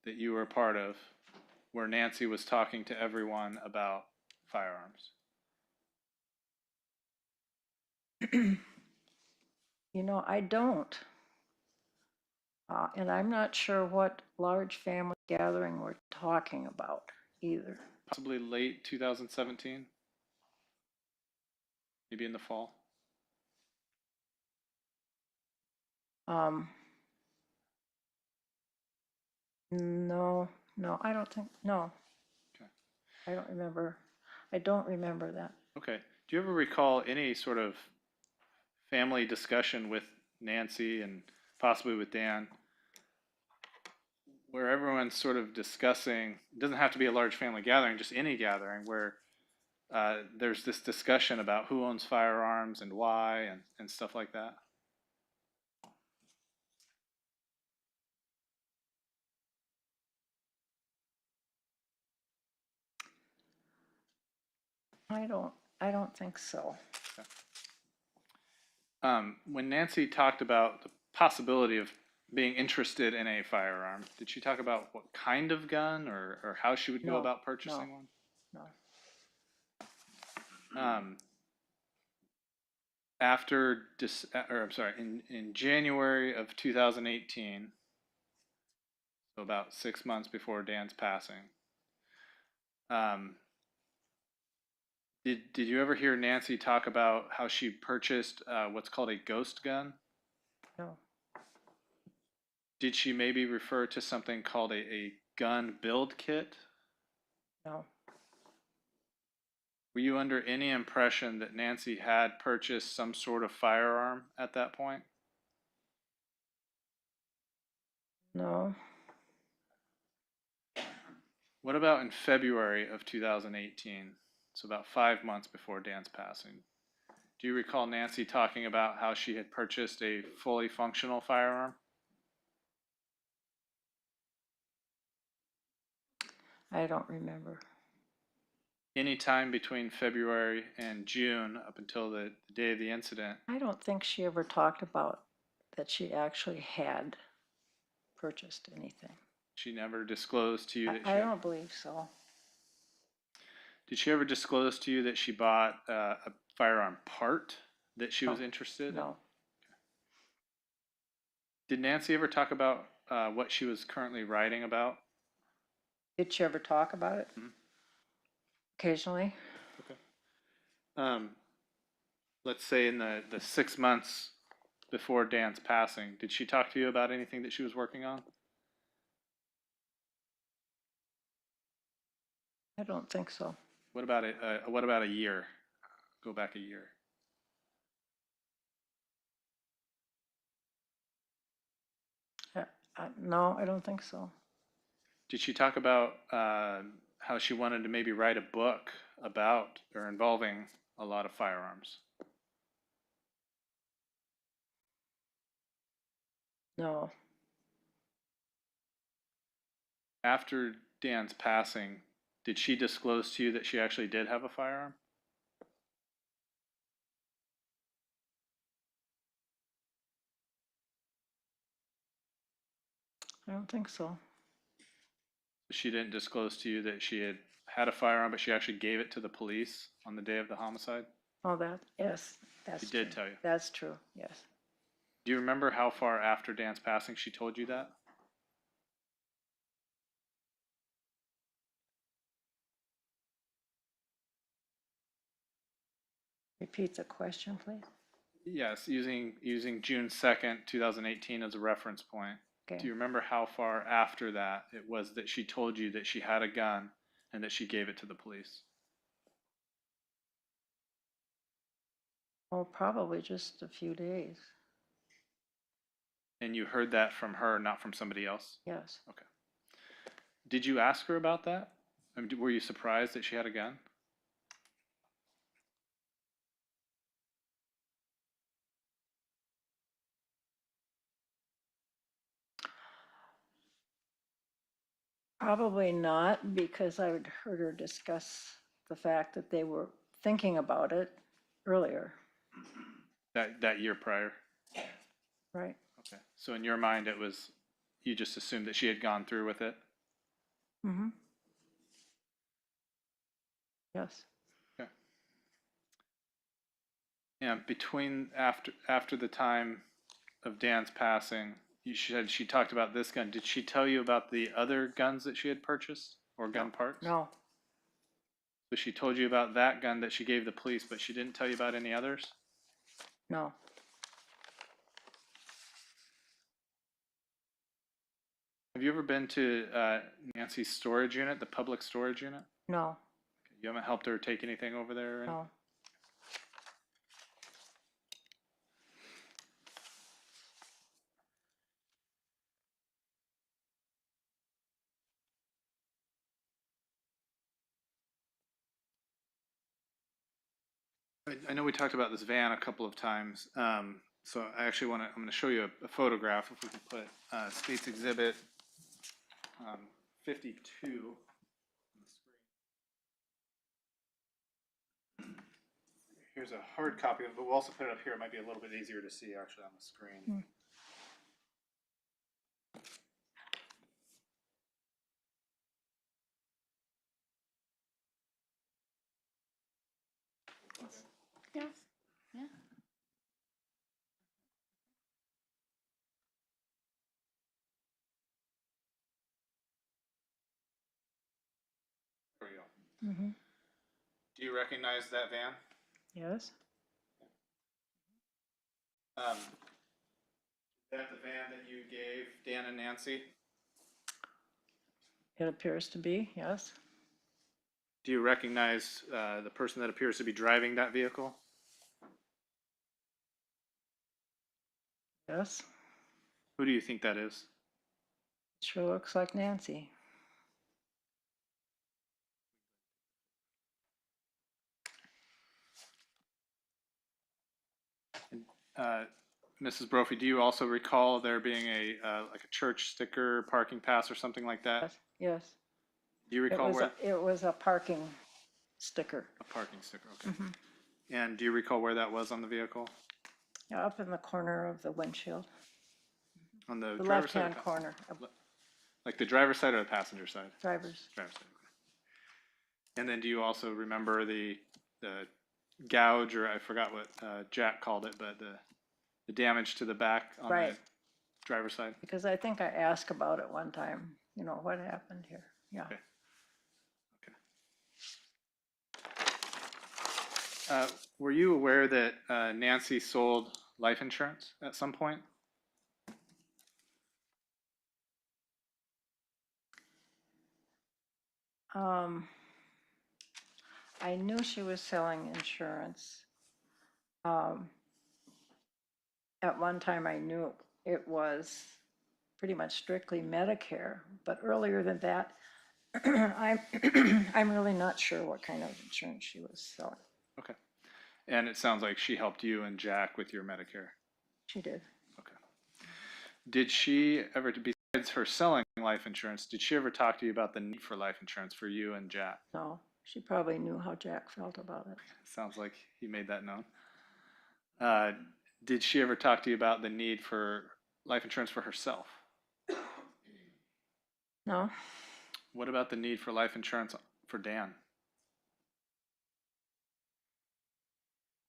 that you were a part of where Nancy was talking to everyone about firearms? You know, I don't. And I'm not sure what large family gathering we're talking about either. Possibly late 2017? Maybe in the fall? No, I don't think, no. Okay. I don't remember. I don't remember that. Okay. Do you ever recall any sort of family discussion with Nancy and possibly with Dan where everyone's sort of discussing, it doesn't have to be a large family gathering, just any gathering where there's this discussion about who owns firearms and why and stuff like that? I don't think so. When Nancy talked about the possibility of being interested in a firearm, did she talk about what kind of gun or how she would go No, about purchasing one? No. In January of 2018, so about 6 months before Dan's passing, did you ever hear Nancy talk about how she purchased what's called a ghost gun? No. Did she maybe refer to something called a gun build kit? No. Were you under any impression that Nancy had purchased some sort of firearm at that point? No, What about in February of 2018? So about 5 months before Dan's passing. Do you recall Nancy talking about how she had purchased a fully functional firearm? I don't remember. Any time between February and June up until the day of the incident, I don't think she ever talked about that she actually had purchased anything. she never disclosed to you that she I had. don't believe so. Did she ever disclose to you that she bought a firearm part that she was No. interested in? No, Did Nancy ever talk about what she was currently writing about? did she ever talk about it? Mhm. Occasionally. Let's say in the 6 months before Dan's passing, did she talk to you about anything that she was working on? I don't think so. What about a year? Go back a year. No, I don't think so. Did she talk about how she wanted to maybe write a book about or involving a lot of firearms? No, After Dan's passing, did she disclose to you that she actually did have a firearm? I don't think so. She didn't disclose to you that she had a firearm, but she actually gave it to the police on the day of the homicide? Oh, yes, that's She true. did tell you. That's true, yes. Do you remember how far after Dan's passing she told you that? Repeat the question, please. Yes, using June 2nd, 2018 as a reference point. Okay. Do you remember how far after that it was that she told you that she had a gun and that she gave it to the police? Oh, probably just a few days, And you heard that from her, not from somebody else? yes. Okay. Did you ask her about that? I mean, were you surprised that she had a gun? Probably not, because I had heard her discuss the fact that they were thinking about it earlier, That year prior? right? Okay. So in your mind, you just assumed that she had gone through with it? Mm-hmm. Yes. Okay. Yeah, after the time of Dan's passing, you said she talked about this gun. Did she tell you about the other guns that she had purchased or gun parts? No, So she told you about that gun that she gave the police, but she didn't tell you about any others? no, Have you ever been to Nancy's storage unit, the public storage unit? no, You haven't helped her take anything over there? Or anything? no. I know we talked about this van a couple of times, so I'm going to show you a photograph. If we can put States Exhibit 52 on the screen. Here's a hard copy of it, but we'll also put it up here. It might be a little bit easier to see actually on the screen. Yes. Yeah. There we go. Mm-hmm. Do you recognize that van? Yes, Is that the van that you gave Dan and Nancy? it appears to be, yes. Do you recognize the person that appears to be driving that vehicle? Yes, Who do you think that is? sure looks like Nancy. Mrs. Brophy, do you also recall there being a like a church sticker, parking pass, or something like that? Yes, yes. Do you It recall was, where it was a parking sticker. a parking sticker? Okay. Mhm. And do you recall where that was on the vehicle? Yeah, up in the corner of the windshield, On the the driver's side? left-hand corner of Like the driver's side or the passenger side? driver's. Driver's side. Okay. And then do you also remember the gouge, or I forgot what Jack called it, but the damage to the back on Right. the driver's side? Because I think I asked about it one time, you know, what happened here? Yeah. Okay. Were you aware that Nancy sold life insurance at some point? I knew she was selling insurance. At one time I knew it was pretty much strictly Medicare, but earlier than that, I'm, I'm really not sure what kind of insurance she was selling. Okay. And it sounds like she helped you and Jack with your Medicare. She did. Okay. Did she ever, besides her selling life insurance, did she ever talk to you about the need for life insurance for you and Jack? No, she probably knew how Jack felt about it. Sounds like he made that known. Did she ever talk to you about the need for life insurance for herself? No, What about the need for life insurance for Dan?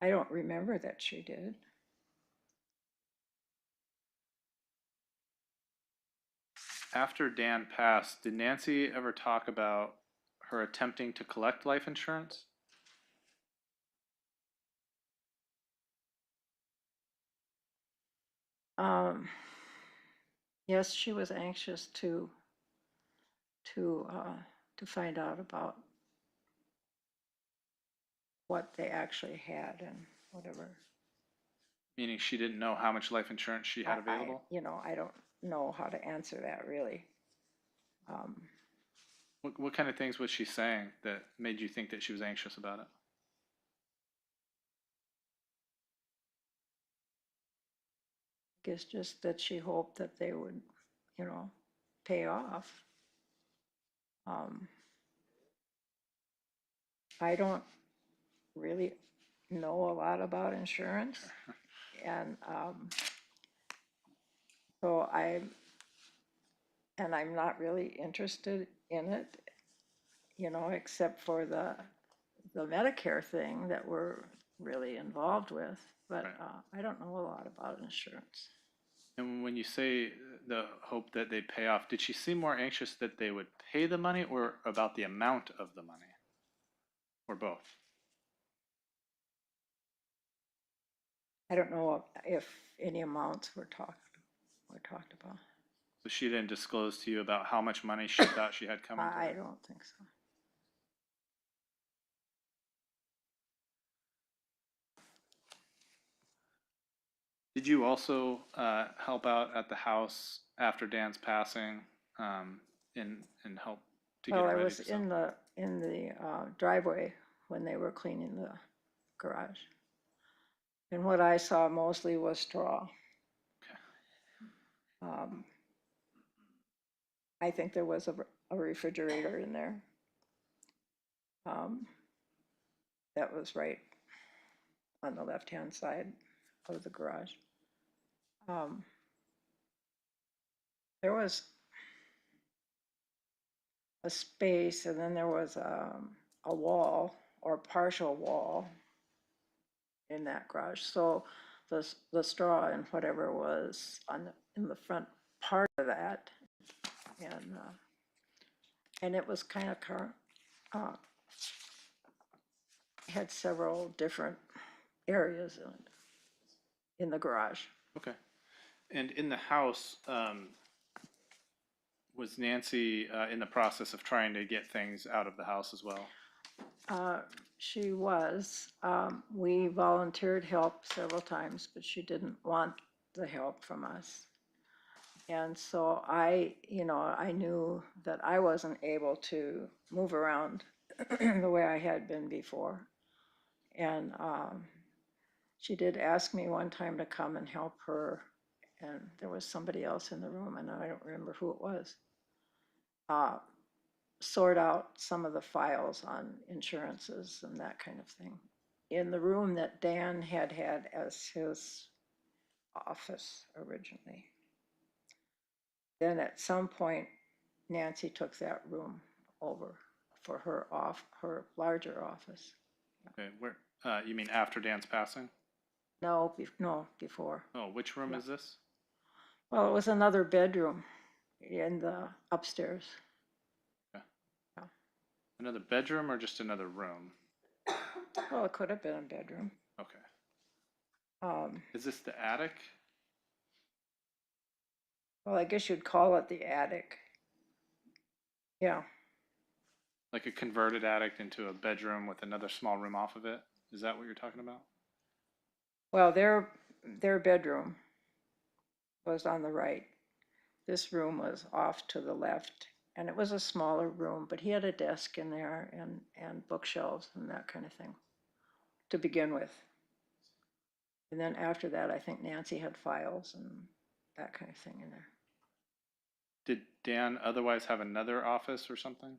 I don't remember that she did. After Dan passed, did Nancy ever talk about her attempting to collect life insurance? Yes, she was anxious to find out about what they actually had and whatever. Meaning she didn't know how much life insurance she had available? You know, I don't know how to answer that really. What kind of things was she saying that made you think that she was anxious about it? It's just that she hoped that they would, you know, pay off. I don't really know a lot about insurance, and so I'm not really interested in it, you know, except for the Medicare thing that we're really involved with. But Right. I don't know a lot about insurance. And when you say the hope that they'd pay off, did she seem more anxious that they would pay the money or about the amount of the money? Or both? I don't know if any amounts were talked about. So she didn't disclose to you about how much money she thought she had coming to her? I don't think so. Did you also help out at the house after Dan's passing and help to get Well, it I ready was to sell? in the driveway when they were cleaning the garage. And what I saw mostly was straw. Okay. I think there was a refrigerator in there. That was right on the left-hand side of the garage. There was a space, and then there was a wall or partial wall in that garage. So the straw and whatever was in the front part of that, and it was kind of had several different areas in the garage. Okay. And in the house, was Nancy in the process of trying to get things out of the house as well? She was. We volunteered help several times, but she didn't want the help from us. And so I knew that I wasn't able to move around the way I had been before. And she did ask me one time to come and help her. And there was somebody else in the room, and I don't remember who it was, sort out some of the files on insurances and that kind of thing in the room that Dan had as his office originally. Then at some point, Nancy took that room over for her larger office. Okay, where, you mean after Dan's passing? No, before. Oh, which room Yeah. is this? Well, it was another bedroom in the upstairs. Okay. Yeah. Another bedroom or just another room? Well, it could have been a bedroom. Okay. Is this the attic? Well, I guess you'd call it the attic. Yeah. Like a converted attic into a bedroom with another small room off of it? Is that what you're talking about? Well, their bedroom was on the right. This room was off to the left, and it was a smaller room, but he had a desk in there and bookshelves and that kind of thing to begin with. And then after that, I think Nancy had files and that kind of thing in there. Did Dan otherwise have another office or something?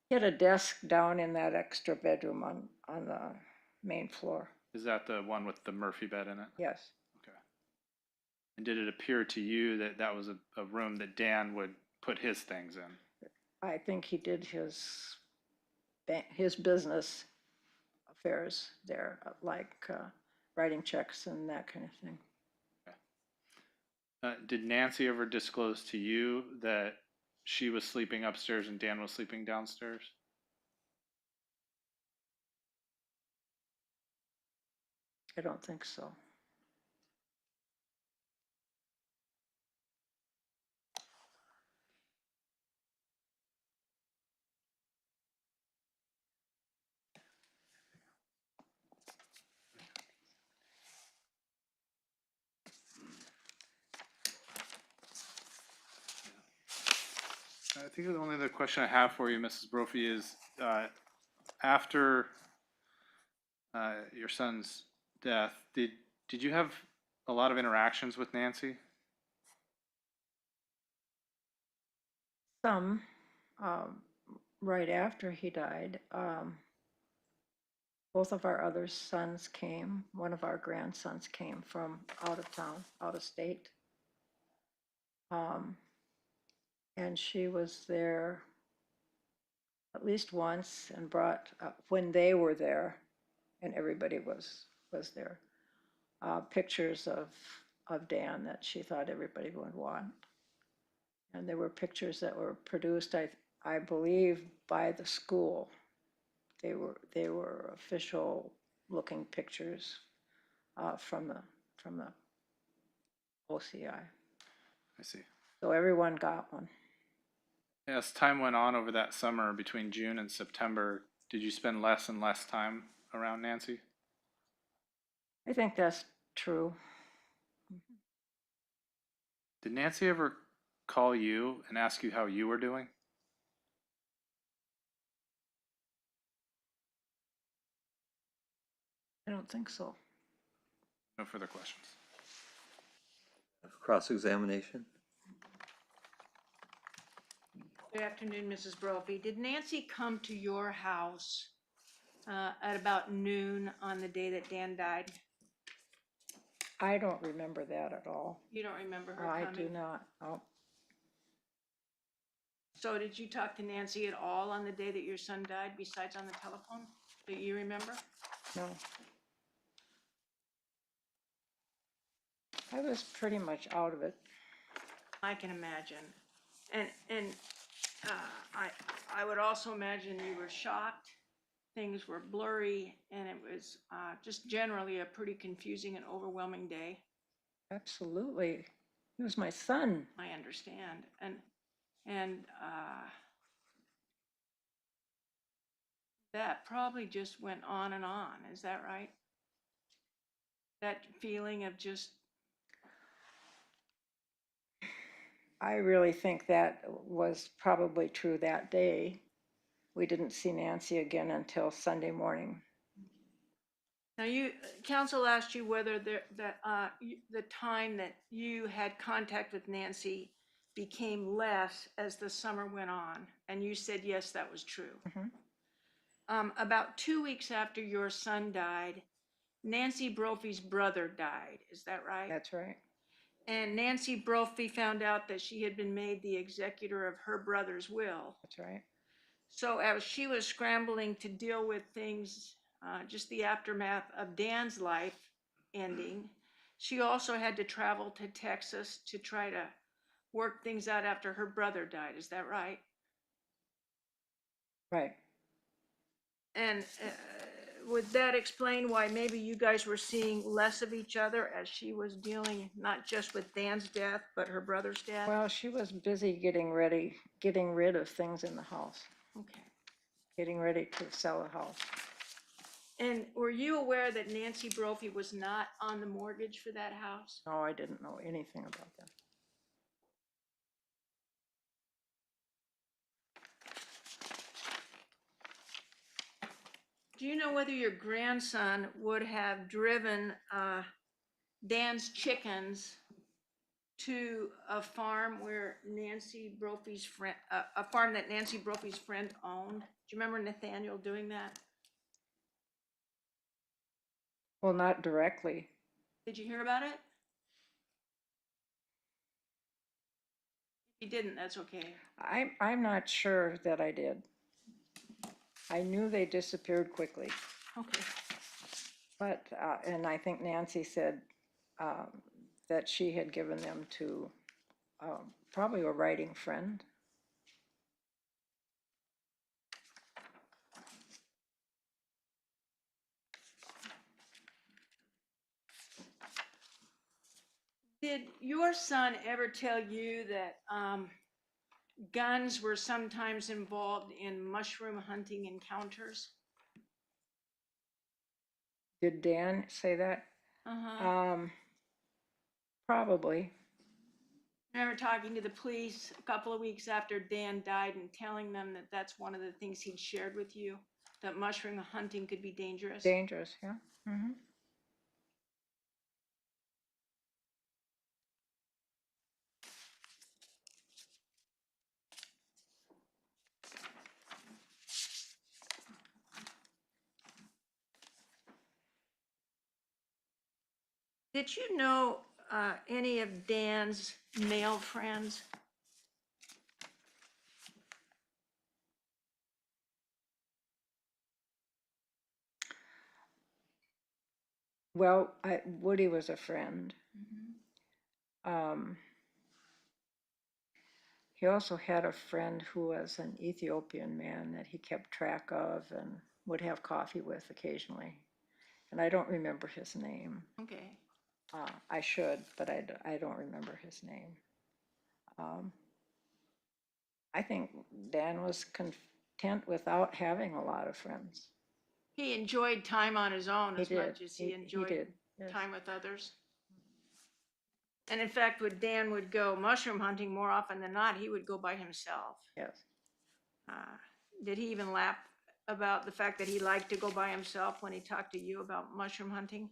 He had a desk down in that extra bedroom on the main floor. Is that the one with the Murphy bed in it? Yes. Okay. And did it appear to you that that was a room that Dan would put his things in? I think he did his business affairs there, like writing checks and that kind of thing. Did Nancy ever disclose to you that she was sleeping upstairs and Dan was sleeping downstairs? I don't think so. I think the only other question I have for you, Mrs. Brophy, is after your son's death, did you have a lot of interactions with Nancy? Some, right after he died, both of our other sons came. One of our grandsons came from out of town, out of state. And she was there at least once and brought, when they were there, and everybody was there, pictures of Dan that she thought everybody would want. And there were pictures that were produced, I believe, by the school. They were official looking pictures from the OCI. I see. So everyone got one. As time went on over that summer between June and September, did you spend less and less time around Nancy? I think that's true. Did Nancy ever call you and ask you how you were doing? I don't think so. No further questions. Cross-examination? Good afternoon, Mrs. Brophy. Did Nancy come to your house at about noon on the day that Dan died? I don't remember that at all. You don't remember her I coming? do not. Oh, So did you talk to Nancy at all on the day that your son died, besides on the telephone, that you remember? no. I was pretty much out of it. I can imagine. And I would also imagine you were shocked, things were blurry, and it was just generally a pretty confusing and overwhelming day. Absolutely. He was my son. I understand. And that probably just went on and on. Is that right? That feeling of just, I really think that was probably true that day. We didn't see Nancy again until Sunday morning. now counsel asked you whether the time that you had contact with Nancy became less as the summer went on, and you said yes, that was true. Mhm. About 2 weeks after your son died, Nancy Brophy's brother died. Is that right? That's right. And Nancy Brophy found out that she had been made the executor of her brother's will. That's right. So as she was scrambling to deal with things, just the aftermath of Dan's life ending, she also had to travel to Texas to try to work things out after her brother died. Is that right? Right. And would that explain why maybe you guys were seeing less of each other as she was dealing not just with Dan's death, but her brother's death? Well, she was busy getting rid of things in the house, Okay. getting ready to sell the house. And were you aware that Nancy Brophy was not on the mortgage for that house? No, I didn't know anything about that. Do you know whether your grandson would have driven Dan's chickens to a farm where Nancy Brophy's friend, a farm that Nancy Brophy's friend owned? Do you remember Nathaniel doing that? Well, not directly. Did you hear about it? If you didn't, that's okay. I'm not sure that I did. I knew they disappeared quickly, Okay. but, and I think Nancy said that she had given them to probably a writing friend. Did your son ever tell you that guns were sometimes involved in mushroom hunting encounters? Did Dan say that? Uh-huh. Probably. I remember talking to the police a couple of weeks after Dan died and telling them that that's one of the things he'd shared with you, that mushroom hunting could be dangerous. Dangerous, yeah. Mm-hmm. Did you know any of Dan's male friends? Well, Woody was a friend. He also had a friend who was an Ethiopian man that he kept track of and would have coffee with occasionally. And I don't remember his name. Okay. I should, but I don't remember his name. I think Dan was content without having a lot of friends. He enjoyed time on his own He as did. much as he He enjoyed did, yes. time with others. And in fact, when Dan would go mushroom hunting, more often than not, he would go by himself. Yes. Did he even laugh about the fact that he liked to go by himself when he talked to you about mushroom hunting?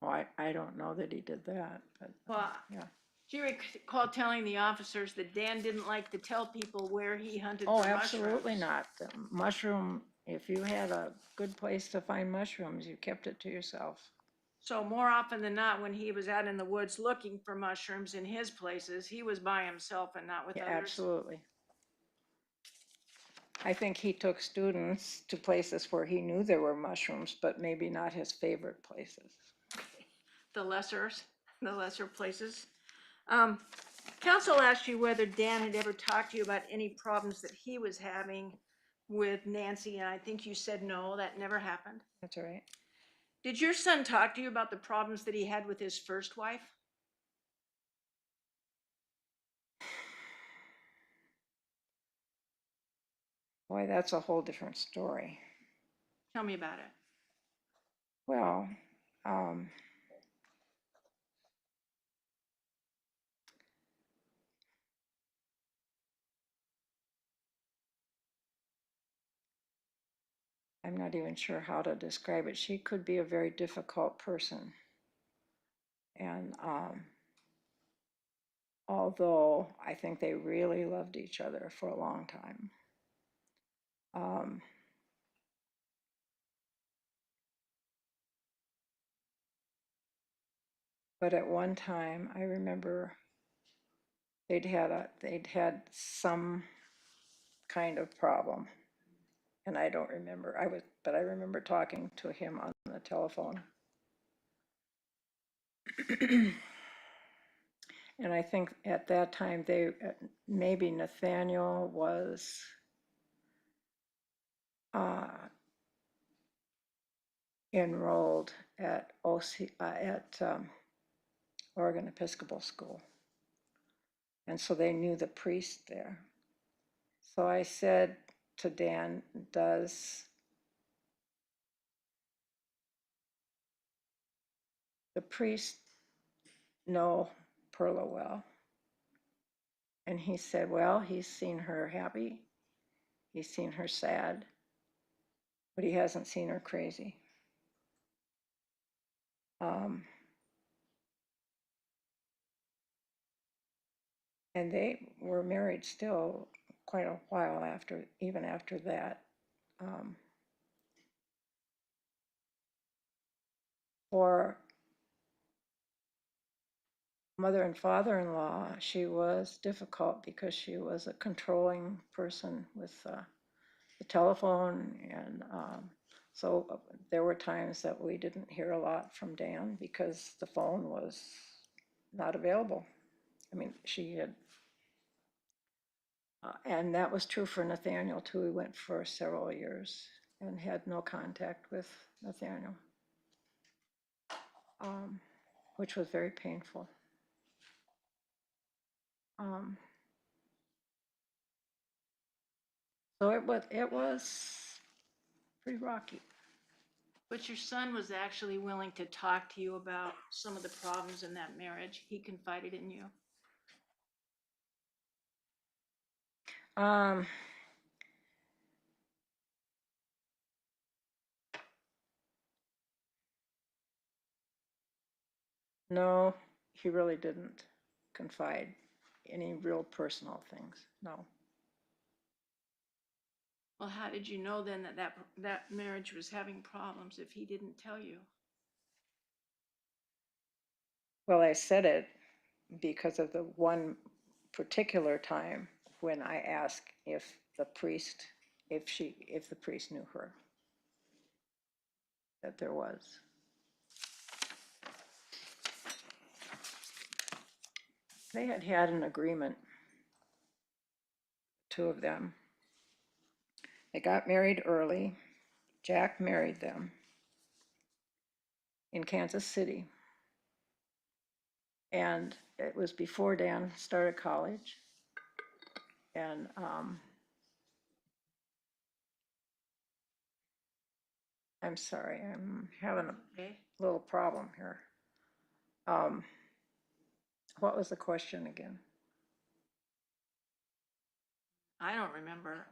Well, I don't know that he did that, but Well, yeah. do you recall telling the officers that Dan didn't like to tell people where he hunted Oh, for absolutely mushrooms? not. The mushroom, if you had a good place to find mushrooms, you kept it to yourself. So more often than not, when he was out in the woods looking for mushrooms in his places, he was by himself and not with Yeah, others? absolutely. I think he took students to places where he knew there were mushrooms, but maybe not his favorite places. The lesser places. Counsel asked you whether Dan had ever talked to you about any problems that he was having with Nancy, and I think you said no, that never happened. That's all right. Did your son talk to you about the problems that he had with his first wife? Boy, that's a whole different story. Tell me about it. Well, I'm not even sure how to describe it. She could be a very difficult person. And although I think they really loved each other for a long time, but at one time I remember they'd had some kind of problem, and I don't remember. But I remember talking to him on the telephone. And I think at that time maybe Nathaniel was enrolled at Oregon Episcopal School, and so they knew the priest there. So I said to Dan, does the priest know Perla well? And he said, well, he's seen her happy, he's seen her sad, but he hasn't seen her crazy. And they were married still quite a while even after that. For mother and father-in-law, she was difficult because she was a controlling person with the telephone, and so there were times that we didn't hear a lot from Dan because the phone was not available. I mean, she had, and that was true for Nathaniel too. He went for several years and had no contact with Nathaniel, which was very painful. So it was pretty rocky. But your son was actually willing to talk to you about some of the problems in that marriage. He confided in you. No, he really didn't confide any real personal things. No. Well, how did you know then that marriage was having problems if he didn't tell you? Well, I said it because of the one particular time when I asked if the priest knew her, that there was. They had had an agreement, two of them. They got married early. Jack married them in Kansas City. And it was before Dan started college. And I'm sorry, I'm having a little problem here. What was the question again? I don't remember.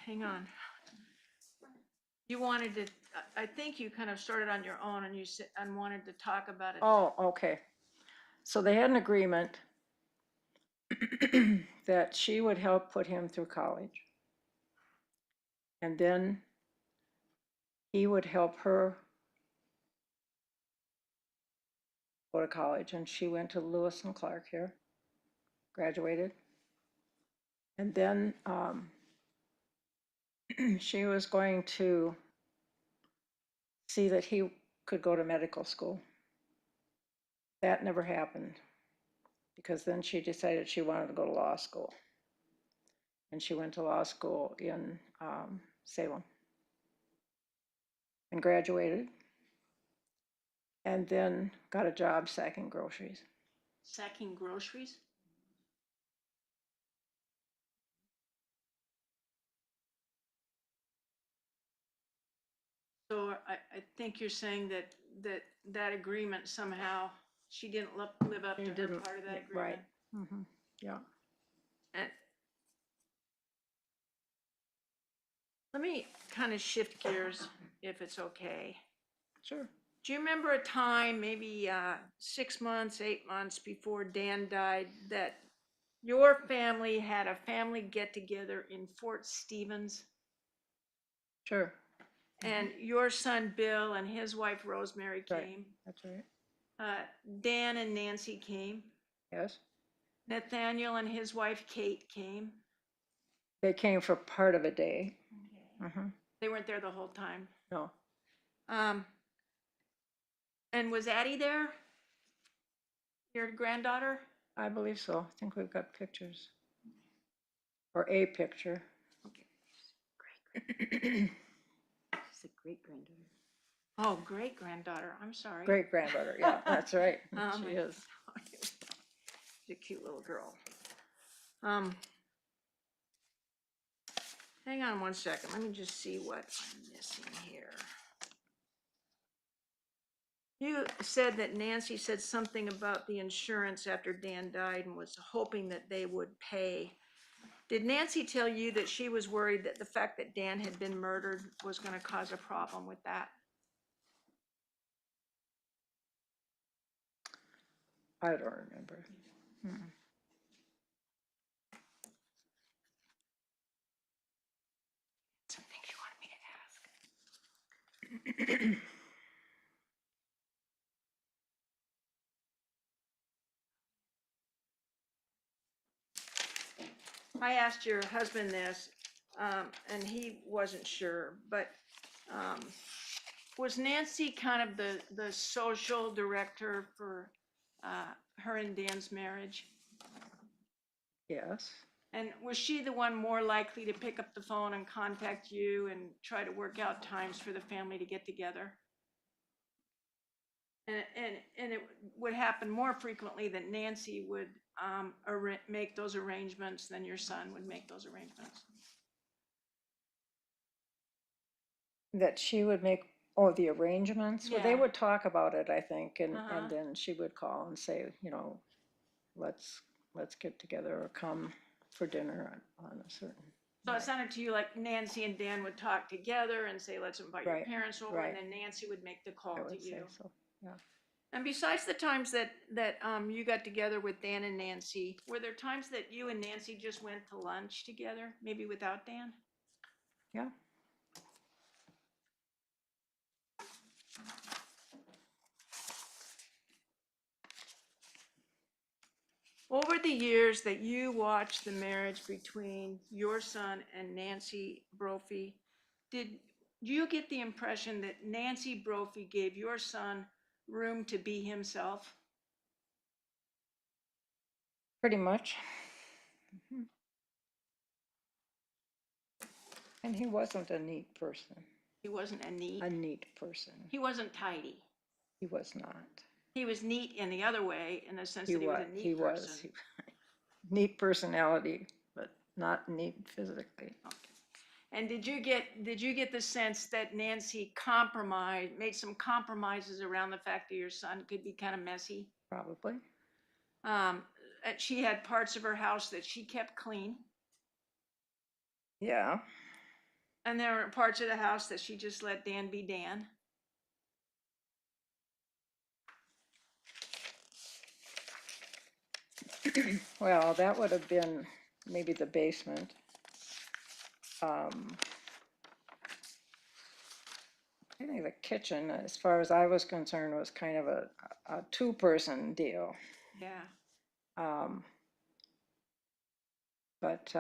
Hang on. You wanted to, I think you kind of started on your own and you said, and wanted to talk about it. Oh, okay. So they had an agreement that she would help put him through college. And then he would help her go to college. And she went to Lewis and Clark here, graduated. And then she was going to see that he could go to medical school. That never happened because then she decided she wanted to go to law school. And she went to law school in Salem and graduated, and then got a job sacking groceries. Sacking groceries? So I think you're saying that agreement somehow, she didn't live up She to her didn't, part of that right. agreement. Yeah. And let me kind of shift gears, if it's okay. Sure. Do you remember a time, maybe 6 months, 8 months before Dan died, that your family had a family get-together in Fort Stevens? Sure. And your son Bill and his wife Rosemary Right. came. That's right. Dan and Nancy came. Yes. Nathaniel and his wife Kate came. They came for part of a day. Mm-hmm. They weren't there the whole time. No, And was Addie there? Your granddaughter? I believe so. I think we've got pictures. Or a picture. She's a great granddaughter. Oh, great granddaughter. I'm sorry. Great granddaughter, yeah, that's right. She my- is. She's a cute little girl. Hang on one second. Let me just see what I'm missing here. You said that Nancy said something about the insurance after Dan died and was hoping that they would pay. Did Nancy tell you that she was worried that the fact that Dan had been murdered was going to cause a problem with that? I don't remember. Something she wanted me to ask. I asked your husband this, and he wasn't sure, but was Nancy kind of the social director for her and Dan's marriage? Yes, And was she the one more likely to pick up the phone and contact you and try to work out times for the family to get together? And it would happen more frequently that Nancy would make those arrangements than your son would make those arrangements. that she would make, oh, the arrangements? Well, they Yeah. would talk about it, I think, Uh-huh. and then she would call and say, you know, let's get together or come for dinner on a certain. So it sounded to you like Nancy and Dan would talk together and say, let's invite your Right, parents over, right. and then Nancy would make the call I to would say you. so, yeah. And besides the times that you got together with Dan and Nancy, were there times that you and Nancy just went to lunch together, maybe without Dan? Yeah, Over the years that you watched the marriage between your son and Nancy Brophy, did you get the impression that Nancy Brophy gave your son room to be himself? pretty much. And he wasn't a neat person. He wasn't A neat. neat person. He wasn't tidy. He was not. He was neat in the other way, in the sense He that he was was. a neat He person. was. Neat personality, but not neat physically. And did you get the sense that Nancy made some compromises around the fact that your son could be kind of messy? Probably. She had parts of her house that she kept clean, Yeah. and there were parts of the house that she just let Dan be Dan. Well, that would have been maybe the basement. I think the kitchen, as far as I was concerned, was kind of a two-person deal. Yeah. But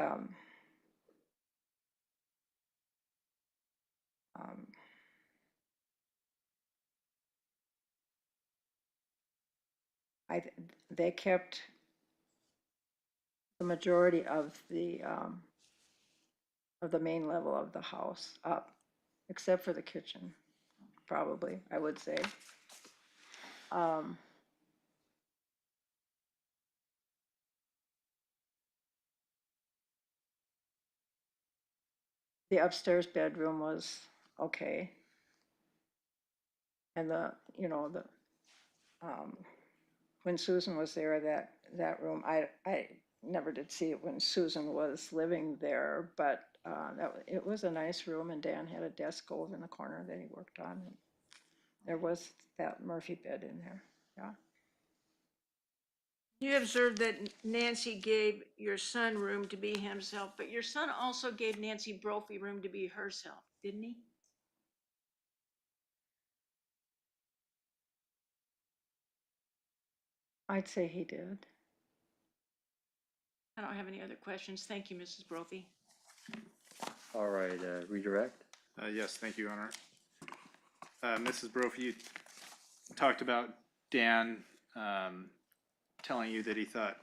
they kept the majority of the main level of the house up, except for the kitchen, probably, I would say. The upstairs bedroom was okay. And when Susan was there, that room, I never did see it when Susan was living there, but it was a nice room, and Dan had a desk over in the corner that he worked on. And there was that Murphy bed in there, yeah. You observed that Nancy gave your son room to be himself, but your son also gave Nancy Brophy room to be herself, didn't he? I'd say he did. I don't have any other questions. Thank you, Mrs. Brophy. All right, redirect. Yes, thank you, Your Honor. Mrs. Brophy, you talked about Dan telling you that he thought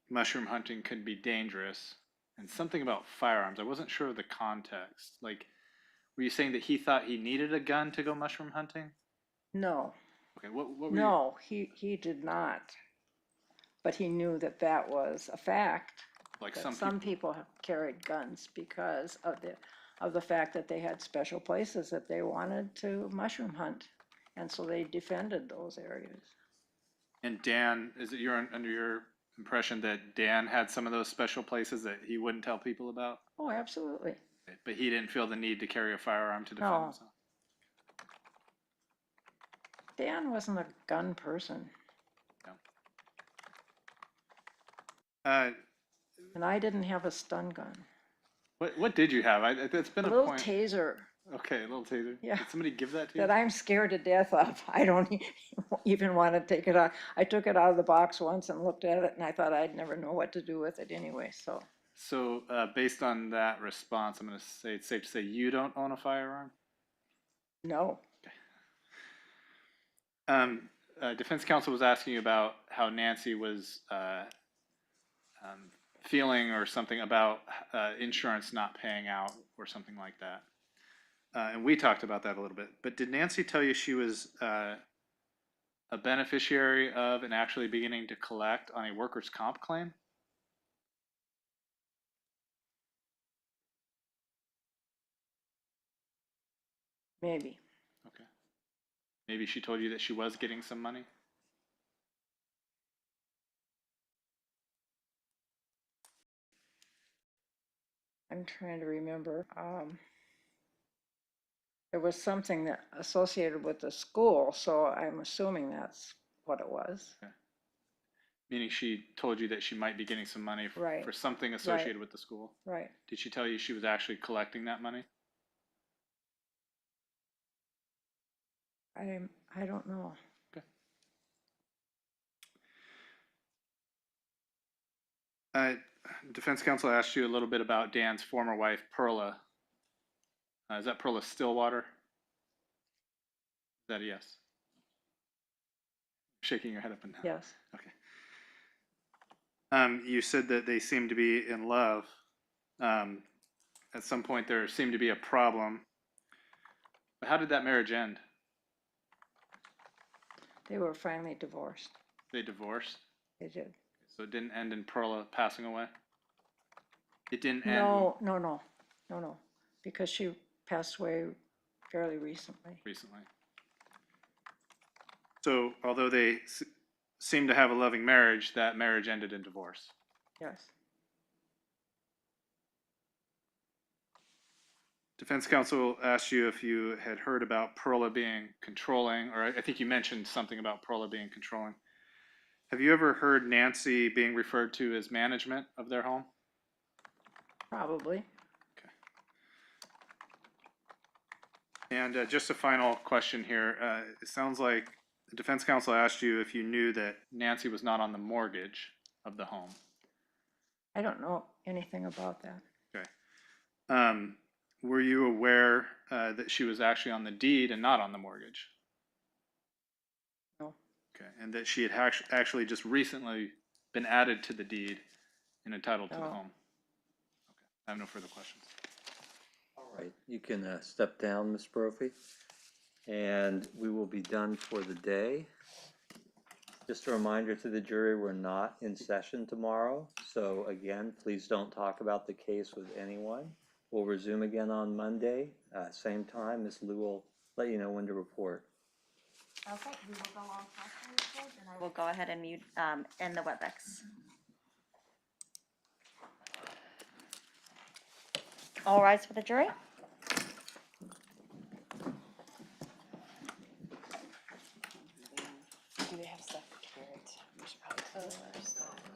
mushroom hunting could be dangerous, and something about firearms. I wasn't sure of the context. Like, were you saying that he thought he needed a gun to go mushroom hunting? No, Okay, what were you? no, he did not. But he knew that that was a fact. Like That some some people. people have carried guns because of the fact that they had special places that they wanted to mushroom hunt. And so they defended those areas. And Dan, is it under your impression that Dan had some of those special places that he wouldn't tell people about? Oh, absolutely. But he didn't feel the need to carry a firearm to defend No. himself? Dan wasn't a gun person, No. Uh, and I didn't have a stun gun. what did you have? It's been A a little point. taser Okay, a little taser. Yeah. Did somebody give that to you? that I'm scared to death of. I don't even want to take it out. I took it out of the box once and looked at it, and I thought I'd never know what to do with it anyway, so. So, based on that response, I'm going to say it's safe to say you don't own a firearm? No. Defense counsel was asking you about how Nancy was feeling or something about insurance not paying out or something like that. And we talked about that a little bit. But did Nancy tell you she was a beneficiary of and actually beginning to collect on a workers' comp claim? Maybe. Okay. Maybe she told you that she was getting some money? I'm trying to remember. There was something that associated with the school, so I'm assuming that's what it was. Okay. Meaning she told you that she might be getting some money Right. for something associated with the school? Right. Did she tell you she was actually collecting that money? I don't know. Defense counsel asked you a little bit about Dan's former wife, Perla. Is that Perla Stillwater? Is that a yes? Shaking your head up and down. Yes. Okay. You said that they seemed to be in love. At some point, there seemed to be a problem. But how did that marriage end? They were finally divorced. They divorced? They did. So it didn't end in Perla passing away? It didn't end No, because she passed away fairly recently. recently. So although they seemed to have a loving marriage, that marriage ended in divorce. Yes. Defense counsel asked you if you had heard about Perla being controlling, or I think you mentioned something about Perla being controlling. Have you ever heard Nancy being referred to as management of their home? Probably. Okay. And just a final question here. It sounds like the defense counsel asked you if you knew that Nancy was not on the mortgage of the home. I don't know anything about that. Okay. Were you aware that she was actually on the deed and not on the mortgage? No. Okay. And that she had actually just recently been added to the deed and entitled to the No. home? Okay. I have no further questions. All right, you can step down, Ms. Brophy, and we will be done for the day. Just a reminder to the jury, we're not in session tomorrow, so again, please don't talk about the case with anyone. We'll resume again on Monday, same time. Ms. Liu will let you know when to report. Okay, we will go on past and I will go ahead and mute, end the WebEx. All rise for the jury. Do they have stuff for carrots? We should probably close first.